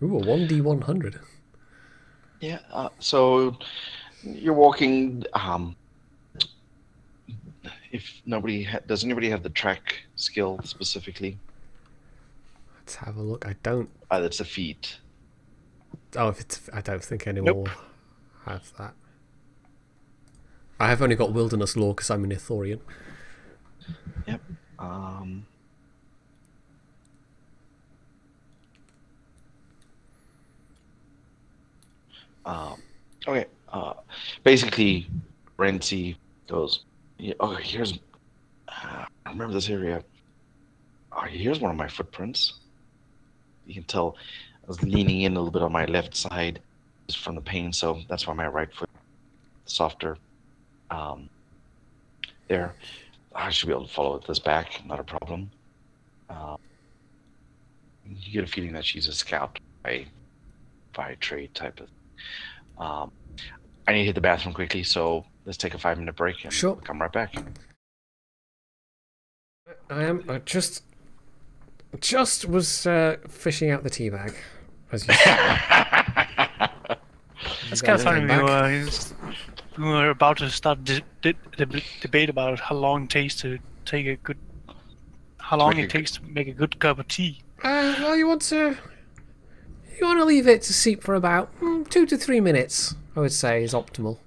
S2: Ooh, a 1d100.
S1: Yeah. So you're walking. If nobody does anybody have the track skill specifically?
S2: Let's have a look. I don't.
S1: That's a feat.
S2: Oh, if it's, I don't think anyone will have that. I have only got wilderness lore because I'm an Ithorian.
S1: Yep. Okay. Basically, Renzi goes. Oh, here's. I remember this area. Oh, here's one of my footprints. You can tell I was leaning in a little bit on my left side just from the pain, so that's why my right foot is softer. There. I should be able to follow this back, not a problem. You get a feeling that she's a scout by trade type of. I need to hit the bathroom quickly, so let's take a 5-minute break and
S2: sure.
S1: Come right back.
S2: I just was fishing out the tea bag, as you said.
S3: It's kind of funny. We were about to start debate about how long it takes to take a good, takes to make a good cup of tea.
S2: Well, you want to leave it to steep for about 2 to 3 minutes. I would say is optimal.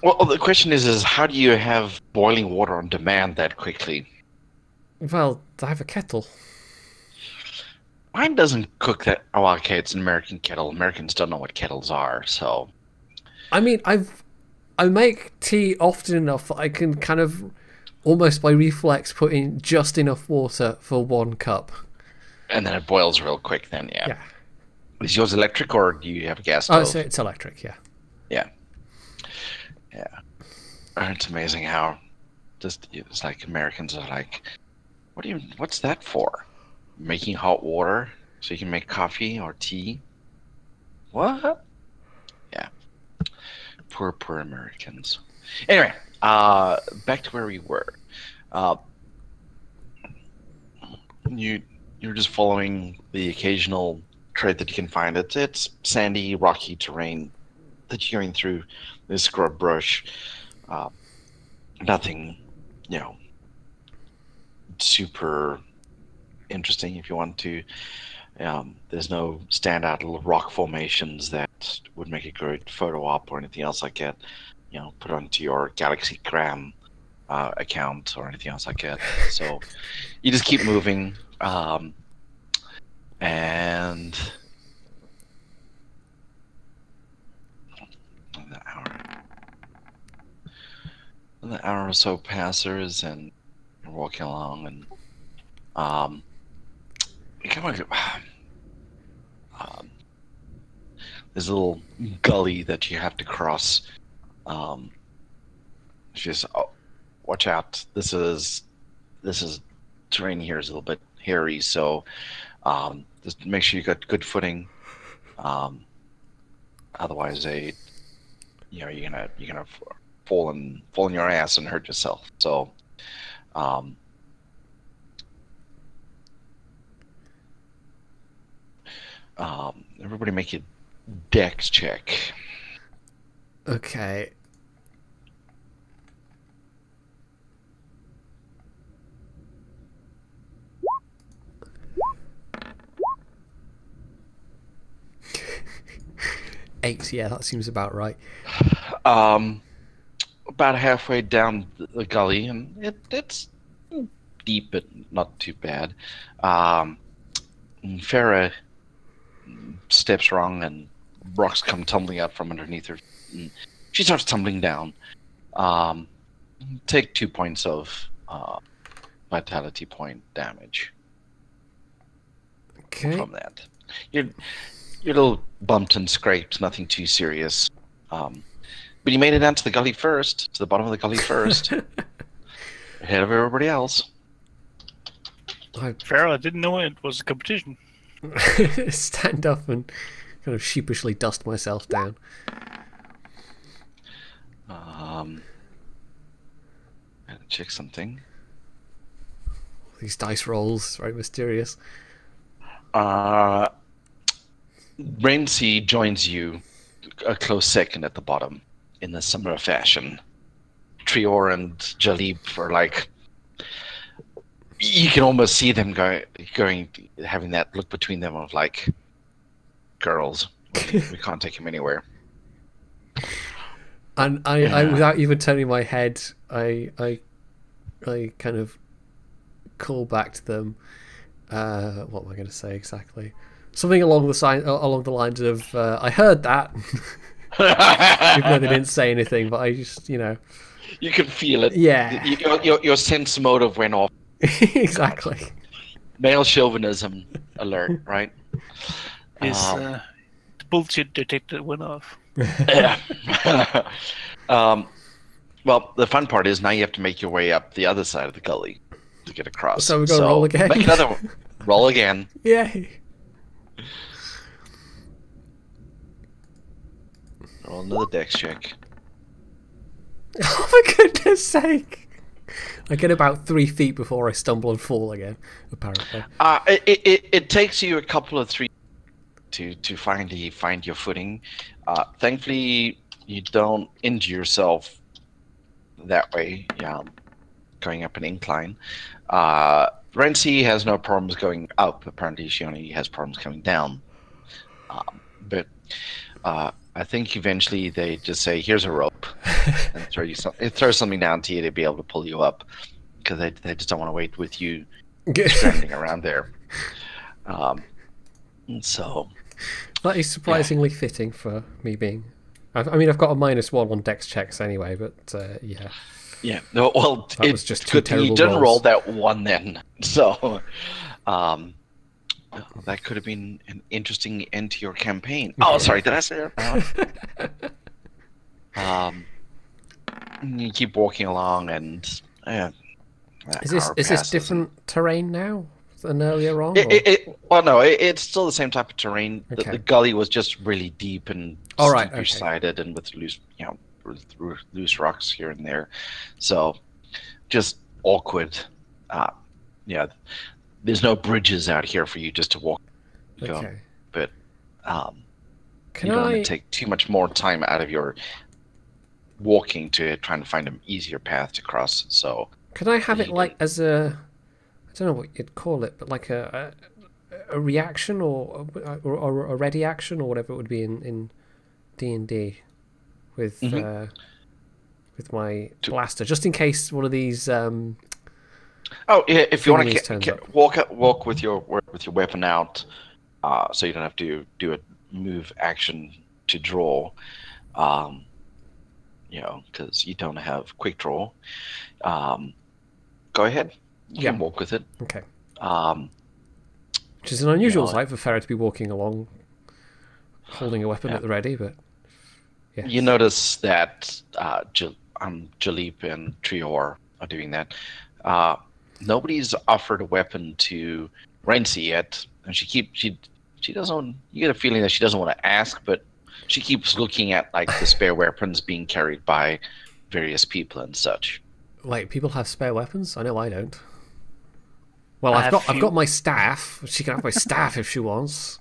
S1: Well, the question is how do you have boiling water on demand that quickly?
S2: Well, I have a kettle.
S1: Mine doesn't cook that. Oh, okay, it's an American kettle. Americans don't know what kettles are, so.
S2: I mean, I make tea often enough that I can kind of, almost by reflex, put in just enough water for 1 cup.
S1: And then it boils real quick. Then, yeah.
S2: Yeah.
S1: Is yours electric or do you have a gas stove?
S2: Oh, it's electric. Yeah.
S1: Yeah. Yeah. It's amazing how it's like Americans are like, what's that for? Making hot water so you can make coffee or tea? What? Yeah. Poor Americans. Anyway, back to where we were. You're just following the occasional trait that you can find. It's sandy, rocky terrain that you're going through. This scrub brush. Nothing, super interesting if you want to. There's no standout little rock formations that would make a great photo op or anything else like that. Put onto your Galaxygram account or anything else like that. So you just keep moving, and an hour or so passes, and you're walking along, and you kind of there's a little gully that you have to cross. She says, "Oh, watch out! This is terrain here is a little bit hairy, so just make sure you got good footing. Otherwise, you're gonna fall on your ass and hurt yourself. So, everybody make a dex check."
S2: Okay. Eight, yeah, that seems about right.
S1: About halfway down the gully, and it's deep but not too bad. Farah steps wrong, and rocks come tumbling out from underneath her. And she starts tumbling down. Take 2 points of vitality point damage.
S2: Okay.
S1: From that. You're a little bumped and scraped, nothing too serious. But you made it down to the gully first, to the bottom of the gully first, ahead of everybody else.
S3: Farrell, I didn't know it was a competition.
S2: Stand up and kind of sheepishly dust myself down.
S1: I had to check something.
S2: These dice rolls, very mysterious.
S1: Rainsy joins you a close second at the bottom in the similar fashion. Trior and Jalib are like, you can almost see them going, having that look between them of like, girls, we can't take him anywhere.
S2: And I without even turning my head, I kind of call back to them. What am I going to say exactly? Something along the lines of, I heard that. Even though they didn't say anything, but I just, you
S1: can feel it.
S2: Yeah.
S1: Your sense motive went off.
S2: Exactly.
S1: Male chauvinism alert, right?
S3: His the bullshit detector went off.
S1: Yeah. Well, the fun part is now you have to make your way up the other side of the gully to get across.
S2: So we're going to roll again.
S1: Make another one. Roll again.
S2: Yay.
S1: Roll another dex check.
S2: Oh my goodness sake. I get about 3 feet before I stumble and fall again, apparently.
S1: It takes you a couple of 3 to finally find your footing. Thankfully, you don't injure yourself that way, going up an incline. Rency has no problems going up. Apparently, she only has problems coming down. But I think eventually they just say, "Here's a rope," and throw something down to you to be able to pull you up, because they just don't want to wait with you stranding around there. So
S2: that is surprisingly fitting for me being. I mean, I've got a -1 on dex checks anyway, but yeah.
S1: Yeah. No. Well,
S2: that was just two terrible
S1: you didn't
S2: rolls.
S1: roll that one then, so. That could have been an interesting end to your campaign. Oh, sorry, did I say that? You keep walking along, and
S2: is this different terrain now than earlier on?
S1: Well, no, it's still the same type of terrain.
S2: Okay.
S1: The gully was just really deep and steep-sided, and with loose rocks here and there, so just awkward. There's no bridges out here for you just to walk.
S2: Okay.
S1: But you don't want to take too much more time out of your walking to trying to find an easier path to cross. So
S2: can I have it like as a, I don't know what you'd call it, but like a reaction or a ready action or whatever it would be in D&D with my blaster, just in case one of these.
S1: Oh yeah, if you want to walk with your weapon out, so you don't have to do a move action to draw. because you don't have quick draw. Go ahead. You can walk with it.
S2: Okay. Which is an unusual sight for Farah to be walking along, holding a weapon at the ready, but yes.
S1: You notice that Jalip and Trior are doing that. Nobody's offered a weapon to Renzi yet, and she doesn't. You get a feeling that she doesn't want to ask, but she keeps looking at like the spare weapons being carried by various people and such.
S2: Wait, people have spare weapons? I know I don't. Well, I've got my staff. She can have my staff if she wants.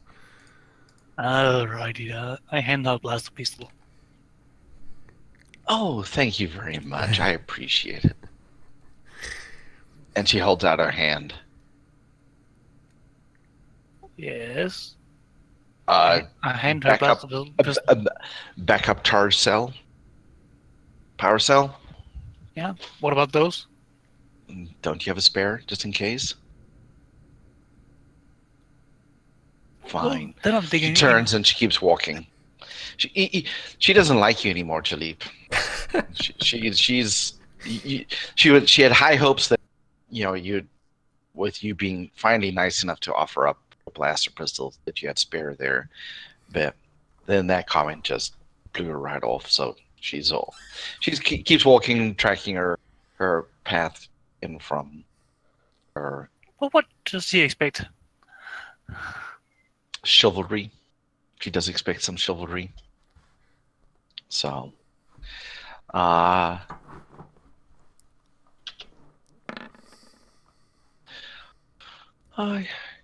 S3: Alrighty, I hand out Blaster Pistol.
S1: Oh, thank you very much. I appreciate it. And she holds out her hand.
S3: Yes. I hand her Blaster Pistol.
S1: Backup charge cell. Power cell.
S3: Yeah. What about those?
S1: Don't you have a spare, just in case? Fine.
S3: Well, then I'm thinking.
S1: She turns and she keeps walking. She doesn't like you anymore, Jalip. She had high hopes that with you being finally nice enough to offer up a blaster pistol that you had spare there, but then that comment just blew her right off. So she keeps walking, tracking her path in from her.
S3: Well, what does she expect?
S1: Chivalry. She does expect some chivalry. So,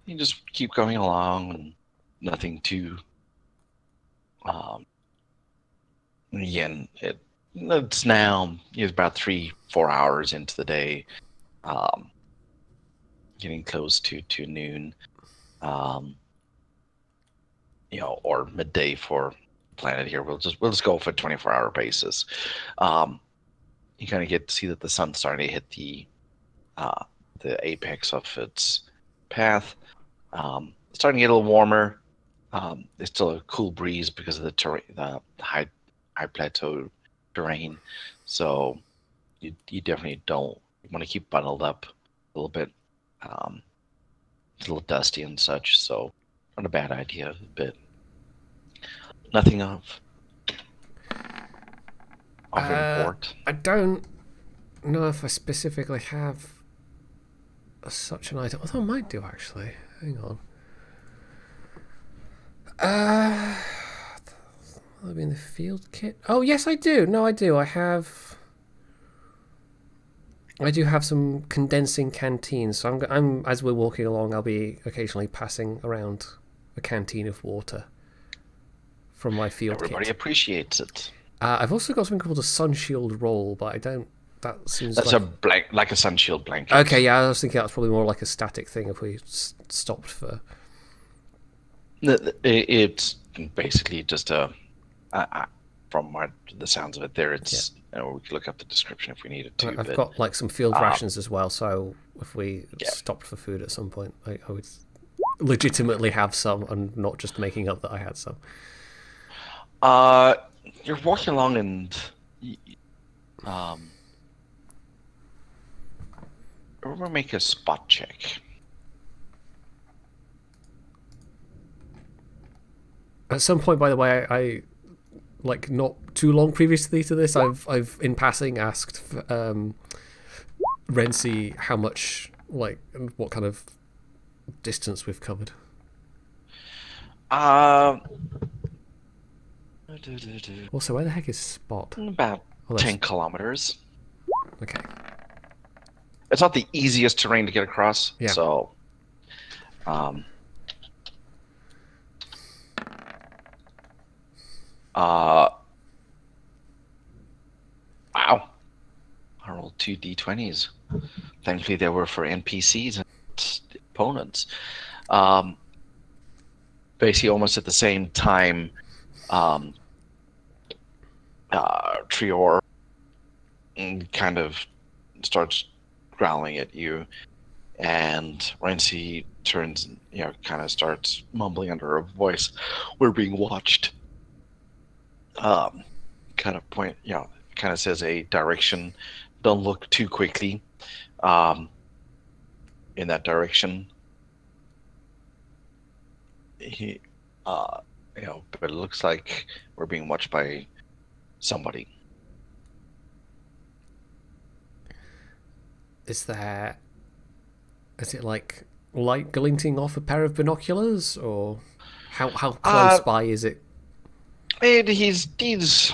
S1: you just keep going along, and nothing too. Again, it's now about 3-4 hours into the day, getting close to noon, or midday for planet here. We'll just go for a 24-hour basis. You kind of get to see that the sun's starting to hit the apex of its path. It's starting to get a little warmer. There's still a cool breeze because of the terrain, the high plateau terrain. So you definitely don't want to keep bundled up a little bit. It's a little dusty and such, so not a bad idea, but nothing of import.
S2: I don't know if I specifically have such an item. Although I might do, actually. Hang on. Will it be in the field kit? Oh, yes, I do. No, I do. I do have some condensing canteens. So I'm as we're walking along, I'll be occasionally passing around a canteen of water from my field kit.
S1: Everybody appreciates it.
S2: I've also got something called a sun shield roll, but I don't. That seems
S1: that's like a sun shield blanket.
S2: Okay, yeah, I was thinking that's probably more like a static thing if we stopped for.
S1: It's basically just from the sounds of it there, it's we could look up the description if we needed to.
S2: I've got like some field rations as well, so if we stopped for food at some point, I would legitimately have some and not just making up that I had some.
S1: You're walking along and we'll make a spot check.
S2: At some point, by the way, I like not too long previously to this, I've in passing asked Renzi how much, like, what kind of distance we've covered. Also, where the heck is Spot?
S1: About 10 kilometers.
S2: Okay.
S1: It's not the easiest terrain to get across, so wow. I rolled 2 d20s. Thankfully, they were for NPCs and opponents. Basically, almost at the same time, Trior kind of starts growling at you, and Renzi turns, kind of starts mumbling under her voice, "We're being watched." Kind of kind of says a direction. Don't look too quickly in that direction. He, but it looks like we're being watched by somebody.
S2: Is it like light glinting off a pair of binoculars, or how close by is it?
S1: He's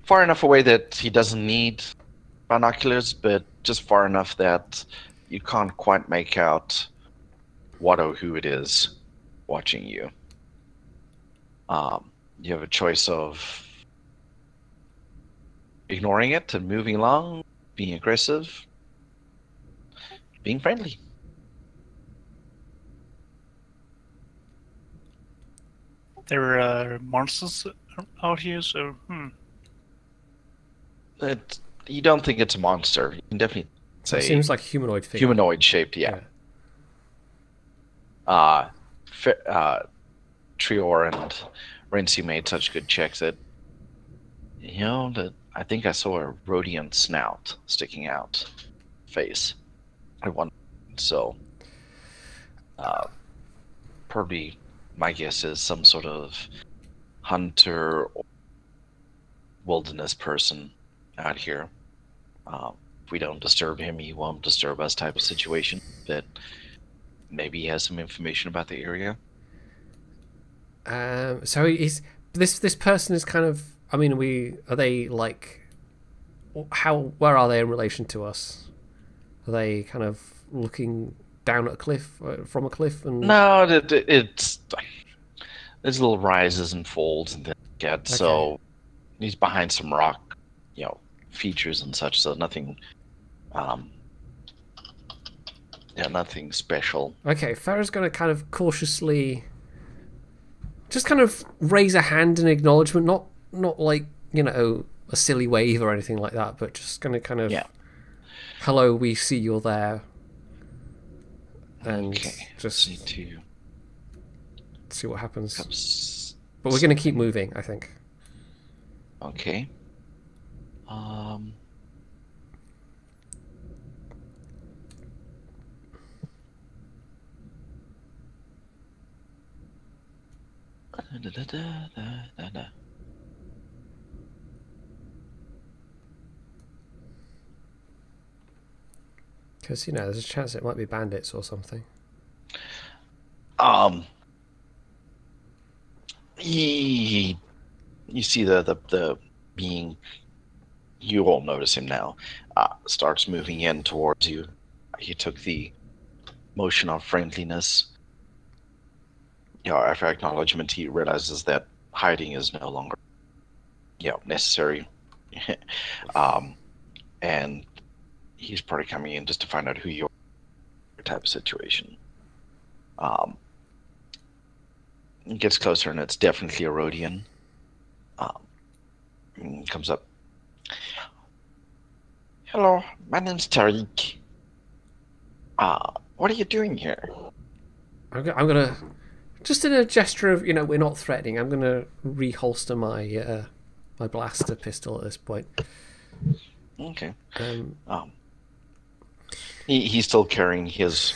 S1: far enough away that he doesn't need binoculars, but just far enough that you can't quite make out what or who it is watching you. You have a choice of ignoring it and moving along, being aggressive, being friendly.
S3: There are monsters out here, so
S1: You don't think it's a monster. You can definitely say
S2: it seems like humanoid figure.
S1: Humanoid shaped, yeah. Trior and Renzi made such good checks that I think I saw a Rhodian snout sticking out face at one. So probably my guess is some sort of hunter or wilderness person out here. If we don't disturb him, he won't disturb us type of situation. But maybe he has some information about the area.
S2: So this person is kind of. I mean, are they like? Where are they in relation to us? Are they kind of looking down at a cliff, from a cliff? And
S1: no, it's there's little rises and folds and things like that. Okay. So he's behind some rock, features and such. So nothing, nothing special.
S2: Okay, Farah's going to kind of cautiously, just kind of raise a hand in acknowledgement, not like a silly wave or anything like that, but just going to kind of, hello, we see you're there, and just see what happens. But we're going to keep moving, I think.
S1: Okay.
S2: Because there's a chance it might be bandits or something.
S1: You see the being, you all notice him now, starts moving in towards you. He took the motion of friendliness. After acknowledgement, he realizes that hiding is no longer necessary. And he's probably coming in just to find out who you are, type of situation. It gets closer, and it's definitely a Rhodian. Comes up. Hello, my name's Tariq. What are you doing here?
S2: I'm gonna, just in a gesture of we're not threatening, I'm gonna reholster my my blaster pistol at this point.
S1: Okay. He's still carrying his.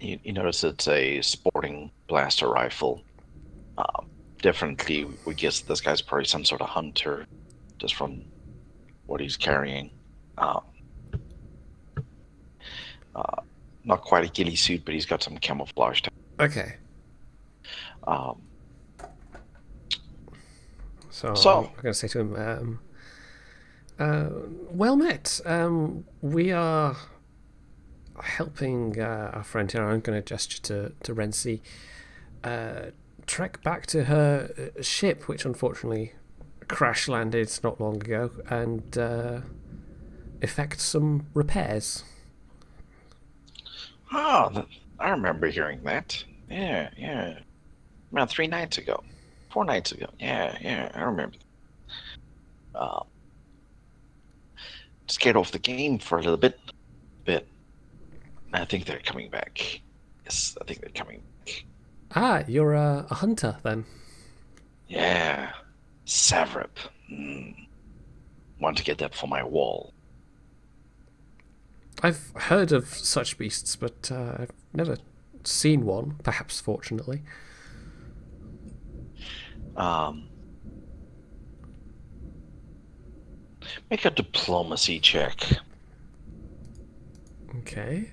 S1: You notice it's a sporting blaster rifle. Definitely, we guess this guy's probably some sort of hunter, just from what he's carrying. Not quite a ghillie suit, but he's got some camouflage.
S2: Okay. So I'm going to say to him, well met. We are helping our friend here. I'm going to gesture to Renzi. Trek back to her ship, which unfortunately crash landed not long ago, and effect some repairs.
S1: Oh, I remember hearing that. Yeah. About 4 nights ago. Yeah, I remember. Just get off the game for a little bit. I think they're coming back. Yes, I think they're coming back.
S2: Ah, you're a hunter then?
S1: Yeah. Savrip. want to get that for my wall.
S2: I've heard of such beasts, but I've never seen one, perhaps fortunately.
S1: Make a diplomacy check.
S2: Okay.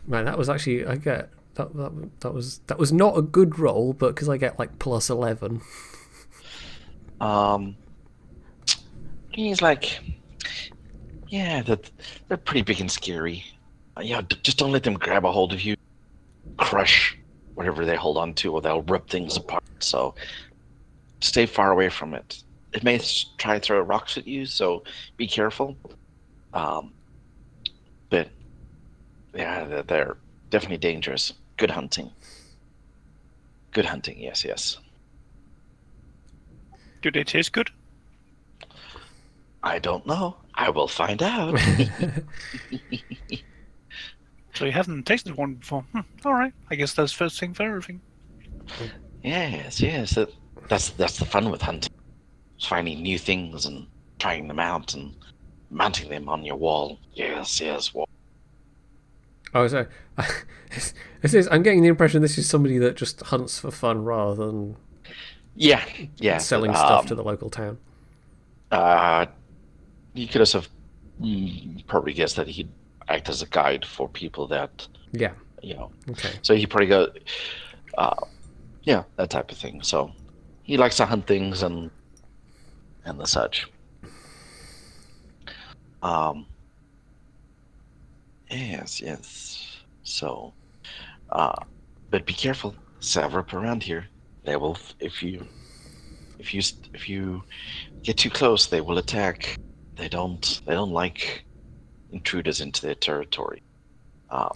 S2: Man, that was actually that was not a good roll, but because I get like plus 11.
S1: He's like, yeah, they're pretty big and scary. Just don't let them grab a hold of you, crush whatever they hold on to, or they'll rip things apart. So stay far away from it. It may try to throw rocks at you, so be careful. But yeah, they're definitely dangerous. Good hunting. Good hunting, yes.
S3: Do they taste good?
S1: I don't know. I will find out.
S3: So you haven't tasted one before? All right. I guess that's first thing for everything.
S1: Yes. That's the fun with hunting. Finding new things and trying them out and mounting them on your wall. Yes. Wall.
S2: Oh, sorry. I'm getting the impression this is somebody that just hunts for fun rather than
S1: selling
S2: stuff to the local town.
S1: You could also probably guess that he'd act as a guide for people that Okay. So he probably got that type of thing. So he likes to hunt things and the such. Yes. So but be careful. Savrop around here, they will, if you get too close, they will attack. They don't like intruders into their territory.
S2: Are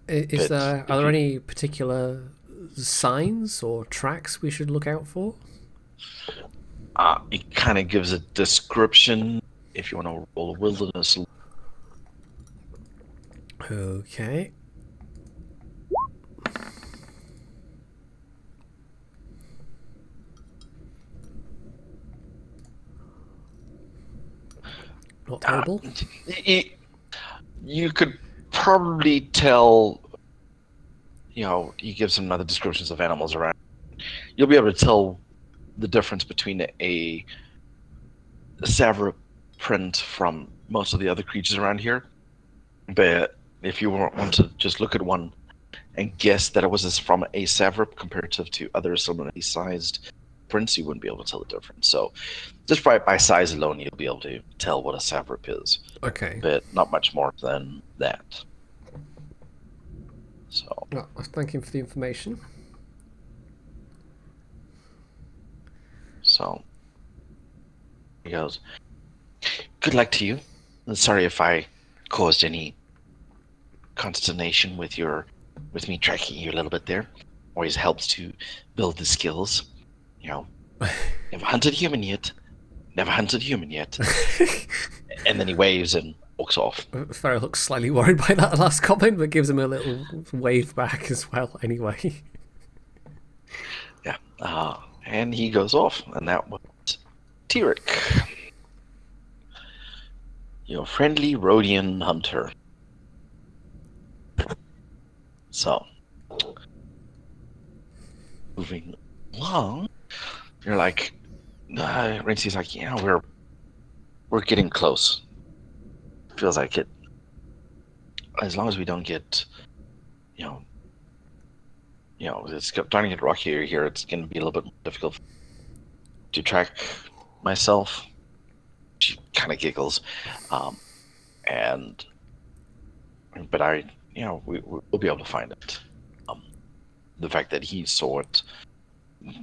S2: there any particular signs or tracks we should look out for?
S1: It kind of gives a description if you want to roll a wilderness.
S2: Okay. Not terrible.
S1: You could probably tell, he gives some other descriptions of animals around. You'll be able to tell the difference between a Savrop print from most of the other creatures around here. But if you want to just look at one and guess that it was from a Savrop comparative to other similarly sized prints, you wouldn't be able to tell the difference. So just by size alone, you'll be able to tell what a Savrop is.
S2: Okay.
S1: But not much more than that. So.
S2: Well, thank him for the information.
S1: So he goes, good luck to you. Sorry if I caused any consternation with me tracking you a little bit there. Always helps to build the skills. Never hunted human yet. And then he waves and walks off.
S2: Farrell looks slightly worried by that last comment, but gives him a little wave back as well anyway.
S1: Yeah. And he goes off, and that was Tyrek, your friendly Rhodian hunter. So, moving along, you're like, Rincey's like, we're getting close. Feels like it. As long as we don't get, it's starting to get rockier here. It's going to be a little bit more difficult to track myself. She kind of giggles, but we'll be able to find it. The fact that he saw it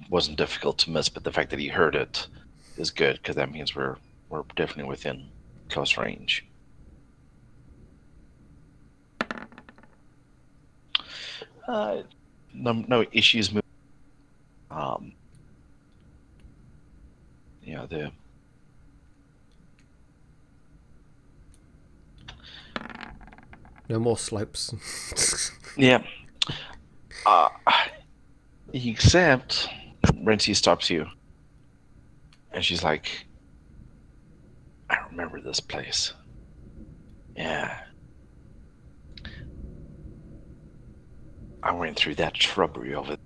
S1: wasn't difficult to miss, but the fact that he heard it is good, because that means we're definitely within close range. No issues.
S2: No more slopes.
S1: Yeah. Except Renzi stops you, and she's like, "I remember this place. Yeah, I went through that shrubbery over there.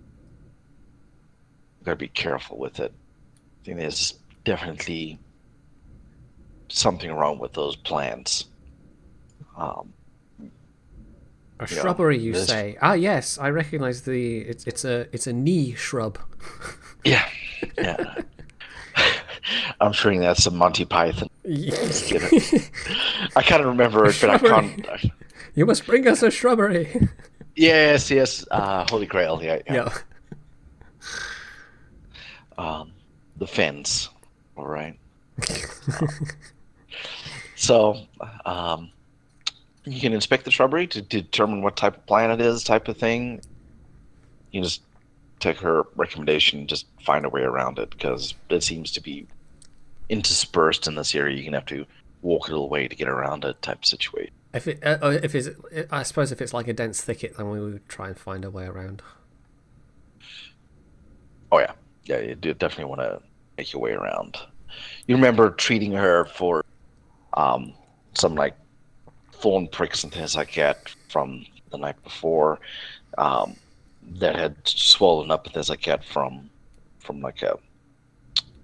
S1: Gotta be careful with it. I think there's definitely something wrong with those plants."
S2: A shrubbery, you say? Ah, yes, I recognise the. It's a knee shrub.
S1: Yeah. I'm sure that's some Monty Python. I can't remember it, but I can't.
S2: You must bring us a shrubbery.
S1: Yes. Holy Grail. Yeah. The fence. All right. So, you can inspect the shrubbery to determine what type of plant it is, type of thing. You just take her recommendation, just find a way around it, because it seems to be interspersed in this area. You're gonna have to walk a little way to get around it, type of situation.
S2: I suppose if it's like a dense thicket, then we would try and find a way around.
S1: Oh yeah, you do definitely want to make your way around. You remember treating her for some like thorn pricks and things like that from the night before, that had swollen up and things like that from like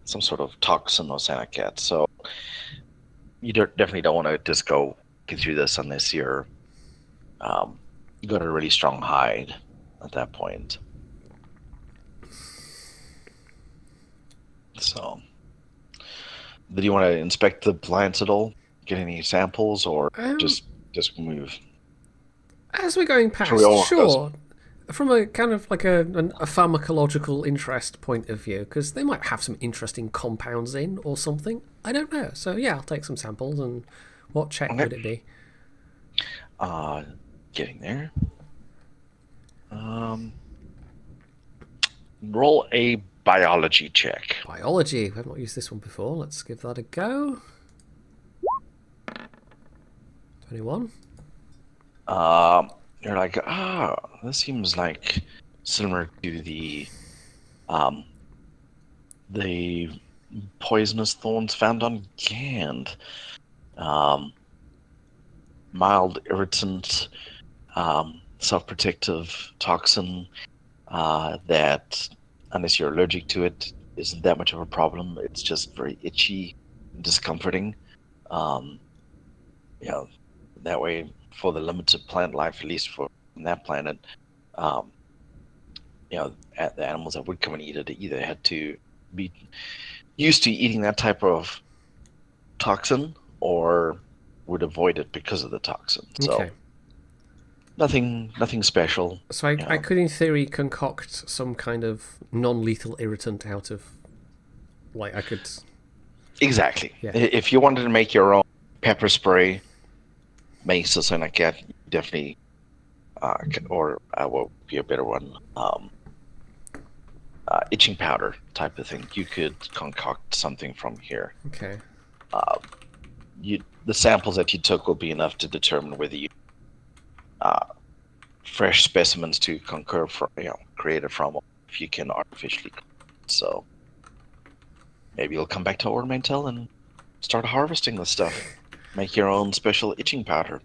S1: some sort of toxin or something like that. So you definitely don't want to just go get through this unless you got a really strong hide at that point. So, did you want to inspect the plants at all? Get any samples, or just move?
S2: As we're going past, sure. From a kind of like a pharmacological interest point of view, because they might have some interesting compounds in or something. I don't know. So yeah, I'll take some samples. And what check would it be?
S1: Getting there. Roll a biology check.
S2: Biology. I've not used this one before. Let's give that a go. 21.
S1: You're like, this seems like similar to the poisonous thorns found on Gand. Mild irritant, self-protective toxin that, unless you're allergic to it, isn't that much of a problem. It's just very itchy and discomforting. That way, for the limited plant life, at least for that planet, the animals that would come and eat it either had to be used to eating that type of toxin or would avoid it because of the toxin. So nothing special.
S2: So I could, in theory, concoct some kind of non-lethal irritant out of, like, I could.
S1: Exactly.
S2: Yeah.
S1: If you wanted to make your own pepper spray, mace or something like that, definitely, or what would be a better one, itching powder type of thing. You could concoct something from here.
S2: Okay.
S1: The samples that you took will be enough to determine whether you fresh specimens to create it from, if you can artificially. So maybe you'll come back to Ord Mantell and start harvesting this stuff. Make your own special itching powder.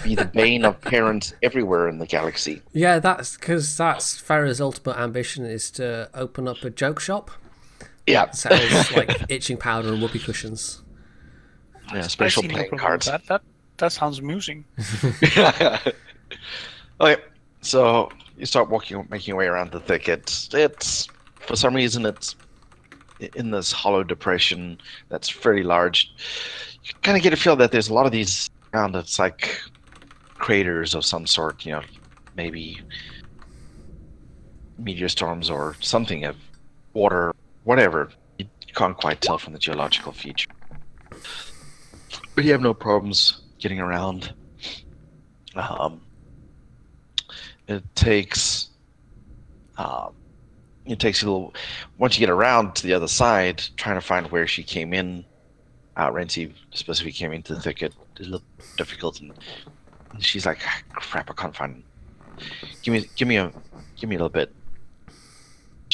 S1: Be the bane of parents everywhere in the galaxy.
S2: Yeah, that's because that's Farah's ultimate ambition, is to open up a joke shop.
S1: Yeah.
S2: That sells like itching powder and whoopee cushions.
S1: Yeah, special playing cards.
S3: That sounds amusing.
S1: Okay, so you start making your way around the thicket. It's, for some reason, it's in this hollow depression that's fairly large. You kind of get a feel that there's a lot of these around. It's like craters of some sort, maybe meteor storms or something, of water, whatever. You can't quite tell from the geological feature. But you have no problems getting around. It takes a little. Once you get around to the other side, trying to find where she came in. Renzi specifically came into the thicket. It's a little difficult, and she's like, "Crap, I can't find him. Give me a little bit."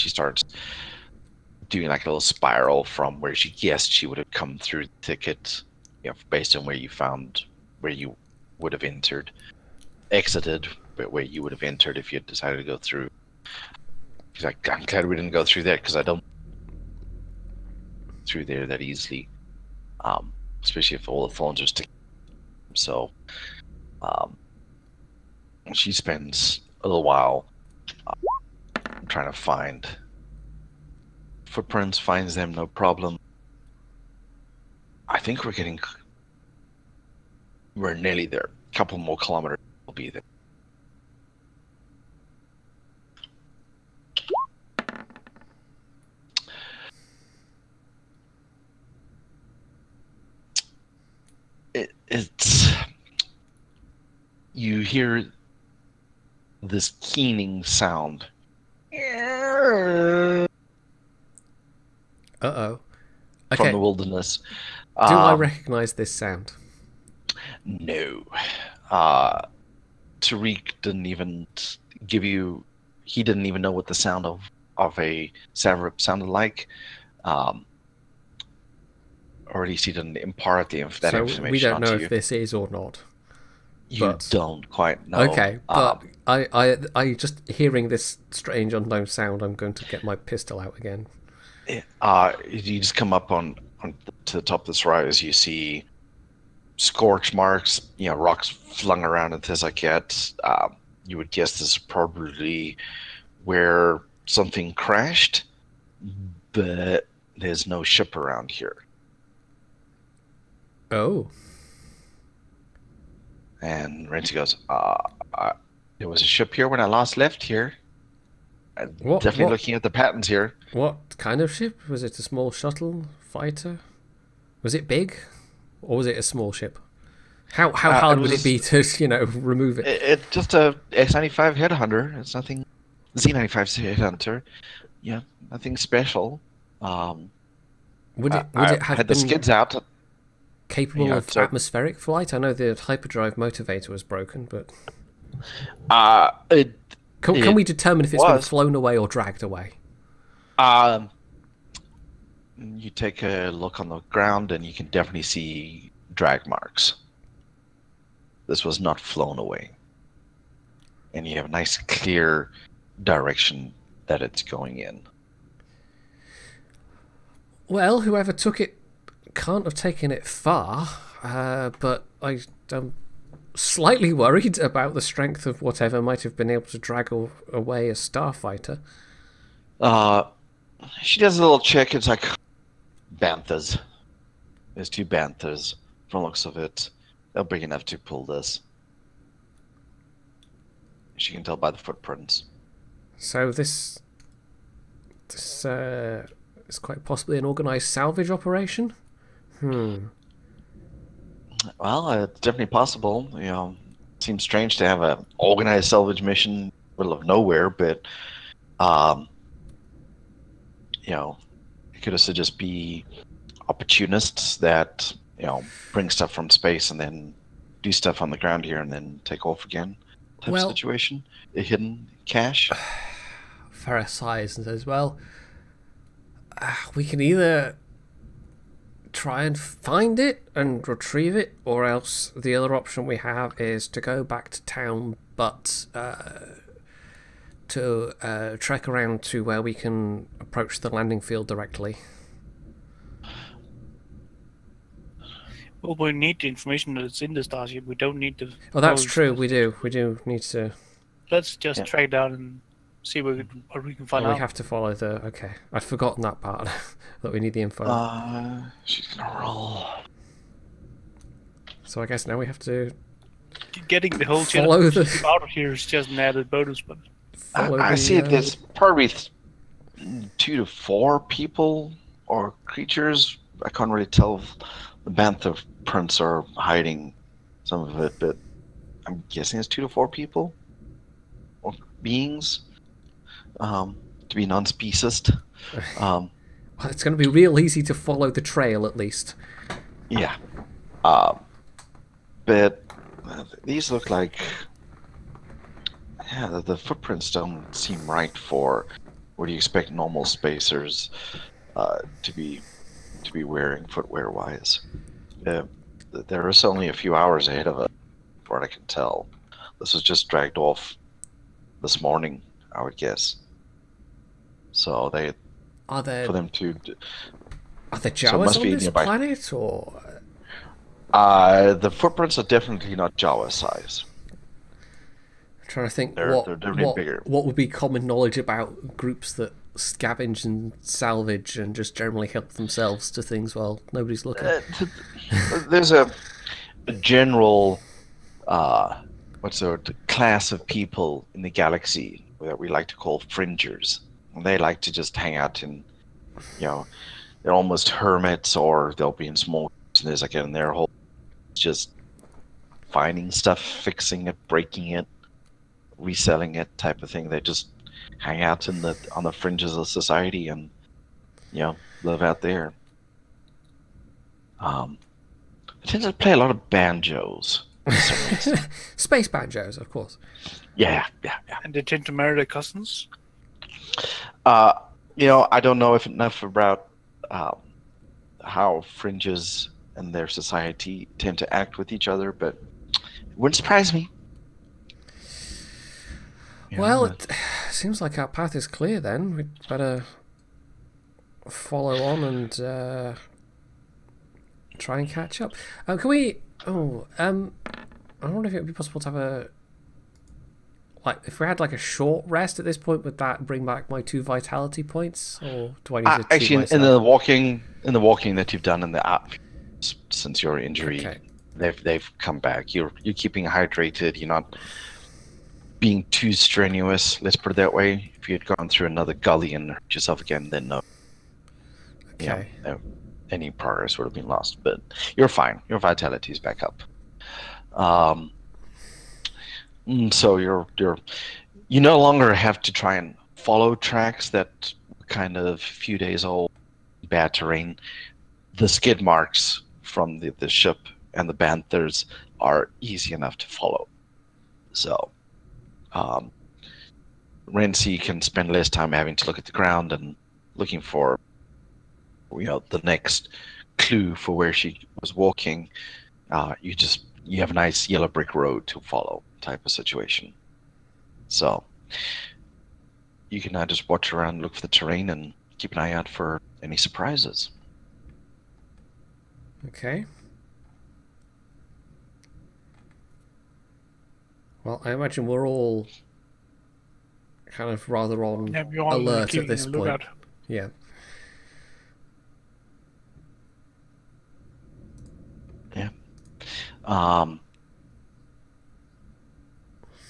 S1: she starts doing like a little spiral from where she guessed she would have come through the thicket, based on where you would have exited, but where you would have entered if you had decided to go through. She's like, I'm glad we didn't go through that because I don't through there that easily, especially if all the phones are sticking. So she spends a little while trying to find footprints, finds them, no problem. I think we're nearly there. A couple more kilometers will be there. It's you hear this keening sound.
S2: Uh-oh. Okay.
S1: From the wilderness.
S2: Do I recognize this sound?
S1: No. Tariq didn't even give you... He didn't even know what the sound of a Savrip sounded like. Or at least he didn't impart that information onto you.
S2: So we don't know if this is or not.
S1: You don't quite know.
S2: Okay, but I just hearing this strange unknown sound, I'm going to get my pistol out again.
S1: You just come up to the top of this rise, you see scorch marks, rocks flung around and things like that. You would guess this is probably where something crashed, but there's no ship around here.
S2: Oh.
S1: And Renzi goes, there was a ship here when I last left here. Definitely looking at the patterns here.
S2: What kind of ship? Was it a small shuttle fighter? Was it big? Or was it a small ship? How hard would it be to, remove it?
S1: It's just a S95 headhunter. It's nothing... Z95 headhunter. Yeah, nothing special.
S2: Would it have
S1: had the skids out.
S2: Capable of atmospheric flight? I know the hyperdrive motivator was broken, but... Can we determine if it's been flown away or dragged away?
S1: You take a look on the ground and you can definitely see drag marks. This was not flown away. And you have a nice clear direction that it's going in.
S2: Well, whoever took it can't have taken it far, but I'm slightly worried about the strength of whatever might have been able to drag away a starfighter.
S1: She does a little check. It's like banthas. There's 2 banthas. From the looks of it, they're big enough to pull this. She can tell by the footprints.
S2: So this is quite possibly an organized salvage operation.
S1: Well, it's definitely possible. It seems strange to have an organized salvage mission in the middle of nowhere, but it could also just be opportunists that bring stuff from space and then do stuff on the ground here and then take off again. Type of situation. A hidden cache.
S2: Farah sighs and says, "Well, we can either try and find it and retrieve it, or else the other option we have is to go back to town, but to trek around to where we can approach the landing field directly."
S3: Well, we need the information that's in the starship. We don't need the...
S2: Oh, that's true. We do need to...
S3: Let's just track down and see what we can find out.
S2: We have to follow the... Okay. I'd forgotten that part. That we need the info.
S1: She's gonna roll.
S2: So I guess now we have to...
S3: Getting the whole
S2: follow
S3: the... out of here is just an added bonus, but...
S1: I see there's probably 2 to 4 people or creatures. I can't really tell if the bantha prints are hiding some of it, but I'm guessing it's 2 to 4 people or beings, to be non-speciest.
S2: Well, it's going to be real easy to follow the trail, at least.
S1: Yeah. But these look like... Yeah, the footprints don't seem right for what do you expect normal spacers to be wearing footwear wise? There is only a few hours ahead of us, from what I can tell. This was just dragged off this morning, I would guess. So
S2: are there Jawas on this planet, or
S1: the footprints are definitely not Jawa size.
S2: I'm trying to think
S1: they're bigger.
S2: What would be common knowledge about groups that scavenge and salvage and just generally help themselves to things while nobody's looking?
S1: There's a general class of people in the galaxy that we like to call fringers. They like to just hang out in, they're almost hermits, or they'll be in small groups, and there's like in their whole just finding stuff, fixing it, breaking it, reselling it type of thing. They just hang out on the fringes of society and live out there. They tend to play a lot of banjos.
S2: Space banjos, of course.
S1: Yeah.
S3: And they tend to marry their cousins?
S1: I don't know enough about how fringes and their society tend to act with each other, but it wouldn't surprise me.
S2: Well, it seems like our path is clear then. We'd better follow on and try and catch up. Can we... I wonder if it would be possible to have if we had a short rest at this point, would that bring back my 2 vitality points, or do I need to
S1: actually
S2: myself?
S1: in the walking that you've done in the app since your injury,
S2: okay.
S1: they've come back. You're keeping hydrated. You're not being too strenuous. Let's put it that way. If you had gone through another gully and hurt yourself again, then no.
S2: Okay.
S1: Any progress would have been lost. But you're fine. Your vitality is back up. So you no longer have to try and follow tracks that were kind of few days old, bad terrain. The skid marks from the ship and the banthers are easy enough to follow. So Renzi can spend less time having to look at the ground and looking for the next clue for where she was walking. You have a nice yellow brick road to follow type of situation. So you can now just watch around, look for the terrain, and keep an eye out for any surprises.
S2: Okay. Well, I imagine we're all kind of rather on alert at this point. Yeah.
S1: Yeah.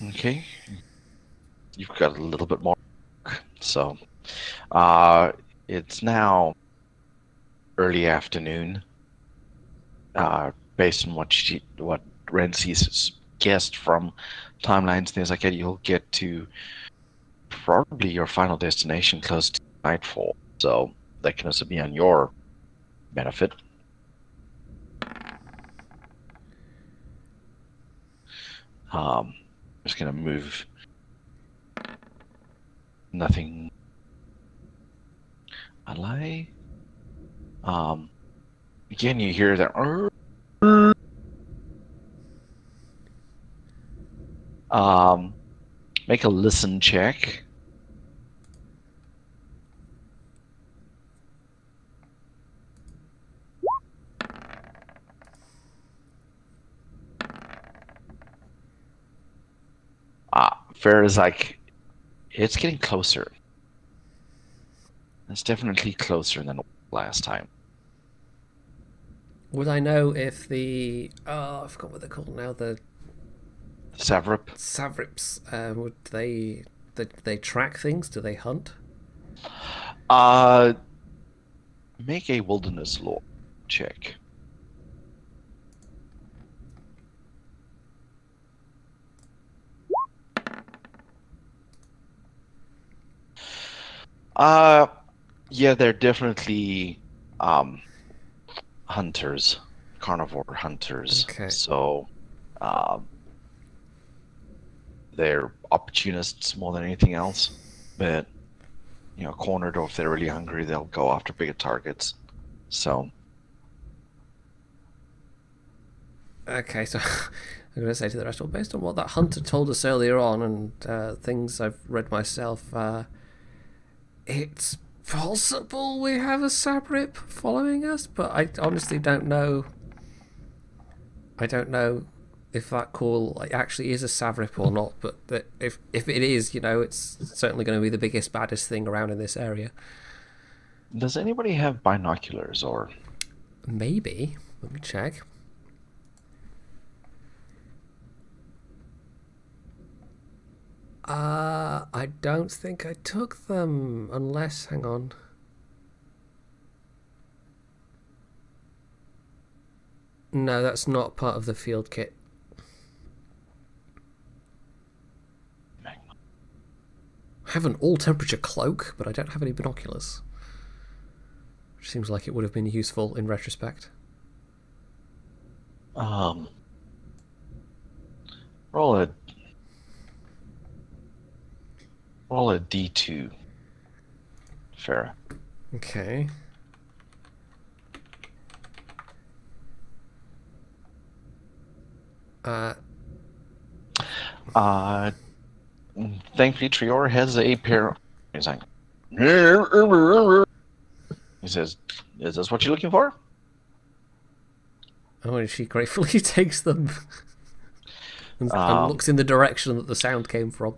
S1: Okay. You've got a little bit more. So, it's now early afternoon. Based on what Renzi's guessed from timelines and things like that, you'll get to probably your final destination close to nightfall. So that can also be on your benefit. Just gonna move. Nothing. Again, you hear that. Make a listen check. Fair is it's getting closer. It's definitely closer than last time.
S2: Would I know if I forgot what they're called now, the Savrips, would they track things? Do they hunt?
S1: Make a wilderness lore check. Yeah, they're definitely hunters, carnivore hunters.
S2: Okay.
S1: So they're opportunists more than anything else. But cornered, or if they're really hungry, they'll go after bigger targets. So.
S2: Okay, so I'm going to say to the rest, well, based on what that hunter told us earlier on and things I've read myself, it's possible we have a sabrip following us, but I honestly don't know. I don't know if that call actually is a sabrip or not, but that if it is, it's certainly going to be the biggest, baddest thing around in this area.
S1: Does anybody have binoculars, or?
S2: Maybe. Let me check. I don't think I took them, unless, hang on. No, that's not part of the field kit. I have an all-temperature cloak, but I don't have any binoculars. Which seems like it would have been useful in retrospect.
S1: Roll a D2, Farah.
S2: Okay.
S1: Thankfully, Trior has a pair. He's like, he says, "Is this what you're looking for?"
S2: Oh, and she gratefully takes them and looks in the direction that the sound came from.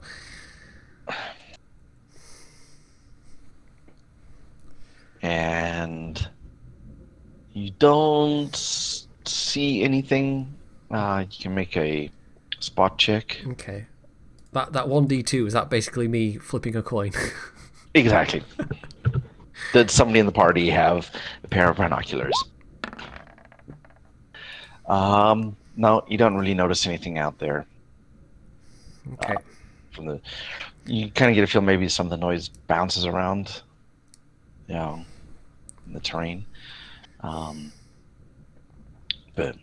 S1: And you don't see anything. You can make a spot check.
S2: Okay. That 1d2, is that basically me flipping a coin?
S1: Exactly. Did somebody in the party have a pair of binoculars? No, you don't really notice anything out there.
S2: Okay.
S1: You kind of get a feel maybe some of the noise bounces around, in the terrain. But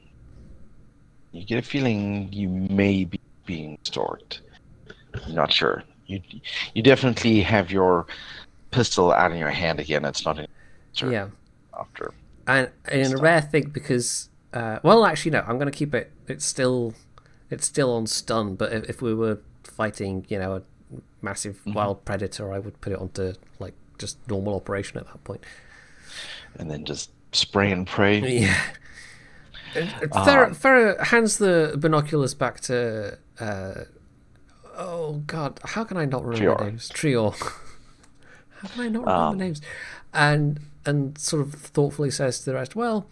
S1: you get a feeling you may be being stalked. You're not sure. You definitely have your pistol out in your hand again. It's not after.
S2: And in a rare thing, because well, actually no, I'm going to keep it. It's still on stun. But if we were fighting, a massive wild predator, I would put it onto just normal operation at that point.
S1: And then just spray and pray.
S2: Yeah. Farah hands the binoculars back to. Oh God! How can I not remember names? Trior. How can I not remember names? And sort of thoughtfully says to the rest, "Well,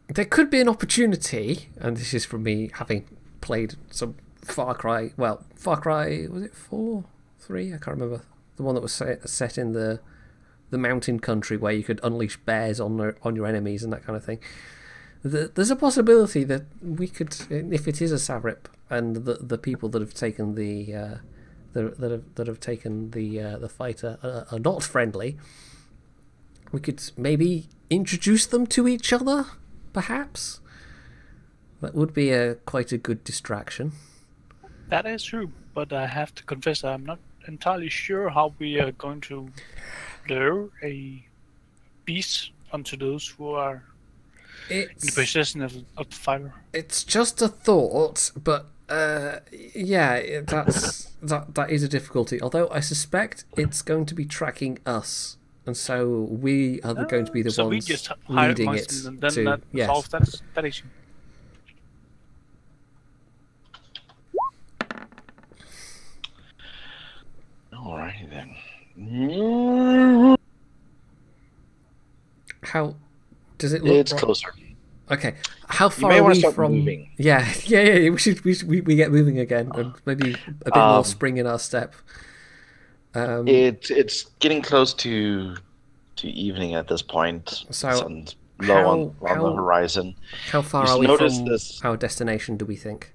S2: there could be an opportunity, and this is from me having played some Far Cry. Well, Far Cry, was it 4, 3? I can't remember. The one that was set in the mountain country where you could unleash bears on your enemies and that kind of thing. There's a possibility that we could, if it is a sabrip, and the people that have taken the fighter are not friendly, we could maybe introduce them to each other, perhaps. That would be quite a good distraction.
S3: That is true, but I have to confess I'm not entirely sure how we are going to lure a beast onto those who are in the possession of the fighter.
S2: It's just a thought, but that is a difficulty. Although I suspect it's going to be tracking us, and so we are going to be the ones
S3: we just
S2: leading it.
S3: And then that solves that issue.
S1: Alrighty then.
S2: How does it look?
S1: It's closer.
S2: Okay. How far are we from?
S1: Moving.
S2: Yeah. We get moving again, and maybe a bit more spring in our step.
S1: It's getting close to evening at this point.
S2: So
S1: sun's low on the horizon.
S2: How far are we from our destination? Do we think?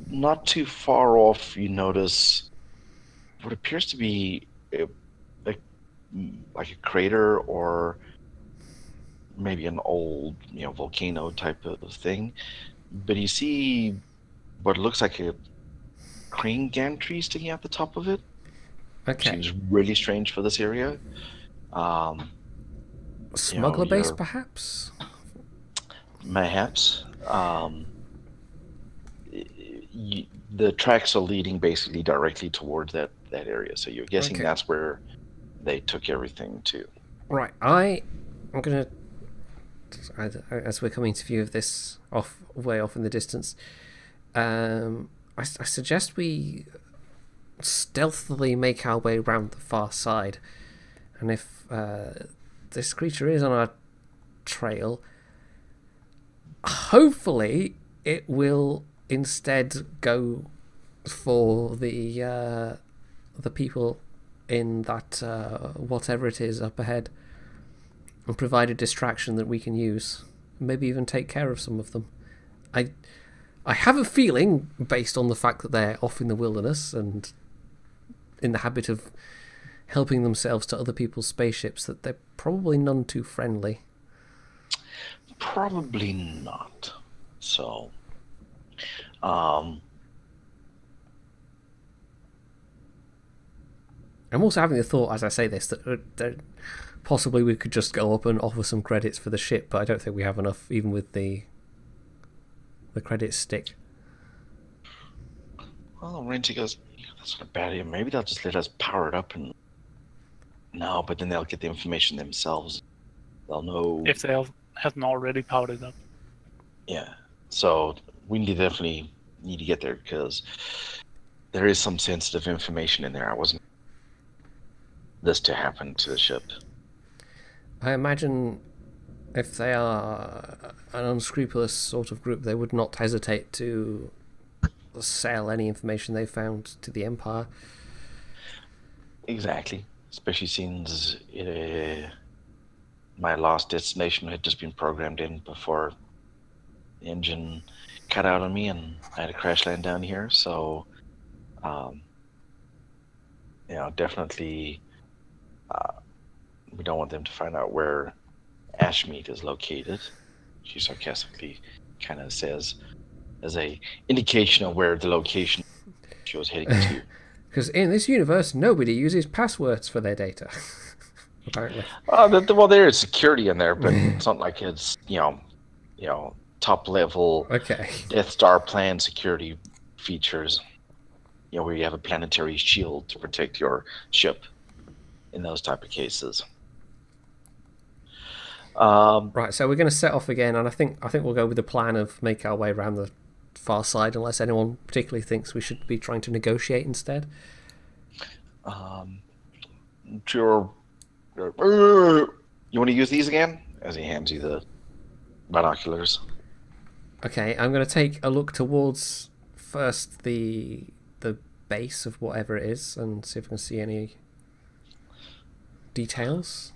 S1: Not too far off. You notice what appears to be like a crater, or maybe an old volcano type of thing. But you see what looks like a crane gantry sticking out the top of it.
S2: Okay.
S1: Seems really strange for this area.
S2: Smuggler base, perhaps?
S1: Mayhaps. The tracks are leading basically directly towards that area, so you're guessing that's where they took everything to.
S2: Right. I'm gonna, as we're coming to view of this way off in the distance, I suggest we stealthily make our way around the far side, and if this creature is on our trail, hopefully it will instead go for the people in that whatever it is up ahead, and provide a distraction that we can use, maybe even take care of some of them. I have a feeling, based on the fact that they're off in the wilderness and in the habit of helping themselves to other people's spaceships, that they're probably none too friendly.
S1: Probably not. So,
S2: I'm also having the thought, as I say this, that possibly we could just go up and offer some credits for the ship, but I don't think we have enough, even with the credits stick.
S1: Well, Renty goes, that's not a bad idea. Maybe they'll just let us power it up and... No, but then they'll get the information themselves. They'll know...
S3: If they haven't already powered it up.
S1: Yeah. So we definitely need to get there, because there is some sensitive information in there. I wasn't... this to happen to the ship.
S2: I imagine if they are an unscrupulous sort of group, they would not hesitate to sell any information they found to the Empire.
S1: Exactly. Especially since my last destination had just been programmed in before the engine cut out on me and I had to crash land down here. So, definitely we don't want them to find out where Ashmead is located. She sarcastically kind of says, as a indication of where the location she was heading to.
S2: Because in this universe, nobody uses passwords for their data, apparently.
S1: Well, there is security in there, but it's not like it's top level Death Star plan security features. Where you have a planetary shield to protect your ship in those type of cases.
S2: Right, so we're going to set off again, and I think we'll go with the plan of make our way around the far side, unless anyone particularly thinks we should be trying to negotiate instead.
S1: Sure. You want to use these again? As he hands you the binoculars.
S2: Okay, I'm going to take a look towards first the base of whatever it is and see if I can see any details.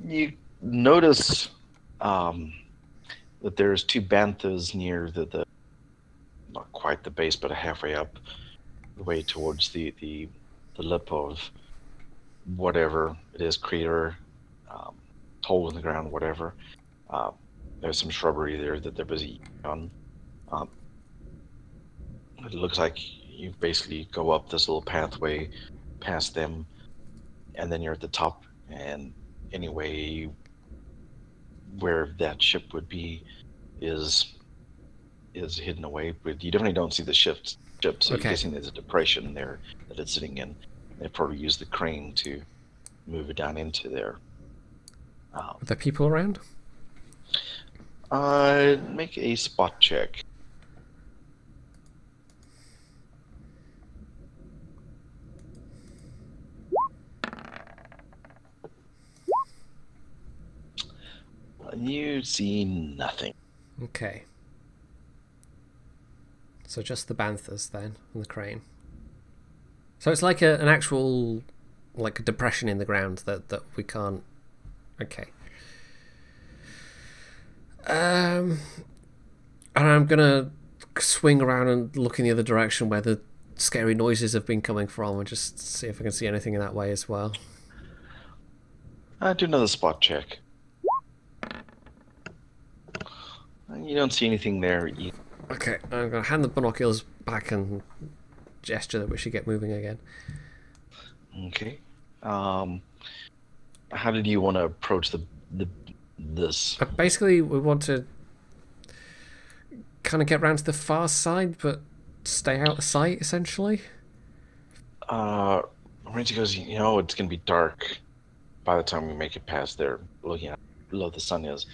S1: You notice that there's two banthas near the not quite the base, but halfway up the way towards the lip of whatever it is, crater, hole in the ground, whatever. There's some shrubbery there that they're busy on. It looks like you basically go up this little pathway past them, and then you're at the top, and anyway where that ship would be is hidden away, but you definitely don't see the ship, so you're guessing there's a depression there that it's sitting in. They probably use the crane to move it down into there.
S2: Are there people around?
S1: Make a spot check. You see nothing.
S2: Okay. So just the banthas then, and the crane. So it's like an actual, like a depression in the ground that we can't... Okay. And I'm gonna swing around and look in the other direction where the scary noises have been coming from, and just see if I can see anything in that way as well.
S1: Do another spot check. You don't see anything there either.
S2: Okay, I'm going to hand the binoculars back and gesture that we should get moving again.
S1: Okay. How did you want to approach this?
S2: Basically, we want to kind of get round to the far side, but stay out of sight, essentially.
S1: Randy goes, you know, it's going to be dark by the time we make it past there, looking at how low the sun is.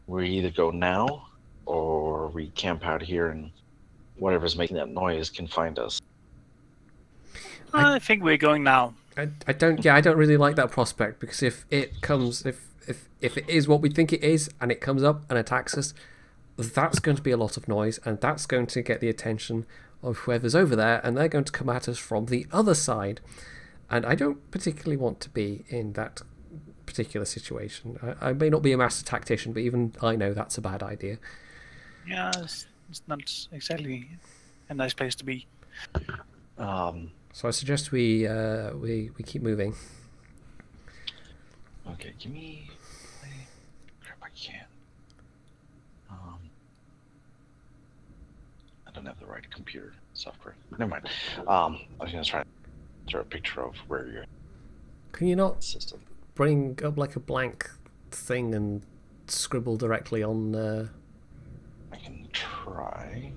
S1: We either go now, or we camp out here, and whatever's making that noise can find us.
S3: I think we're going now.
S2: I don't really like that prospect, because if it comes, if it is what we think it is, and it comes up and attacks us, that's going to be a lot of noise, and that's going to get the attention of whoever's over there, and they're going to come at us from the other side. And I don't particularly want to be in that particular situation. I may not be a master tactician, but even I know that's a bad idea.
S3: Yeah, it's not exactly a nice place to be.
S2: So I suggest we keep moving.
S1: Okay, give me. Crap, I can't. I don't have the right computer software. Never mind. I was gonna try to draw a picture of where you're.
S2: Can you not
S1: system.
S2: Bring up like a blank thing and scribble directly on?
S1: I can try.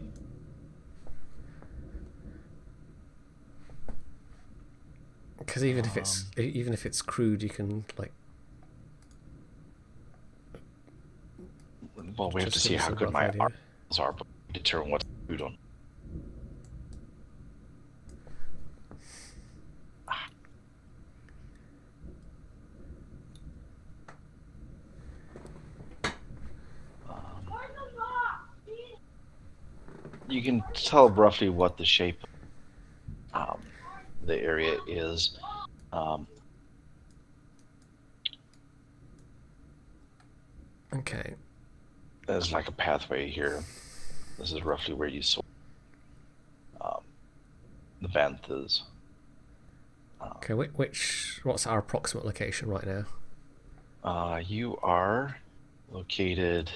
S2: Because even if it's crude, you can like.
S1: Well, we have to see how good my arms are, but determine what's crude on. You can tell roughly what the shape of the area is.
S2: Okay.
S1: There's like a pathway here. This is roughly where you saw the banthas.
S2: Okay, what's our approximate location right now?
S1: You are located.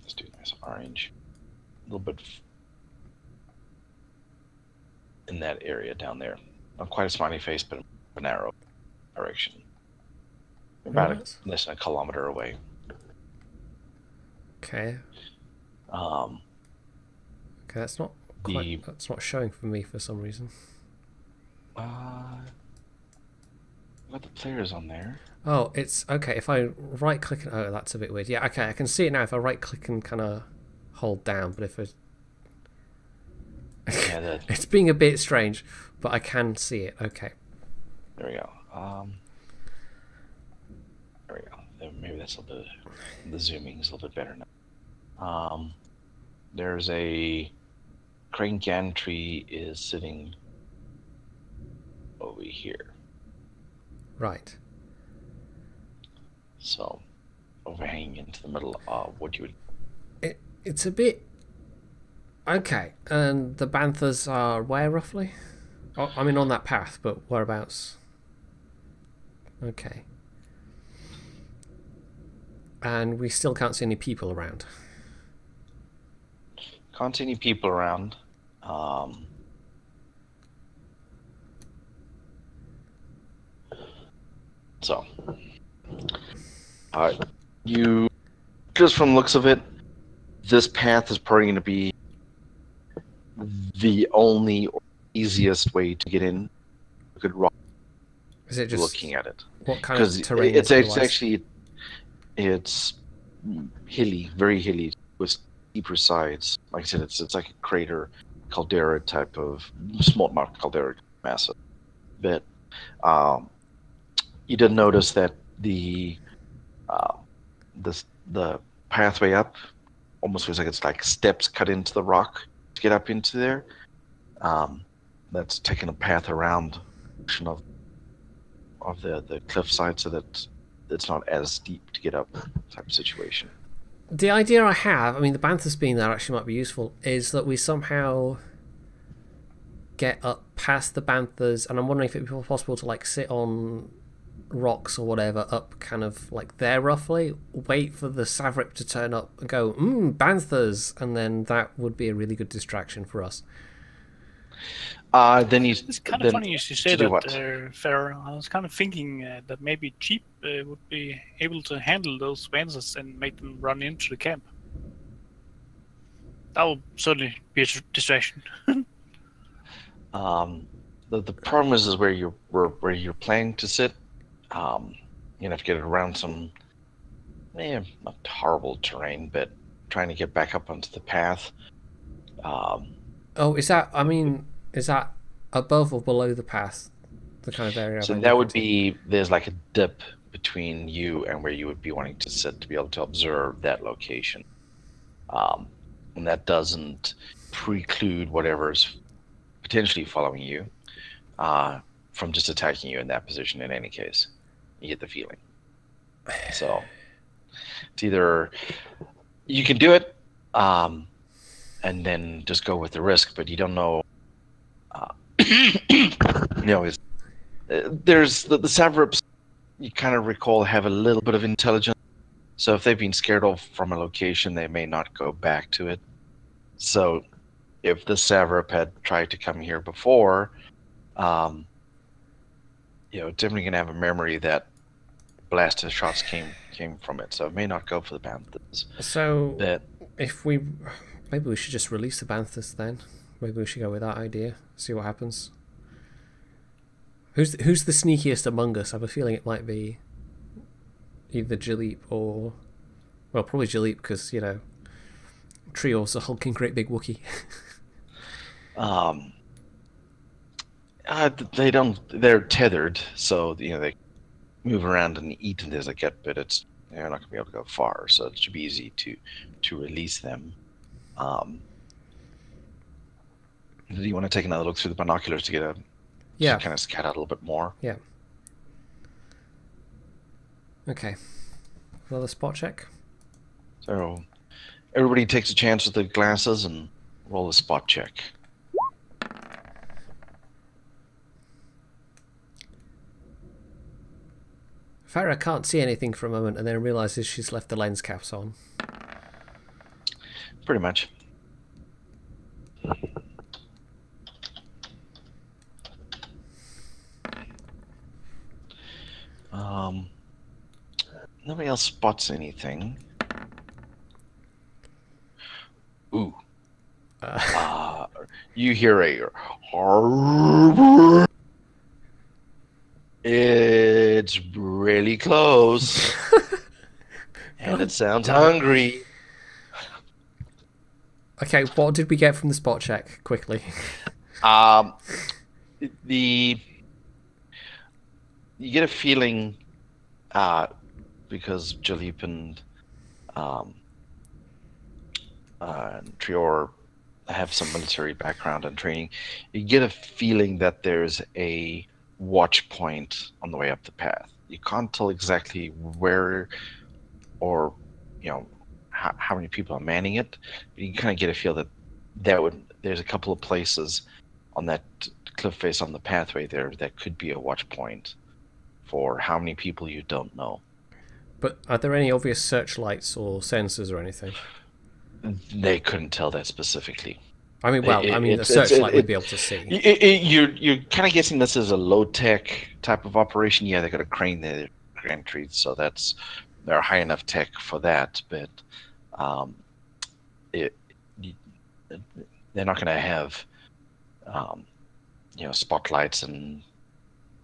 S1: Let's do nice orange. A little bit in that area down there. Not quite a smiley face, but an arrow direction. About less than a kilometer away.
S2: Okay. Okay, that's not showing for me for some reason.
S1: Got the players on there.
S2: Oh, it's okay. If I right click, oh, that's a bit weird. Yeah, okay, I can see it now. If I right click and kind of hold down, but if I
S1: yeah,
S2: it's being a bit strange, but I can see it. Okay.
S1: There we go. There we go. Maybe that's a little bit. The zooming is a little bit better now. There's a crane gantry is sitting over here.
S2: Right.
S1: So, overhanging into the middle of what you would.
S2: It's a bit. Okay, and the banthas are where roughly? Oh, I mean on that path, but whereabouts? Okay. And we still can't see any people around.
S1: Can't see any people around. So, you just from the looks of it, this path is probably going to be the only or easiest way to get in. A good rock.
S2: Is it just
S1: looking at it?
S2: What kind of terrain?
S1: It's actually hilly, very hilly with steeper sides. Like I said, it's like a crater, caldera type of small, not caldera, massive. But you did notice that the pathway up almost feels like it's like steps cut into the rock to get up into there. That's taking a path around of the cliffside so that it's not as steep to get up type of situation.
S2: The idea I have, I mean, the banthas being there actually might be useful, is that we somehow get up past the banthas, and I'm wondering if it would be possible to like sit on rocks or whatever up kind of like there roughly, wait for the Savrip to turn up and go, banthas, and then that would be a really good distraction for us.
S1: Then you.
S3: It's kind of funny you should say that, Farah. I was kind of thinking that maybe Cheap would be able to handle those banthas and make them run into the camp. That would certainly be a distraction.
S1: The problem is where you're planning to sit. You have to get around some, not horrible terrain, but trying to get back up onto the path.
S2: Is that above or below the path? The kind of area.
S1: So that would be, there's like a dip between you and where you would be wanting to sit to be able to observe that location. And that doesn't preclude whatever's potentially following you from just attacking you in that position in any case. You get the feeling. So it's either you can do it and then just go with the risk, but you don't know. There's the Savrips, you kind of recall, have a little bit of intelligence. So if they've been scared off from a location, they may not go back to it. So if the Savrip had tried to come here before, definitely going to have a memory that blasted shots came from it. So it may not go for the banthas.
S2: So maybe we should just release the banthas then. Maybe we should go with that idea. See what happens. Who's the sneakiest among us? I have a feeling it might be either Jalip or, well, probably Jalip, because Trior's a hulking great big Wookiee.
S1: They don't. They're tethered, so they move around and eat as they get, but they're not going to be able to go far. So it should be easy to release them. Do you want to take another look through the binoculars to get to kind of scat out a little bit more?
S2: Yeah. Okay. Another spot check.
S1: So everybody takes a chance with the glasses and roll a spot check.
S2: Farah can't see anything for a moment and then realizes she's left the lens caps on.
S1: Pretty much. Nobody else spots anything. Ooh. You hear a it's really close. And it sounds hungry.
S2: Okay, what did we get from the spot check quickly?
S1: You get a feeling because Jalip and Trior have some military background and training, you get a feeling that there's a watch point on the way up the path. You can't tell exactly where or how many people are manning it, but you can kind of get a feel that there's a couple of places on that cliff face on the pathway there that could be a watch point for how many people you don't know.
S2: But are there any obvious searchlights or sensors or anything?
S1: They couldn't tell that specifically.
S2: I mean, the searchlight would be able to see.
S1: You're kind of guessing this is a low-tech type of operation. Yeah, they got a crane there, gantry, so they're high enough tech for that. But they're not going to have spotlights and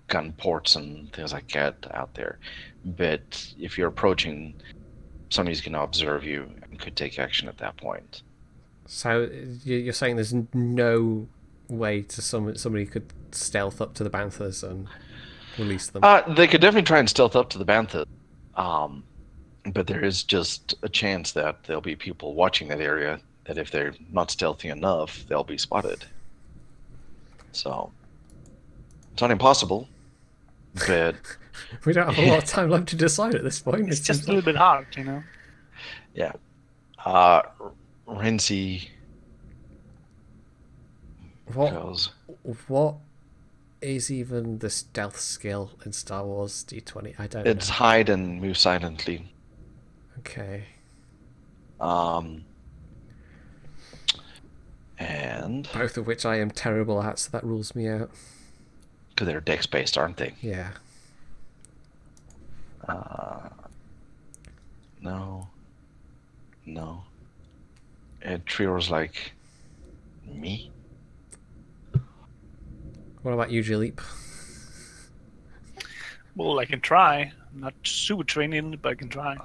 S1: gun ports and things like that out there. But if you're approaching, somebody's going to observe you and could take action at that point.
S2: So you're saying there's no way to somebody could stealth up to the banthas and release them?
S1: They could definitely try and stealth up to the banthas, but there is just a chance that there'll be people watching that area that if they're not stealthy enough, they'll be spotted. So it's not impossible, but
S2: we don't have a lot of time left to decide at this point.
S3: It's just a little bit hard,
S1: Yeah. Renzi
S2: What is even the stealth skill in Star Wars D20? I don't know.
S1: It's hide and move silently.
S2: Okay.
S1: And
S2: both of which I am terrible at, so that rules me out.
S1: Because they're dex-based, aren't they?
S2: Yeah.
S1: No. And Trior's like, me?
S2: What about you, Jalip?
S3: Well, I can try. I'm not super trained in it, but I can try.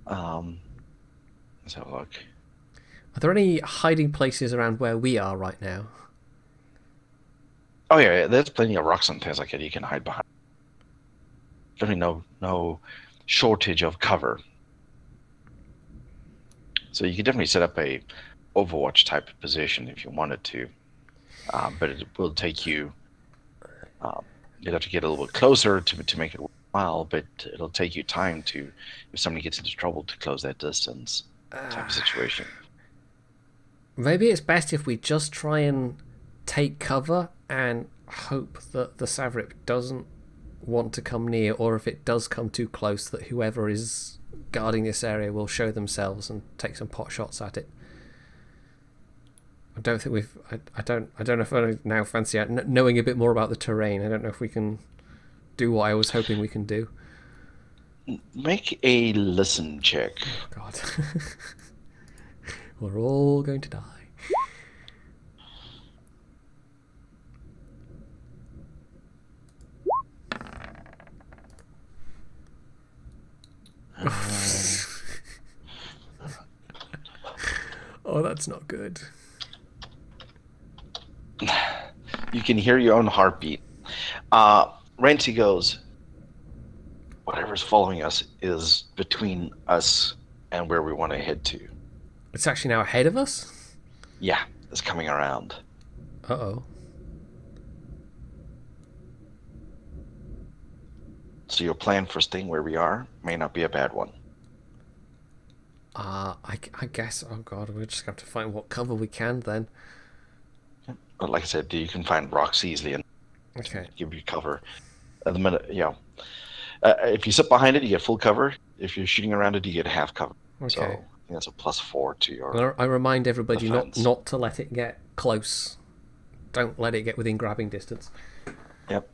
S1: Let's have a look.
S2: Are there any hiding places around where we are right now?
S1: Oh yeah, there's plenty of rocks and things like that you can hide behind. Definitely no shortage of cover. So you could definitely set up a Overwatch type of position if you wanted to, but it will take you. You'd have to get a little bit closer to make it worthwhile, but it'll take you time to, if somebody gets into trouble, to close that distance type of situation.
S2: Maybe it's best if we just try and take cover and hope that the Savrip doesn't want to come near, or if it does come too close, that whoever is guarding this area will show themselves and take some pot shots at it. I don't think we've. I don't know if I now fancy out knowing a bit more about the terrain. I don't know if we can do what I was hoping we can do.
S1: Make a listen check.
S2: Oh, God. We're all going to die. Oh, that's not good.
S1: You can hear your own heartbeat. Renty goes, whatever's following us is between us and where we want to head to.
S2: It's actually now ahead of us?
S1: Yeah, it's coming around.
S2: Uh-oh.
S1: So your plan for staying where we are may not be a bad one.
S2: I guess, oh God, we're just going to have to find what cover we can then.
S1: But like I said, you can find rocks easily and give you cover. At the minute, if you sit behind it, you get full cover. If you're shooting around it, you get half cover.
S2: Okay.
S1: So that's a +4 to your.
S2: I remind everybody
S1: defense.
S2: not to let it get close. Don't let it get within grabbing distance.
S1: Yep.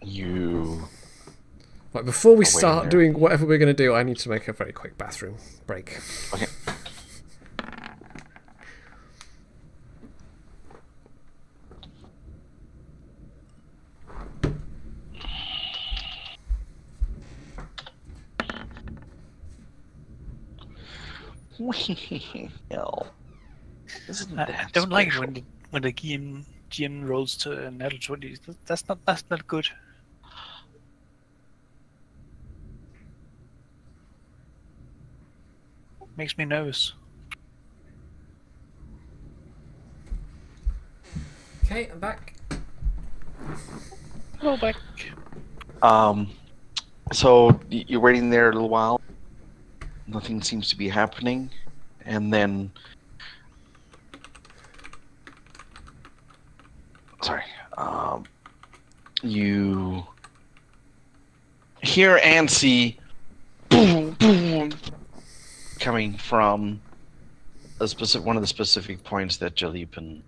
S1: You.
S2: Right, before we start doing whatever we're going to do, I need to make a very quick bathroom break.
S1: Okay. Hell.
S3: I don't like it when the GM rolls to an natural 20. That's not good. Makes me nervous.
S2: Okay, I'm back.
S3: Hello, back.
S1: So you're waiting there a little while. Nothing seems to be happening, and then. Sorry. You hear and see boom, boom, coming from one of the specific points that Jalip and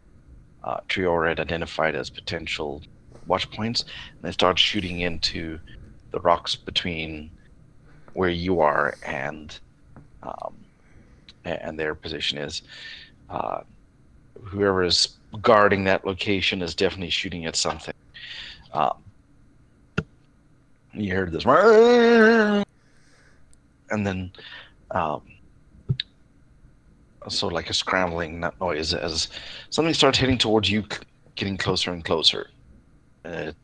S1: Trior had identified as potential watch points, and they start shooting into the rocks between where you are and their position is. Whoever is guarding that location is definitely shooting at something. You heard this, and then sort of like a scrambling noise as something starts heading towards you, getting closer and closer. It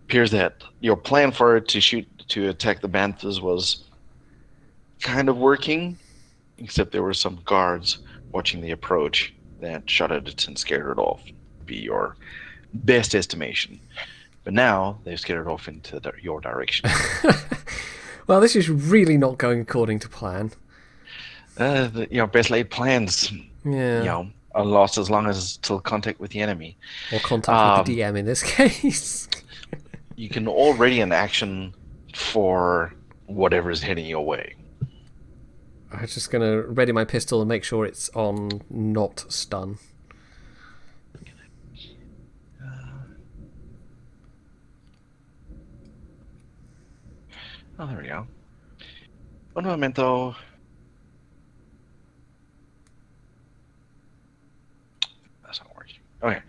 S1: appears that your plan for it to attack the banthas was kind of working, except there were some guards watching the approach that shot at it and scared it off. Be your best estimation. But now they've scared it off into your direction.
S2: Well, this is really not going according to plan.
S1: Best laid plans.
S2: Yeah.
S1: Are lost as long as it's still contact with the enemy.
S2: Or contact with the DM in this case.
S1: You can already an action for whatever is heading your way.
S2: I'm just going to ready my pistol and make sure it's on not stun.
S1: Oh, there we go. Un momento. That's not working. Okay.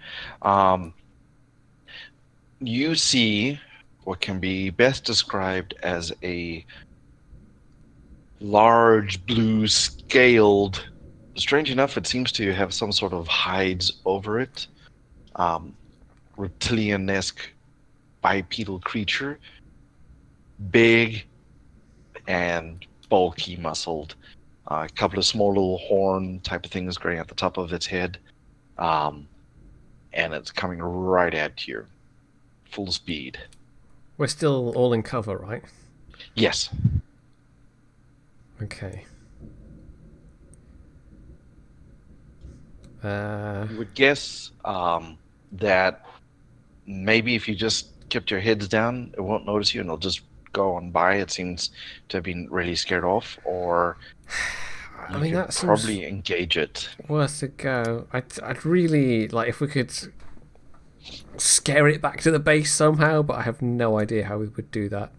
S1: You see what can be best described as a large blue scaled. Strange enough, it seems to have some sort of hides over it. Reptilian-esque bipedal creature. Big and bulky muscled. A couple of small little horn type of things growing at the top of its head. And it's coming right at you. Full speed.
S2: We're still all in cover, right?
S1: Yes.
S2: Okay.
S1: You would guess that maybe if you just kept your heads down, it won't notice you and it'll just go on by. It seems to have been really scared off, or
S2: I mean, that
S1: probably engage it.
S2: Worth a go. I'd really like if we could scare it back to the base somehow, but I have no idea how we would do that.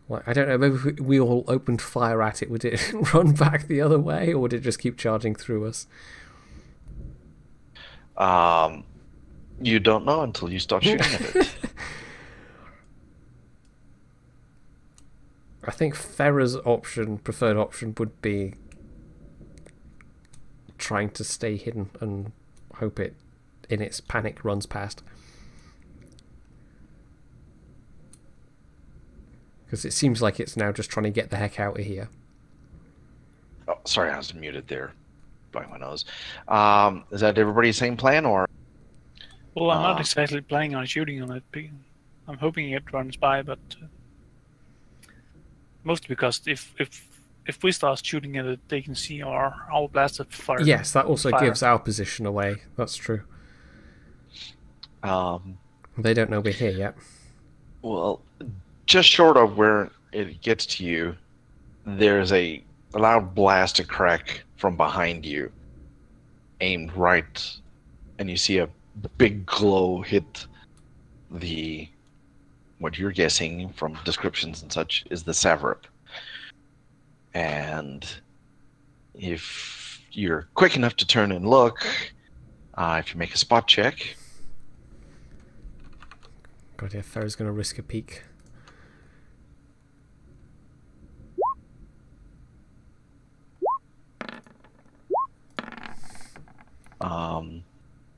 S2: Like, I don't know, maybe if we all opened fire at it, would it run back the other way, or would it just keep charging through us?
S1: You don't know until you start shooting at it.
S2: I think Farah's preferred option would be trying to stay hidden and hope it, in its panic, runs past. Because it seems like it's now just trying to get the heck out of here.
S1: Oh, sorry, I was muted there. Blowing my nose. Is that everybody's same plan, or?
S3: Well, I'm not exactly planning on shooting on it. I'm hoping it runs by, but mostly because if we start shooting at it, they can see our blaster fire.
S2: Yes, that also gives our position away. That's true. They don't know we're here yet.
S1: Well, just short of where it gets to you, there's a loud blast to crack from behind you, aimed right, and you see a big glow hit the, what you're guessing from descriptions and such, is the Savrip. And if you're quick enough to turn and look, if you make a spot check.
S2: God, yeah, Farah's going to risk a peek.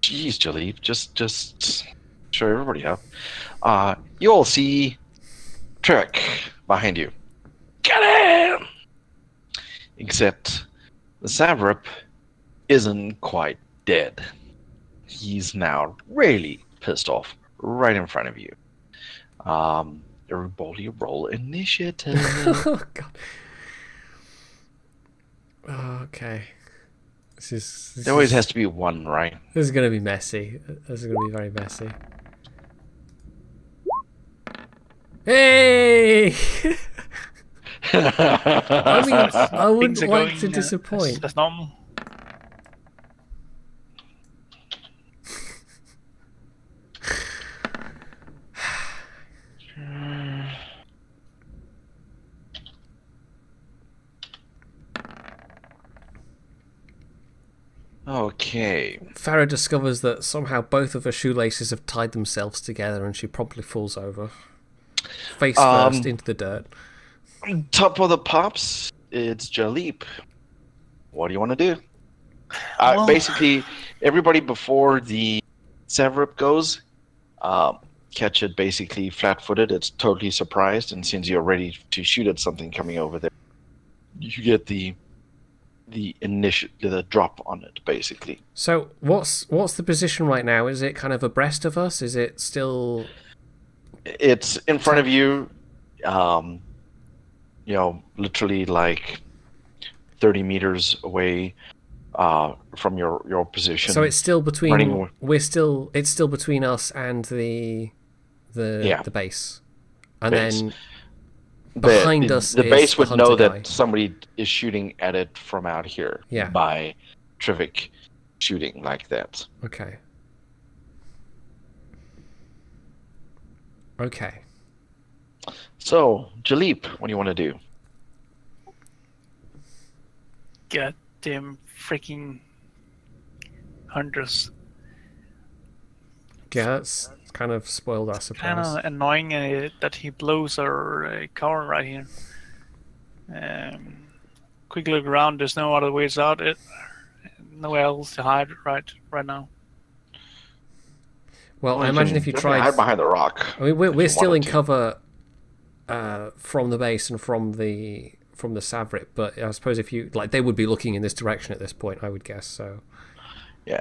S1: Jeez, Jalib, just show everybody up. You all see Trek behind you. Get him! Except the Savrip isn't quite dead. He's now really pissed off right in front of you. Everybody roll initiative.
S2: Oh, God. Okay.
S1: There always has to be one, right?
S2: This is going to be messy. This is going to be very messy. Hey! I mean, I wouldn't like to disappoint.
S3: That's normal.
S1: Okay.
S2: Farah discovers that somehow both of her shoelaces have tied themselves together and she promptly falls over. Face first into the dirt.
S1: Top of the pops, it's Jalip. What do you want to do? Basically, everybody before the Savrip goes, catch it basically flat-footed. It's totally surprised, and since you're ready to shoot at something coming over there, you get the drop on it, basically.
S2: So what's the position right now? Is it kind of abreast of us? Is it still?
S1: It's in front of you. literally like 30 meters away from your position.
S2: So it's still between it's still between us and the base, and then behind us
S1: the
S2: is
S1: base would
S2: the
S1: know
S2: hunter guy.
S1: that somebody is shooting at it from out here.
S2: Yeah.
S1: By Trivik shooting like that.
S2: Okay. Okay.
S1: So, Jalip, what do you want to do?
S3: Goddamn freaking hunters.
S2: Yeah, it's kind of spoiled our surprise.
S3: Kind of annoying that he blows our cover right here. Quick look around. There's no other ways out. Nowhere else to hide right now.
S2: Well, I imagine if you tried
S1: hide behind the rock.
S2: I mean, we're still in cover from the base and from the Savrit, but I suppose if you they would be looking in this direction at this point, I would guess. So.
S1: Yeah,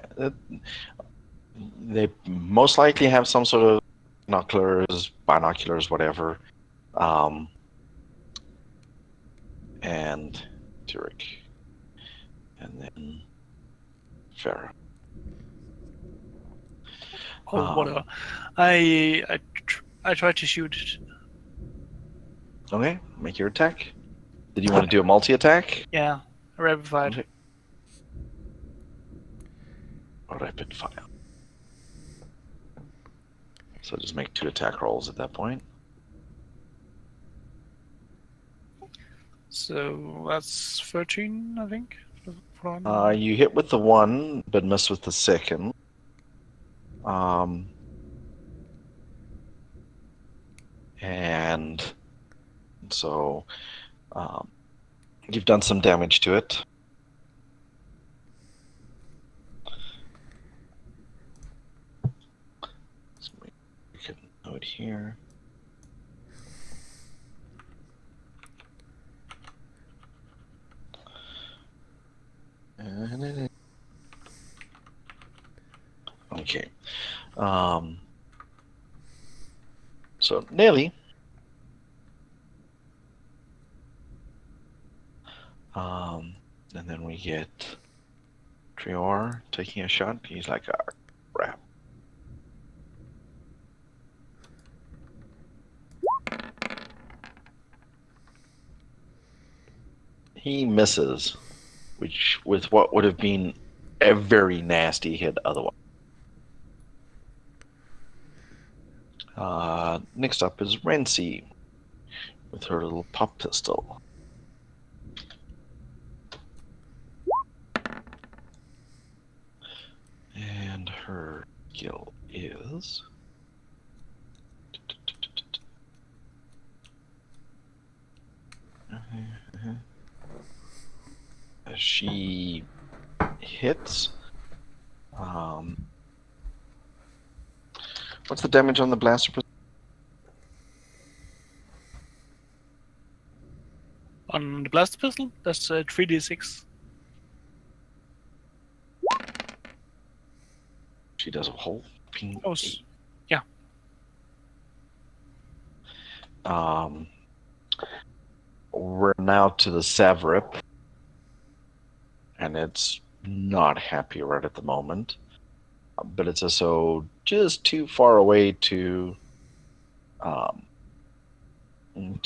S1: they most likely have some sort of binoculars, whatever. And Turek, and then Farah.
S3: Oh, whatever. I tried to shoot it.
S1: Okay, make your attack. Did you want to do a multi-attack?
S3: Yeah, rapid fire.
S1: Okay. Rapid fire. So just make 2 attack rolls at that point.
S3: So that's 13, I think.
S1: You hit with the 1, but miss with the 2nd. And so you've done some damage to it. Let's make a note here. Okay. So Nelly. And then we get Trior taking a shot. He's like, ah, crap. He misses, which with what would have been a very nasty hit otherwise. Next up is Rency with her little pop pistol. And her skill is... She hits. What's the damage on the blaster?
S3: On the blaster pistol, that's 3d6.
S1: She does a whole ping.
S3: Oh, yeah.
S1: We're now to the Savrip, and it's not happy right at the moment, but it's also just too far away to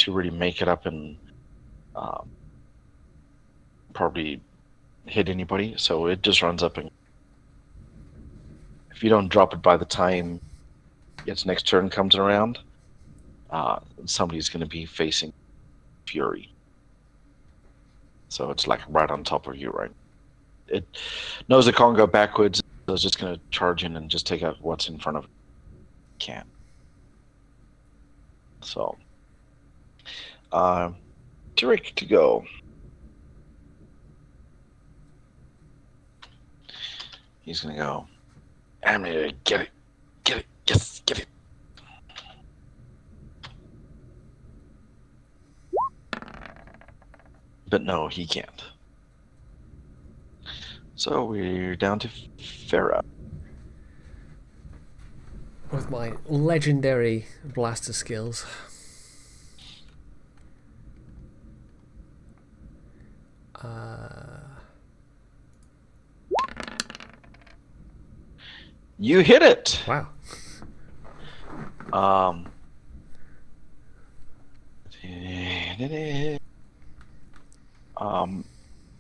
S1: really make it up and probably hit anybody. So it just runs up, and if you don't drop it by the time its next turn comes around, somebody's going to be facing Fury. So it's like right on top of you, right? It knows it can't go backwards, so it's just going to charge in and just take out what's in front of it. Can't. So, Turek to go. He's going to go, I'm going to get it. Get it. Yes, get it. But no, he can't. So we're down to Farah.
S2: With my legendary blaster skills.
S1: You hit it.
S2: Wow.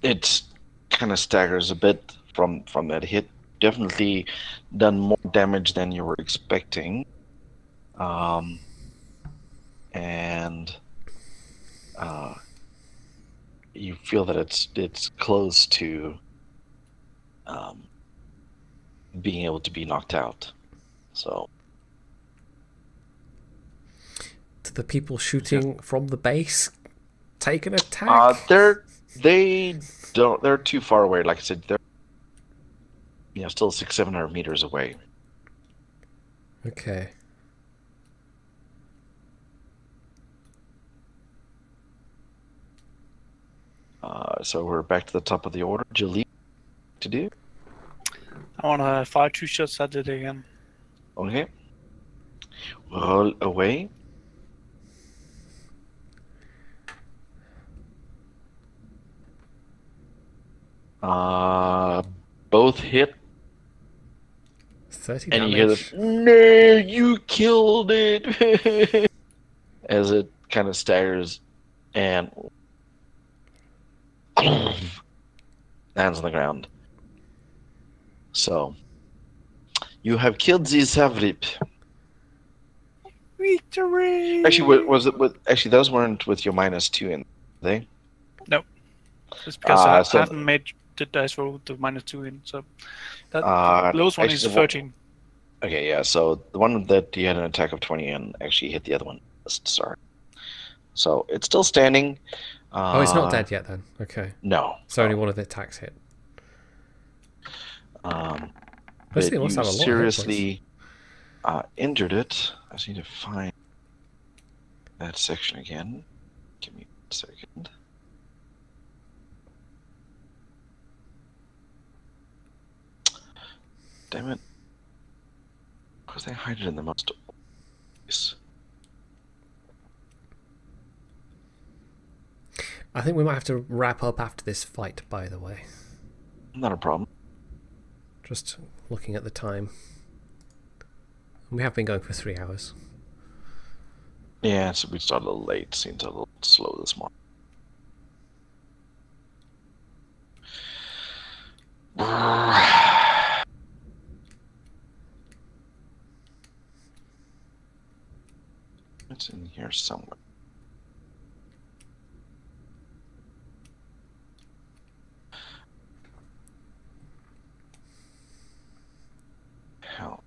S1: It kind of staggers a bit from that hit. Definitely done more damage than you were expecting. And you feel that it's close to being able to be knocked out. So,
S2: do the people shooting from the base take an attack?
S1: They're too far away. Like I said, they're still 600-700 meters away.
S2: Okay.
S1: So we're back to the top of the order. Jaleel, to do?
S3: I want to fire 2 shots at it again.
S1: Okay. Roll away. Both hit.
S2: 30
S1: and
S2: damage.
S1: you hear the, no, you killed it. As it kind of staggers and lands on the ground. So, you have killed the Savrip.
S3: Victory!
S1: Actually, was it with? Actually, those weren't with your -2 in, they?
S3: No. Just because I haven't made the dice roll the -2 in, so that lowest one is 13.
S1: Okay, yeah. So the one that you had an attack of 20 and actually hit the other one. Sorry. So it's still standing.
S2: Oh, it's not dead yet then. Okay.
S1: No.
S2: So only one of the attacks hit.
S1: But
S2: you
S1: seriously injured it. I just need to find that section again. Give me a second. Damn it. Because they hide it in the most place.
S2: I think we might have to wrap up after this fight, by the way.
S1: Not a problem.
S2: Just looking at the time. We have been going for 3 hours.
S1: Yeah, so we started a little late. Seems a little slow this morning. It's in here somewhere. Hell.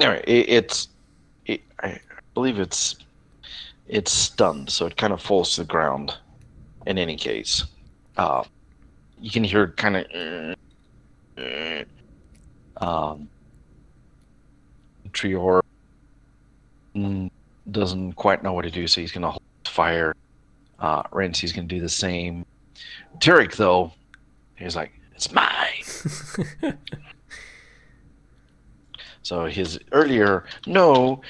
S1: Anyway, I believe it's stunned, so it kind of falls to the ground. In any case, you can hear it kind of. Trior doesn't quite know what to do, so he's going to hold fire. Rance, he's going to do the same. Tarek, though, he's like, it's mine. So his earlier no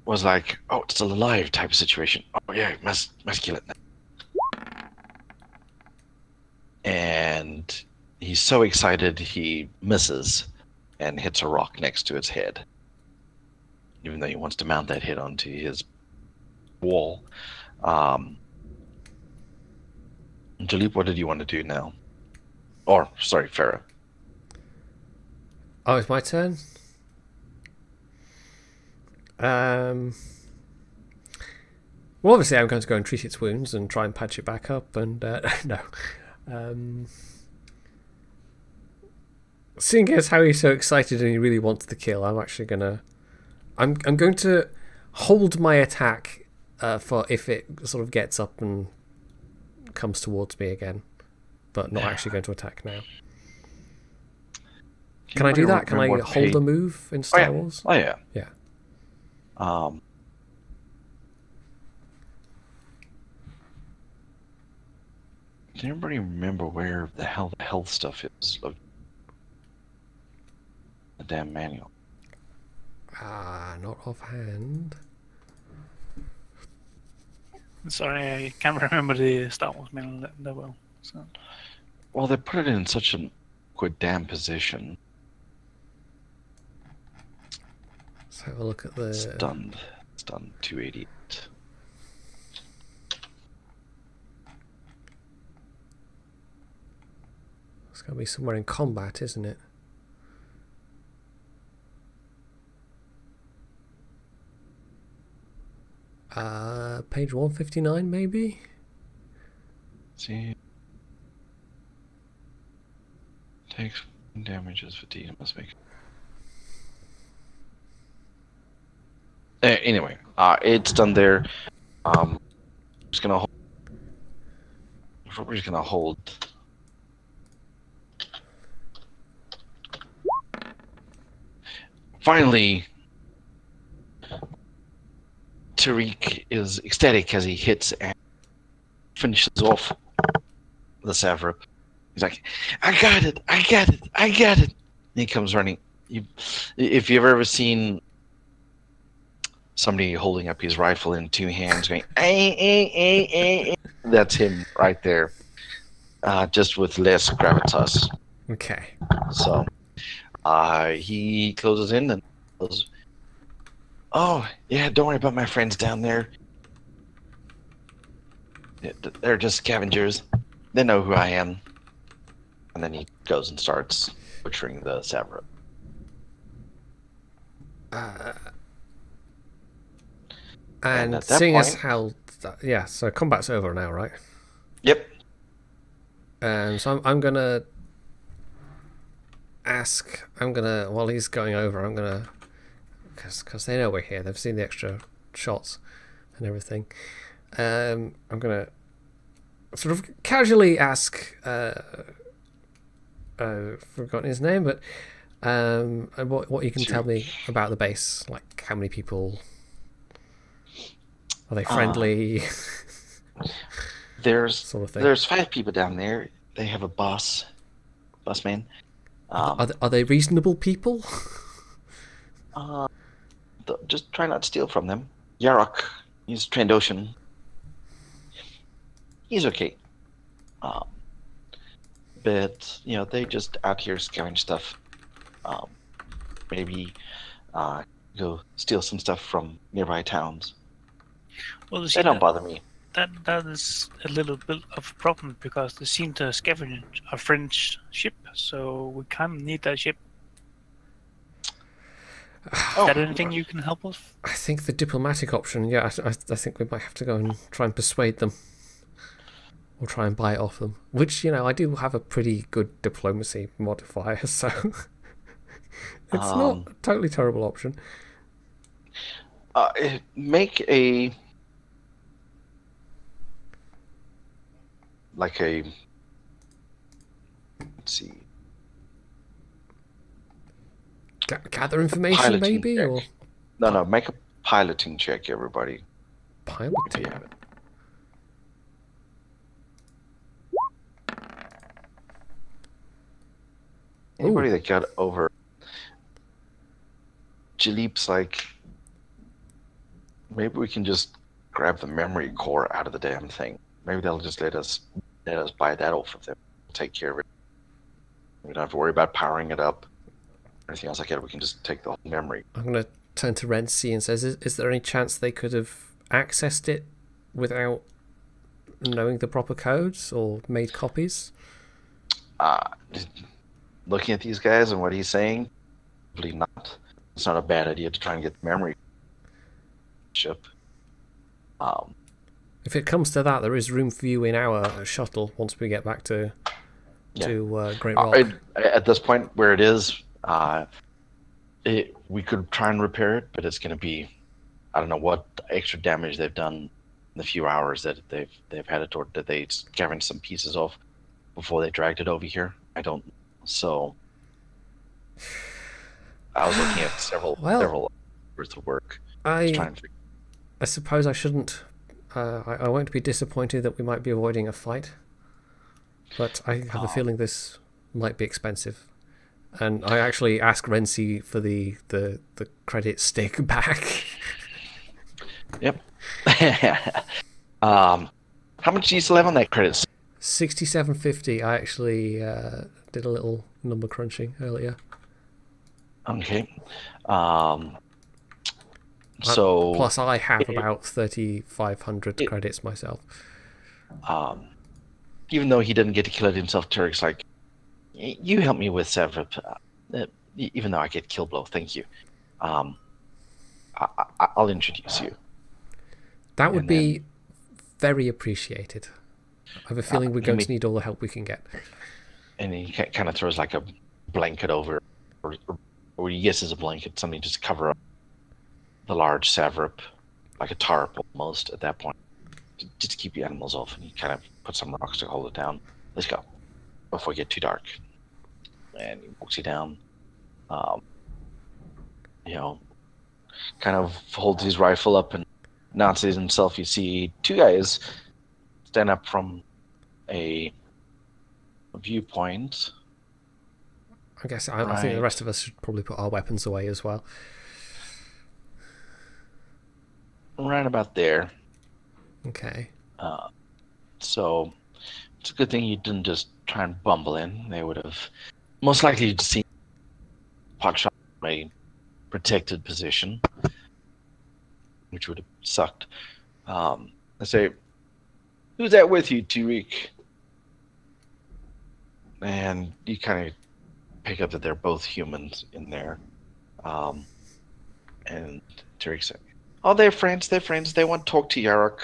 S1: was like, oh, it's still alive type of situation. Oh yeah, must kill it now. And he's so excited he misses and hits a rock next to its head. Even though he wants to mount that hit onto his wall. Jalip, what did you want to do now? Or, sorry, Farah.
S2: Oh, it's my turn? Well, obviously I'm going to go and treat its wounds and try and patch it back up, and no. Seeing as how he's so excited and he really wants the kill, I'm actually I'm going to hold my attack for if it sort of gets up and comes towards me again, but not actually going to attack now. Can I do that? Can I hold a move in Star Wars?
S1: Oh yeah.
S2: Yeah.
S1: Can anybody remember where the hell the health stuff is? The damn manual.
S2: Not offhand.
S3: Sorry, I can't remember the Star Wars manual that well. So.
S1: Well, they put it in such a good damn position.
S2: Let's have a look at the...
S1: Stunned 288.
S2: It's got to be somewhere in combat, isn't it? Page 159, maybe?
S1: See. Takes damages, fatigue, must make. Anyway, it's done there. Just gonna hold. We're just gonna hold. Finally, Tariq is ecstatic as he hits and finishes off the Savrip. He's like, I got it, I got it, I got it. And he comes running. If you've ever seen somebody holding up his rifle in two hands going, that's him right there. Just with less gravitas.
S2: Okay.
S1: So he closes in and goes, oh, yeah, don't worry about my friends down there. They're just scavengers. They know who I am. And then he goes and starts butchering the Savrip.
S2: And seeing as how... Yeah, so combat's over now, right?
S1: Yep.
S2: So I'm going to ask... While he's going over, I'm going to... Because they know we're here. They've seen the extra shots and everything. I'm going to sort of casually ask... I've forgotten his name, but what you can tell me about the base. Like, how many people... Are they friendly?
S1: There's
S2: sort of thing.
S1: There's 5 people down there. They have a boss man.
S2: Are they reasonable people?
S1: Just try not to steal from them. Yarok, he's Trandoshan. He's okay. But they just out here scavenge stuff. Maybe go steal some stuff from nearby towns.
S3: Well,
S1: they don't bother me.
S3: That is a little bit of a problem because they seem to scavenge a French ship, so we kind of need that ship. Is that anything you can help us?
S2: I think the diplomatic option, yeah, I think we might have to go and try and persuade them. Or try and buy it off them. Which, I do have a pretty good diplomacy modifier, so... it's not a totally terrible option.
S1: Make a... Let's see.
S2: Gather information, piloting maybe?
S1: Check.
S2: Or
S1: No, make a piloting check, everybody.
S2: Piloting?
S1: Yeah. Anybody that got over... Jalip's like... Maybe we can just grab the memory core out of the damn thing. Maybe they'll just let us buy that off of them. We'll take care of it. We don't have to worry about powering it up. Anything else like that, we can just take the whole memory.
S2: I'm going to turn to Renzi and says, is there any chance they could have accessed it without knowing the proper codes or made copies?
S1: Looking at these guys and what he's saying, probably not. It's not a bad idea to try and get the memory ship.
S2: If it comes to that, there is room for you in our shuttle once we get back to Great Rock.
S1: At this point where it is, we could try and repair it, but it's going to be, I don't know what extra damage they've done in the few hours that they've had it, or that they scavenged some pieces off before they dragged it over here. I don't. So I was looking at several worth of work.
S2: I suppose I shouldn't. I won't be disappointed that we might be avoiding a fight, but I have a feeling this might be expensive. And I actually asked Renzi for the credit stick back.
S1: Yep. How much do you still have on that credit?
S2: 6750. I actually did a little number crunching earlier.
S1: Okay. So
S2: plus I have about 3,500 credits myself.
S1: Even though he didn't get to kill it himself, Tarek's like, you help me with Sever, even though I get kill blow, thank you. I'll introduce you.
S2: That would be very appreciated. I have a feeling we're going to need all the help we can get.
S1: And he kind of throws like a blanket over, or he guesses a blanket, something just to cover up the large Savrip, like a tarp almost at that point, just to keep the animals off. And he kind of puts some rocks to hold it down. Let's go before we get too dark. And he walks you down. You know, kind of holds his rifle up and announces himself. You see two guys stand up from a viewpoint.
S2: I guess I think the rest of us should probably put our weapons away as well.
S1: Right about there.
S2: Okay.
S1: So it's a good thing you didn't just try and bumble in. They would have most likely seen potshot from a protected position, which would have sucked. I say, who's that with you, Tariq? And you kind of pick up that they're both humans in there. And Tariq said, oh, they're friends. They're friends. They want to talk to Yarok.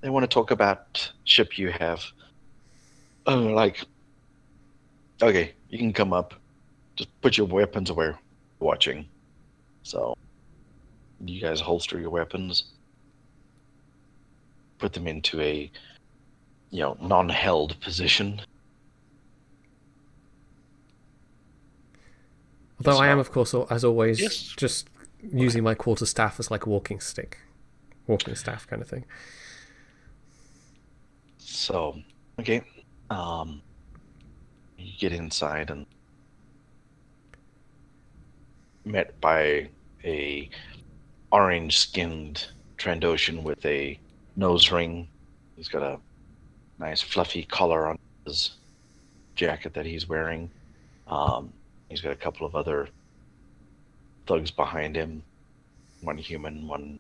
S1: They want to talk about ship you have. Like, okay, you can come up. Just put your weapons away. Watching. So, you guys holster your weapons. Put them into a, non-held position.
S2: Although I am, of course, as always, just using my quarterstaff as like a walking staff kind of thing.
S1: So, okay, you get inside and met by a orange-skinned Trandoshan with a nose ring. He's got a nice fluffy collar on his jacket that he's wearing. He's got a couple of other thugs behind him. One human, one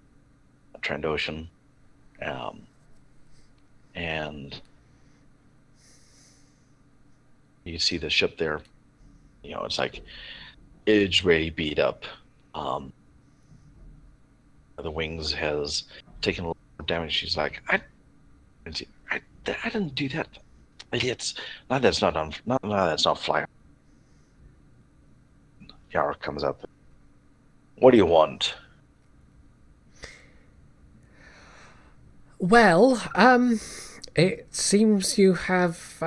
S1: Trandoshan. And you see the ship there. It's like it's really beat up. The wings has taken a little more damage. She's like, I didn't do that. Idiots. That's not flying. Yara comes up. What do you want?
S2: Well, it seems you have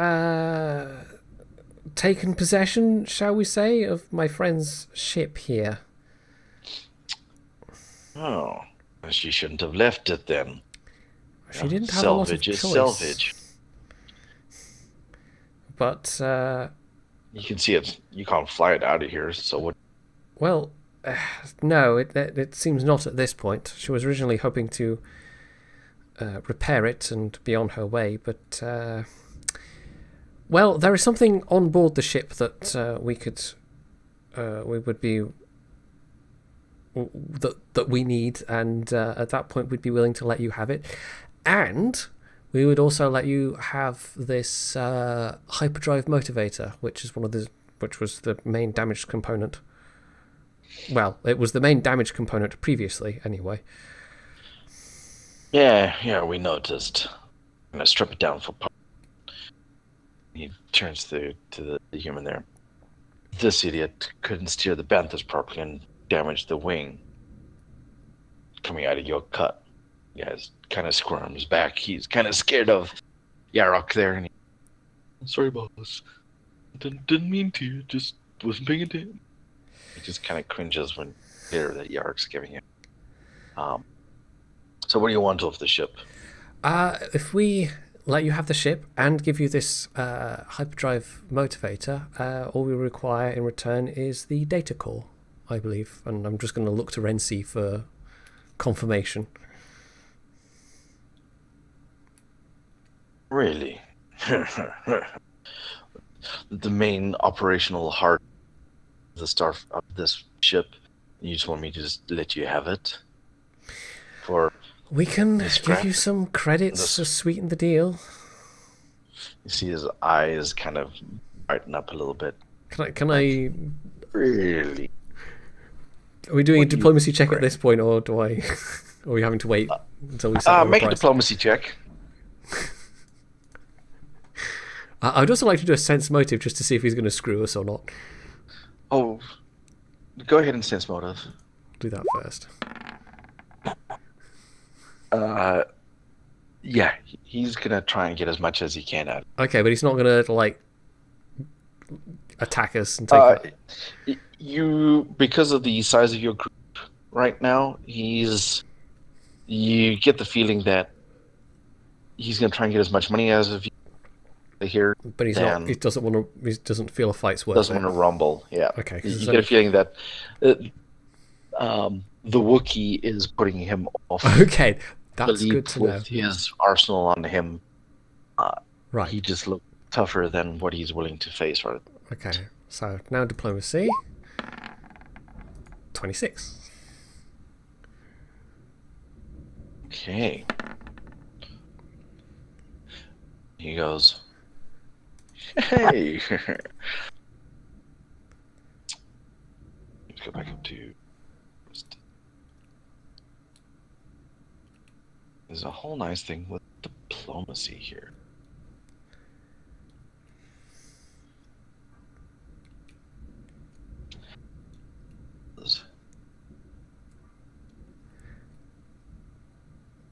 S2: taken possession, shall we say, of my friend's ship here.
S1: Oh, she shouldn't have left it then.
S2: She didn't have a lot of choice.
S1: Salvage.
S2: But
S1: you can see it. You can't fly it out of here. So what?
S2: Well, no, it seems not at this point. She was originally hoping to repair it and be on her way, but well, there is something on board the ship that we need, and at that point we'd be willing to let you have it, and we would also let you have this hyperdrive motivator, which was the main damage component. Well, it was the main damage component previously, anyway.
S1: Yeah, we noticed. I'm gonna strip it down for part. He turns to the human there. This idiot couldn't steer the Banthas properly and damaged the wing coming out of your cut. The guy kind of squirms back. He's kind of scared of Yarok there. And sorry, boss. Didn't mean to. Just wasn't paying attention. He just kind of cringes when you hear that Yarok's giving it. So what do you want off the ship?
S2: If we let you have the ship and give you this hyperdrive motivator, all we require in return is the data core, I believe. And I'm just going to look to Renzi for confirmation.
S1: Really? The main operational heart of the star of this ship. You just want me to just let you have it?
S2: We can give you some credits to sweeten the deal.
S1: You see his eyes kind of brighten up a little bit.
S2: Can I...
S1: Really?
S2: Are we doing a diplomacy check at this point, or do I... Or are we having to wait until we set
S1: make a diplomacy check.
S2: I'd also like to do a sense motive just to see if he's going to screw us or not.
S1: Oh, go ahead and sense motive.
S2: Do that first.
S1: Yeah, he's going to try and get as much as he can out.
S2: Okay, but he's not going to, like, attack us and take it.
S1: Because of the size of your group right now, you get the feeling that he's going to try and get as much money out of you here.
S2: But he's not. He doesn't want to. He doesn't feel a fight's worth.
S1: Doesn't want to rumble. Yeah.
S2: Okay.
S1: You get a feeling that the Wookiee is putting him off.
S2: Okay, that's good to know.
S1: With his arsenal on him,
S2: right.
S1: He just looked tougher than what he's willing to face. Right.
S2: Okay. So now diplomacy. 26.
S1: Okay. He goes, hey. Let's go back up to... There's a whole nice thing with diplomacy here.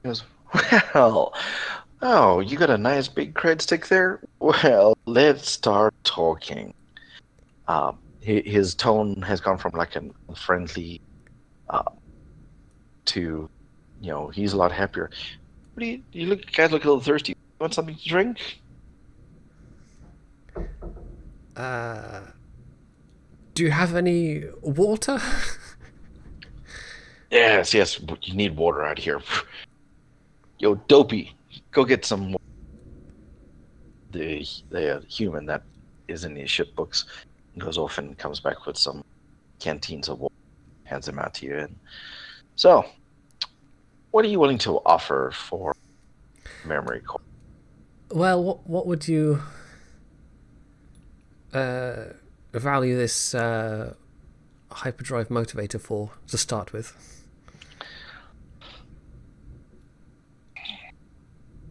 S1: He goes, well, oh, you got a nice big cred stick there? Well, let's start talking. His tone has gone from like a friendly to, he's a lot happier. What do you guys look a little thirsty? Want something to drink?
S2: Do you have any water?
S1: Yes, you need water out here. Yo, Dopey, go get some. The human that is in the ship books goes off and comes back with some canteens of water, hands them out to you. And so, what are you willing to offer for memory core?
S2: Well, what would you value this hyperdrive motivator for to start with?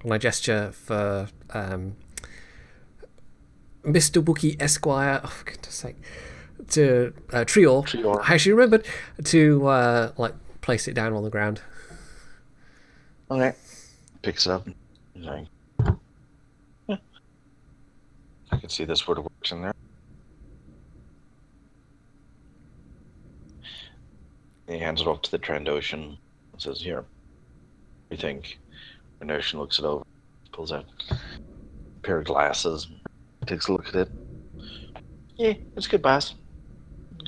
S2: And I gesture for Mr. Wookiee Esquire, oh, for goodness sake, to Trior. I actually remembered to like place it down on the ground.
S1: Okay. Picks it up. Like, yeah. I can see this word works in there. He hands it off to the Trandoshan and says, here, what do you think? Trandoshan looks it over, pulls out a pair of glasses, takes a look at it. Yeah, it's good, boss.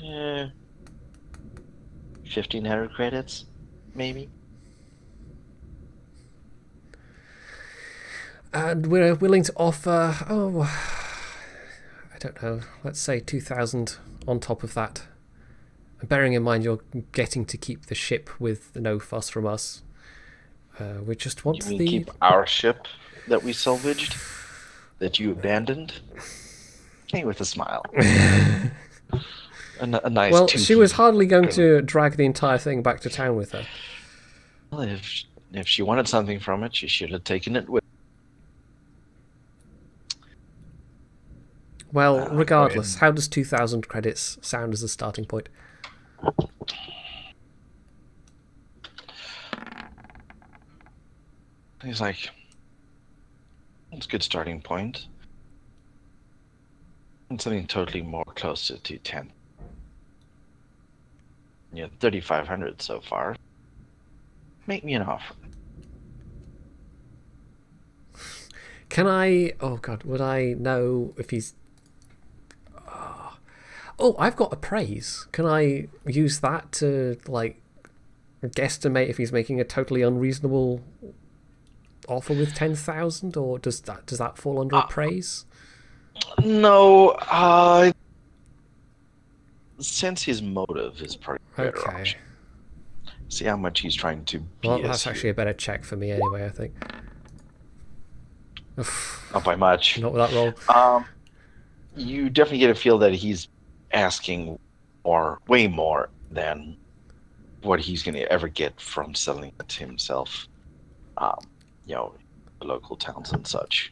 S1: 1,500 credits, maybe.
S2: And we're willing to offer, I don't know, let's say 2,000 on top of that. Bearing in mind you're getting to keep the ship with no fuss from us. We just want
S1: you mean keep our ship that we salvaged? That you abandoned? Hey, with a smile. a nice.
S2: Well, she was hardly going to drag the entire thing back to town with her.
S1: Well, if she wanted something from it, she should have taken it with.
S2: Well, regardless, how does 2,000 credits sound as a starting point?
S1: He's like, that's a good starting point. And something totally more closer to 10. Yeah, 3,500 so far. Make me an offer.
S2: Can I... Oh, God, would I know if he's... Oh, I've got appraise. Can I use that to, like, guesstimate if he's making a totally unreasonable offer with 10,000, or does that fall under appraise?
S1: No, since his motive is probably a better option. See how much he's trying to be.
S2: Well, that's actually a better check for me anyway, I think.
S1: Not by much.
S2: Not with that roll.
S1: You definitely get a feel that he's asking way more than what he's going to ever get from selling it to himself. You know, the local towns and such.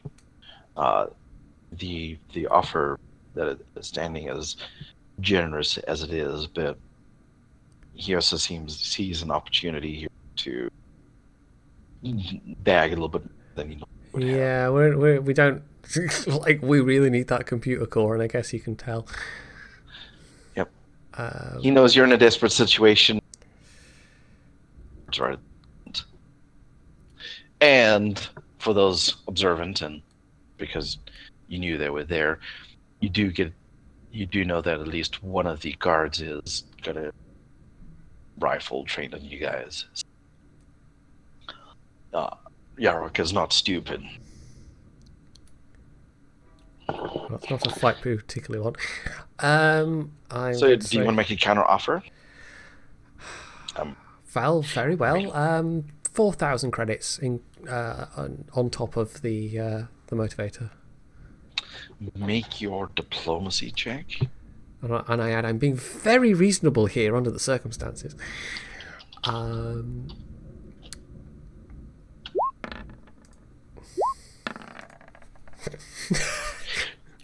S1: The offer that is standing as generous as it is, but he also sees an opportunity here to bag a little bit more than he would have.
S2: Yeah, we don't like, we really need that computer core, and I guess you can tell.
S1: Yep. He knows you're in a desperate situation. Right. And for those observant, and because you knew they were there, you do know that at least one of the guards is got a rifle trained on you guys. Yarok is not stupid.
S2: That's not a fight particularly one.
S1: So do you want to make a counter offer?
S2: Well, very well. 4,000 credits on top of the motivator.
S1: Make your diplomacy check.
S2: And I'm being very reasonable here under the circumstances.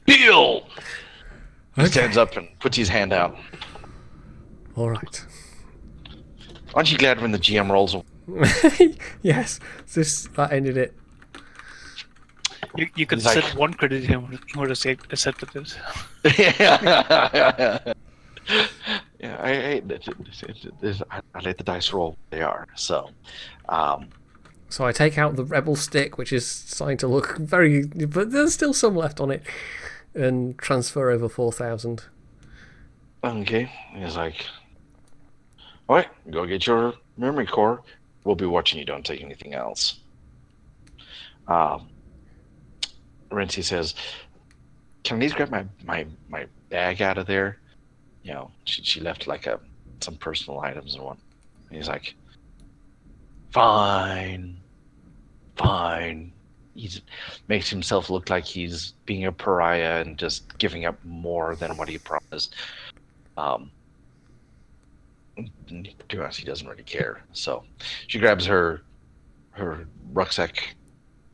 S1: Deal! He
S2: Okay.
S1: stands up and puts his hand out.
S2: All right.
S1: Aren't you glad when the GM rolls?
S2: Yes, that ended it.
S3: You could set one credit him in order to accepted it.
S1: Yeah, I let the dice roll what they are. So
S2: I take out the rebel stick, which is starting to look very, but there's still some left on it, and transfer over 4,000.
S1: Okay, he's like, all right, go get your memory core. We'll be watching you. Don't take anything else. Renzi says, can I please grab my bag out of there? You know, she left like some personal items and one. And he's like, fine. He makes himself look like he's being a pariah and just giving up more than what he promised. To be honest, he doesn't really care. So she grabs her rucksack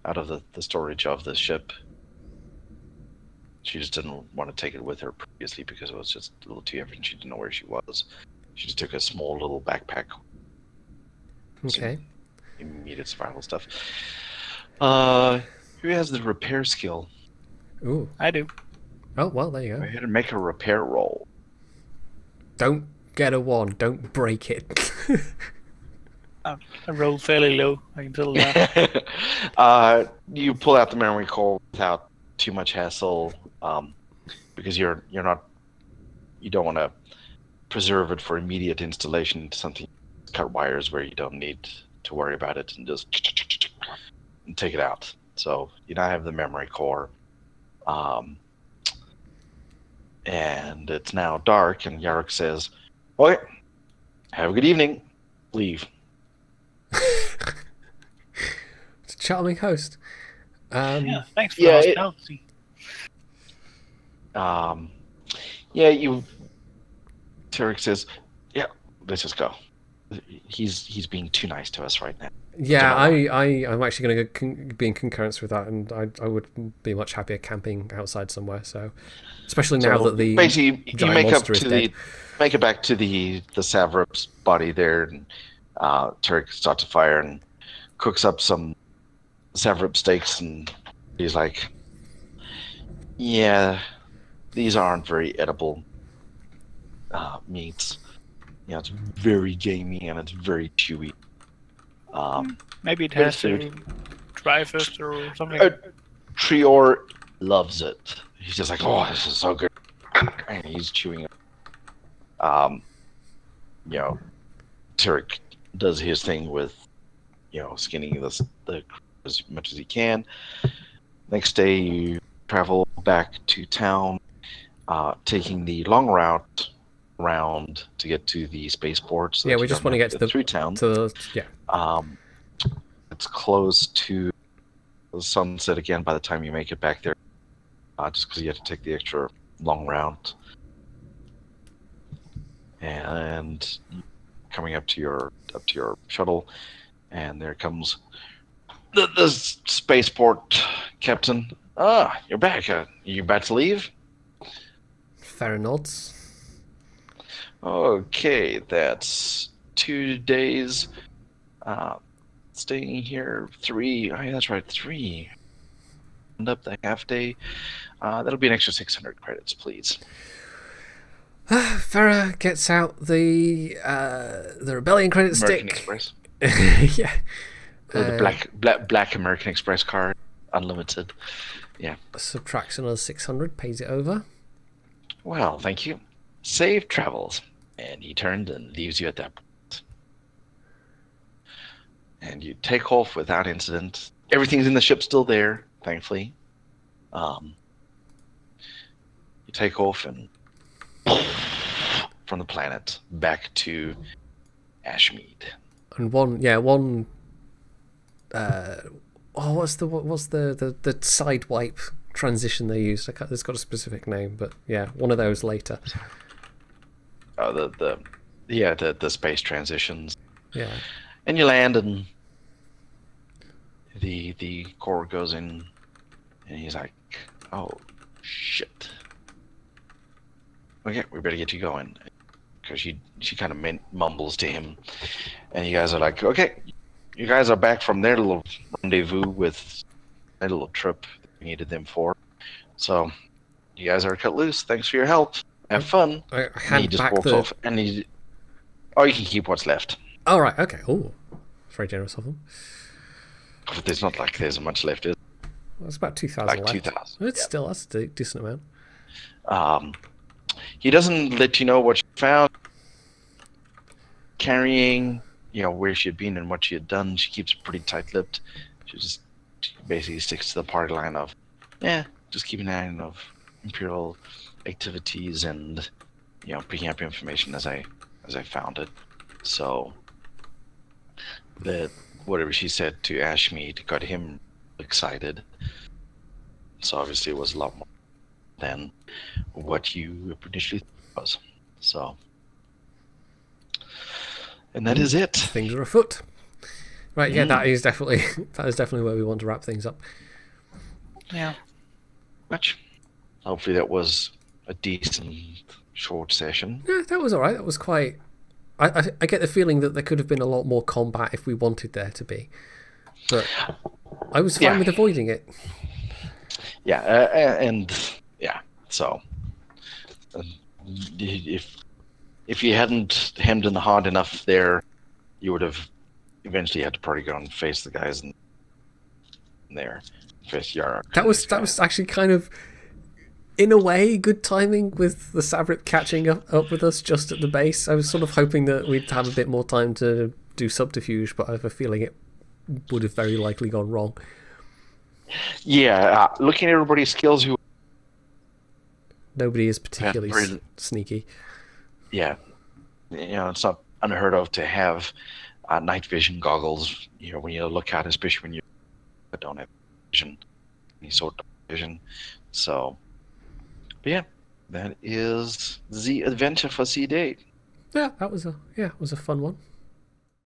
S1: out of the storage of the ship. She just didn't want to take it with her previously because it was just a little too heavy and she didn't know where she was. She just took a small little backpack.
S2: Okay.
S1: Some immediate survival stuff. Who has the repair skill?
S2: Ooh.
S3: I do.
S2: Oh, well, there you
S1: Go
S2: go.
S1: ahead and make a repair roll.
S2: Don't get a 1. Don't break it.
S3: I rolled fairly low. I can tell that.
S1: You pull out the memory core without too much hassle, because you don't want to preserve it for immediate installation into something. Cut wires where you don't need to worry about it, and just take it out. So you now have the memory core, and it's now dark. And Yarok says, "Okay, have a good evening. Leave."
S2: It's a charming host.
S3: Yeah, thanks for the hospitality.
S1: Tarek says, "Yeah, let's just go. He's being too nice to us right now."
S2: Yeah, I'm actually going to be in concurrence with that, and I would be much happier camping outside somewhere. So, especially now that the
S1: basically you
S2: giant monster is dead.
S1: Make it back to the Savrup's body there, and Tarek starts to fire and cooks up some Savrup steaks, and he's like, "Yeah, these aren't very edible meats. Yeah, it's very gamey and it's very chewy.
S3: Maybe it has to dry first or something."
S1: Trior loves it. He's just like, "Oh, this is so good," and he's chewing it. You know, Tarek does his thing with, skinning the as much as you can. Next day, you travel back to town, taking the long route around to get to the spaceport. So
S2: yeah, we just want to get to the
S1: through town. It's close to the sunset again by the time you make it back there, just because you have to take the extra long route. And coming up to your shuttle, and there comes the spaceport captain. Ah, you're back. You about to leave?
S2: Farah nods.
S1: Okay, that's 2 days. Staying here 3. Oh, yeah, that's right, 3. End up the half day. That'll be an extra 600 credits, please.
S2: Farah gets out the Rebellion credit
S1: American
S2: stick.
S1: Express.
S2: Yeah.
S1: The black American Express card, unlimited. Yeah.
S2: Subtracts another 600, pays it over.
S1: Well, thank you. Safe travels. And he turns and leaves you at that point. And you take off without incident. Everything's in the ship still there, thankfully. You take off and from the planet back to Ashmead.
S2: And what's the side wipe transition they used? It's got a specific name, but yeah, one of those later.
S1: The space transitions.
S2: Yeah.
S1: And you land, and the core goes in, and he's like, "Oh, shit. Okay, we better get you going." Because she kind of mumbles to him, and you guys are like, "Okay, you guys are back from their little rendezvous with their little trip we needed them for. So you guys are cut loose. Thanks for your help. Have fun."
S2: And he
S1: just walks off, and you can keep what's left.
S2: Oh, right, okay. Oh, it's very generous of him.
S1: But there's not like there's much left, is there?
S2: Well, it's about 2,000
S1: like
S2: left.
S1: 2,000.
S2: It's still, that's a decent amount.
S1: He doesn't let you know what you found. Carrying, where she had been and what she had done. She keeps pretty tight-lipped. She basically sticks to the party line of, just keeping an eye on of Imperial activities and, picking up information as I found it. So that whatever she said to Ashmead got him excited. So obviously it was a lot more than what you initially thought it was. So, and that is it.
S2: Things are afoot. Right, yeah, that is definitely where we want to wrap things up.
S3: Yeah.
S1: Much. Hopefully that was a decent short session.
S2: Yeah, that was alright. That was quite... I get the feeling that there could have been a lot more combat if we wanted there to be. But I was fine with avoiding it.
S1: So if you hadn't hemmed in hard enough there, you would have eventually had to probably go and face the guys in there. Face Yara.
S2: That was actually kind of, in a way, good timing with the Sabrit catching up with us just at the base. I was sort of hoping that we'd have a bit more time to do subterfuge, but I have a feeling it would have very likely gone wrong.
S1: Yeah, looking at everybody's skills,
S2: nobody is particularly sneaky.
S1: Yeah, it's not unheard of to have night vision goggles. When you look out, especially when you don't have vision, any sort of vision. So, but yeah, that is the adventure for C-Day.
S2: Yeah, that was a fun one.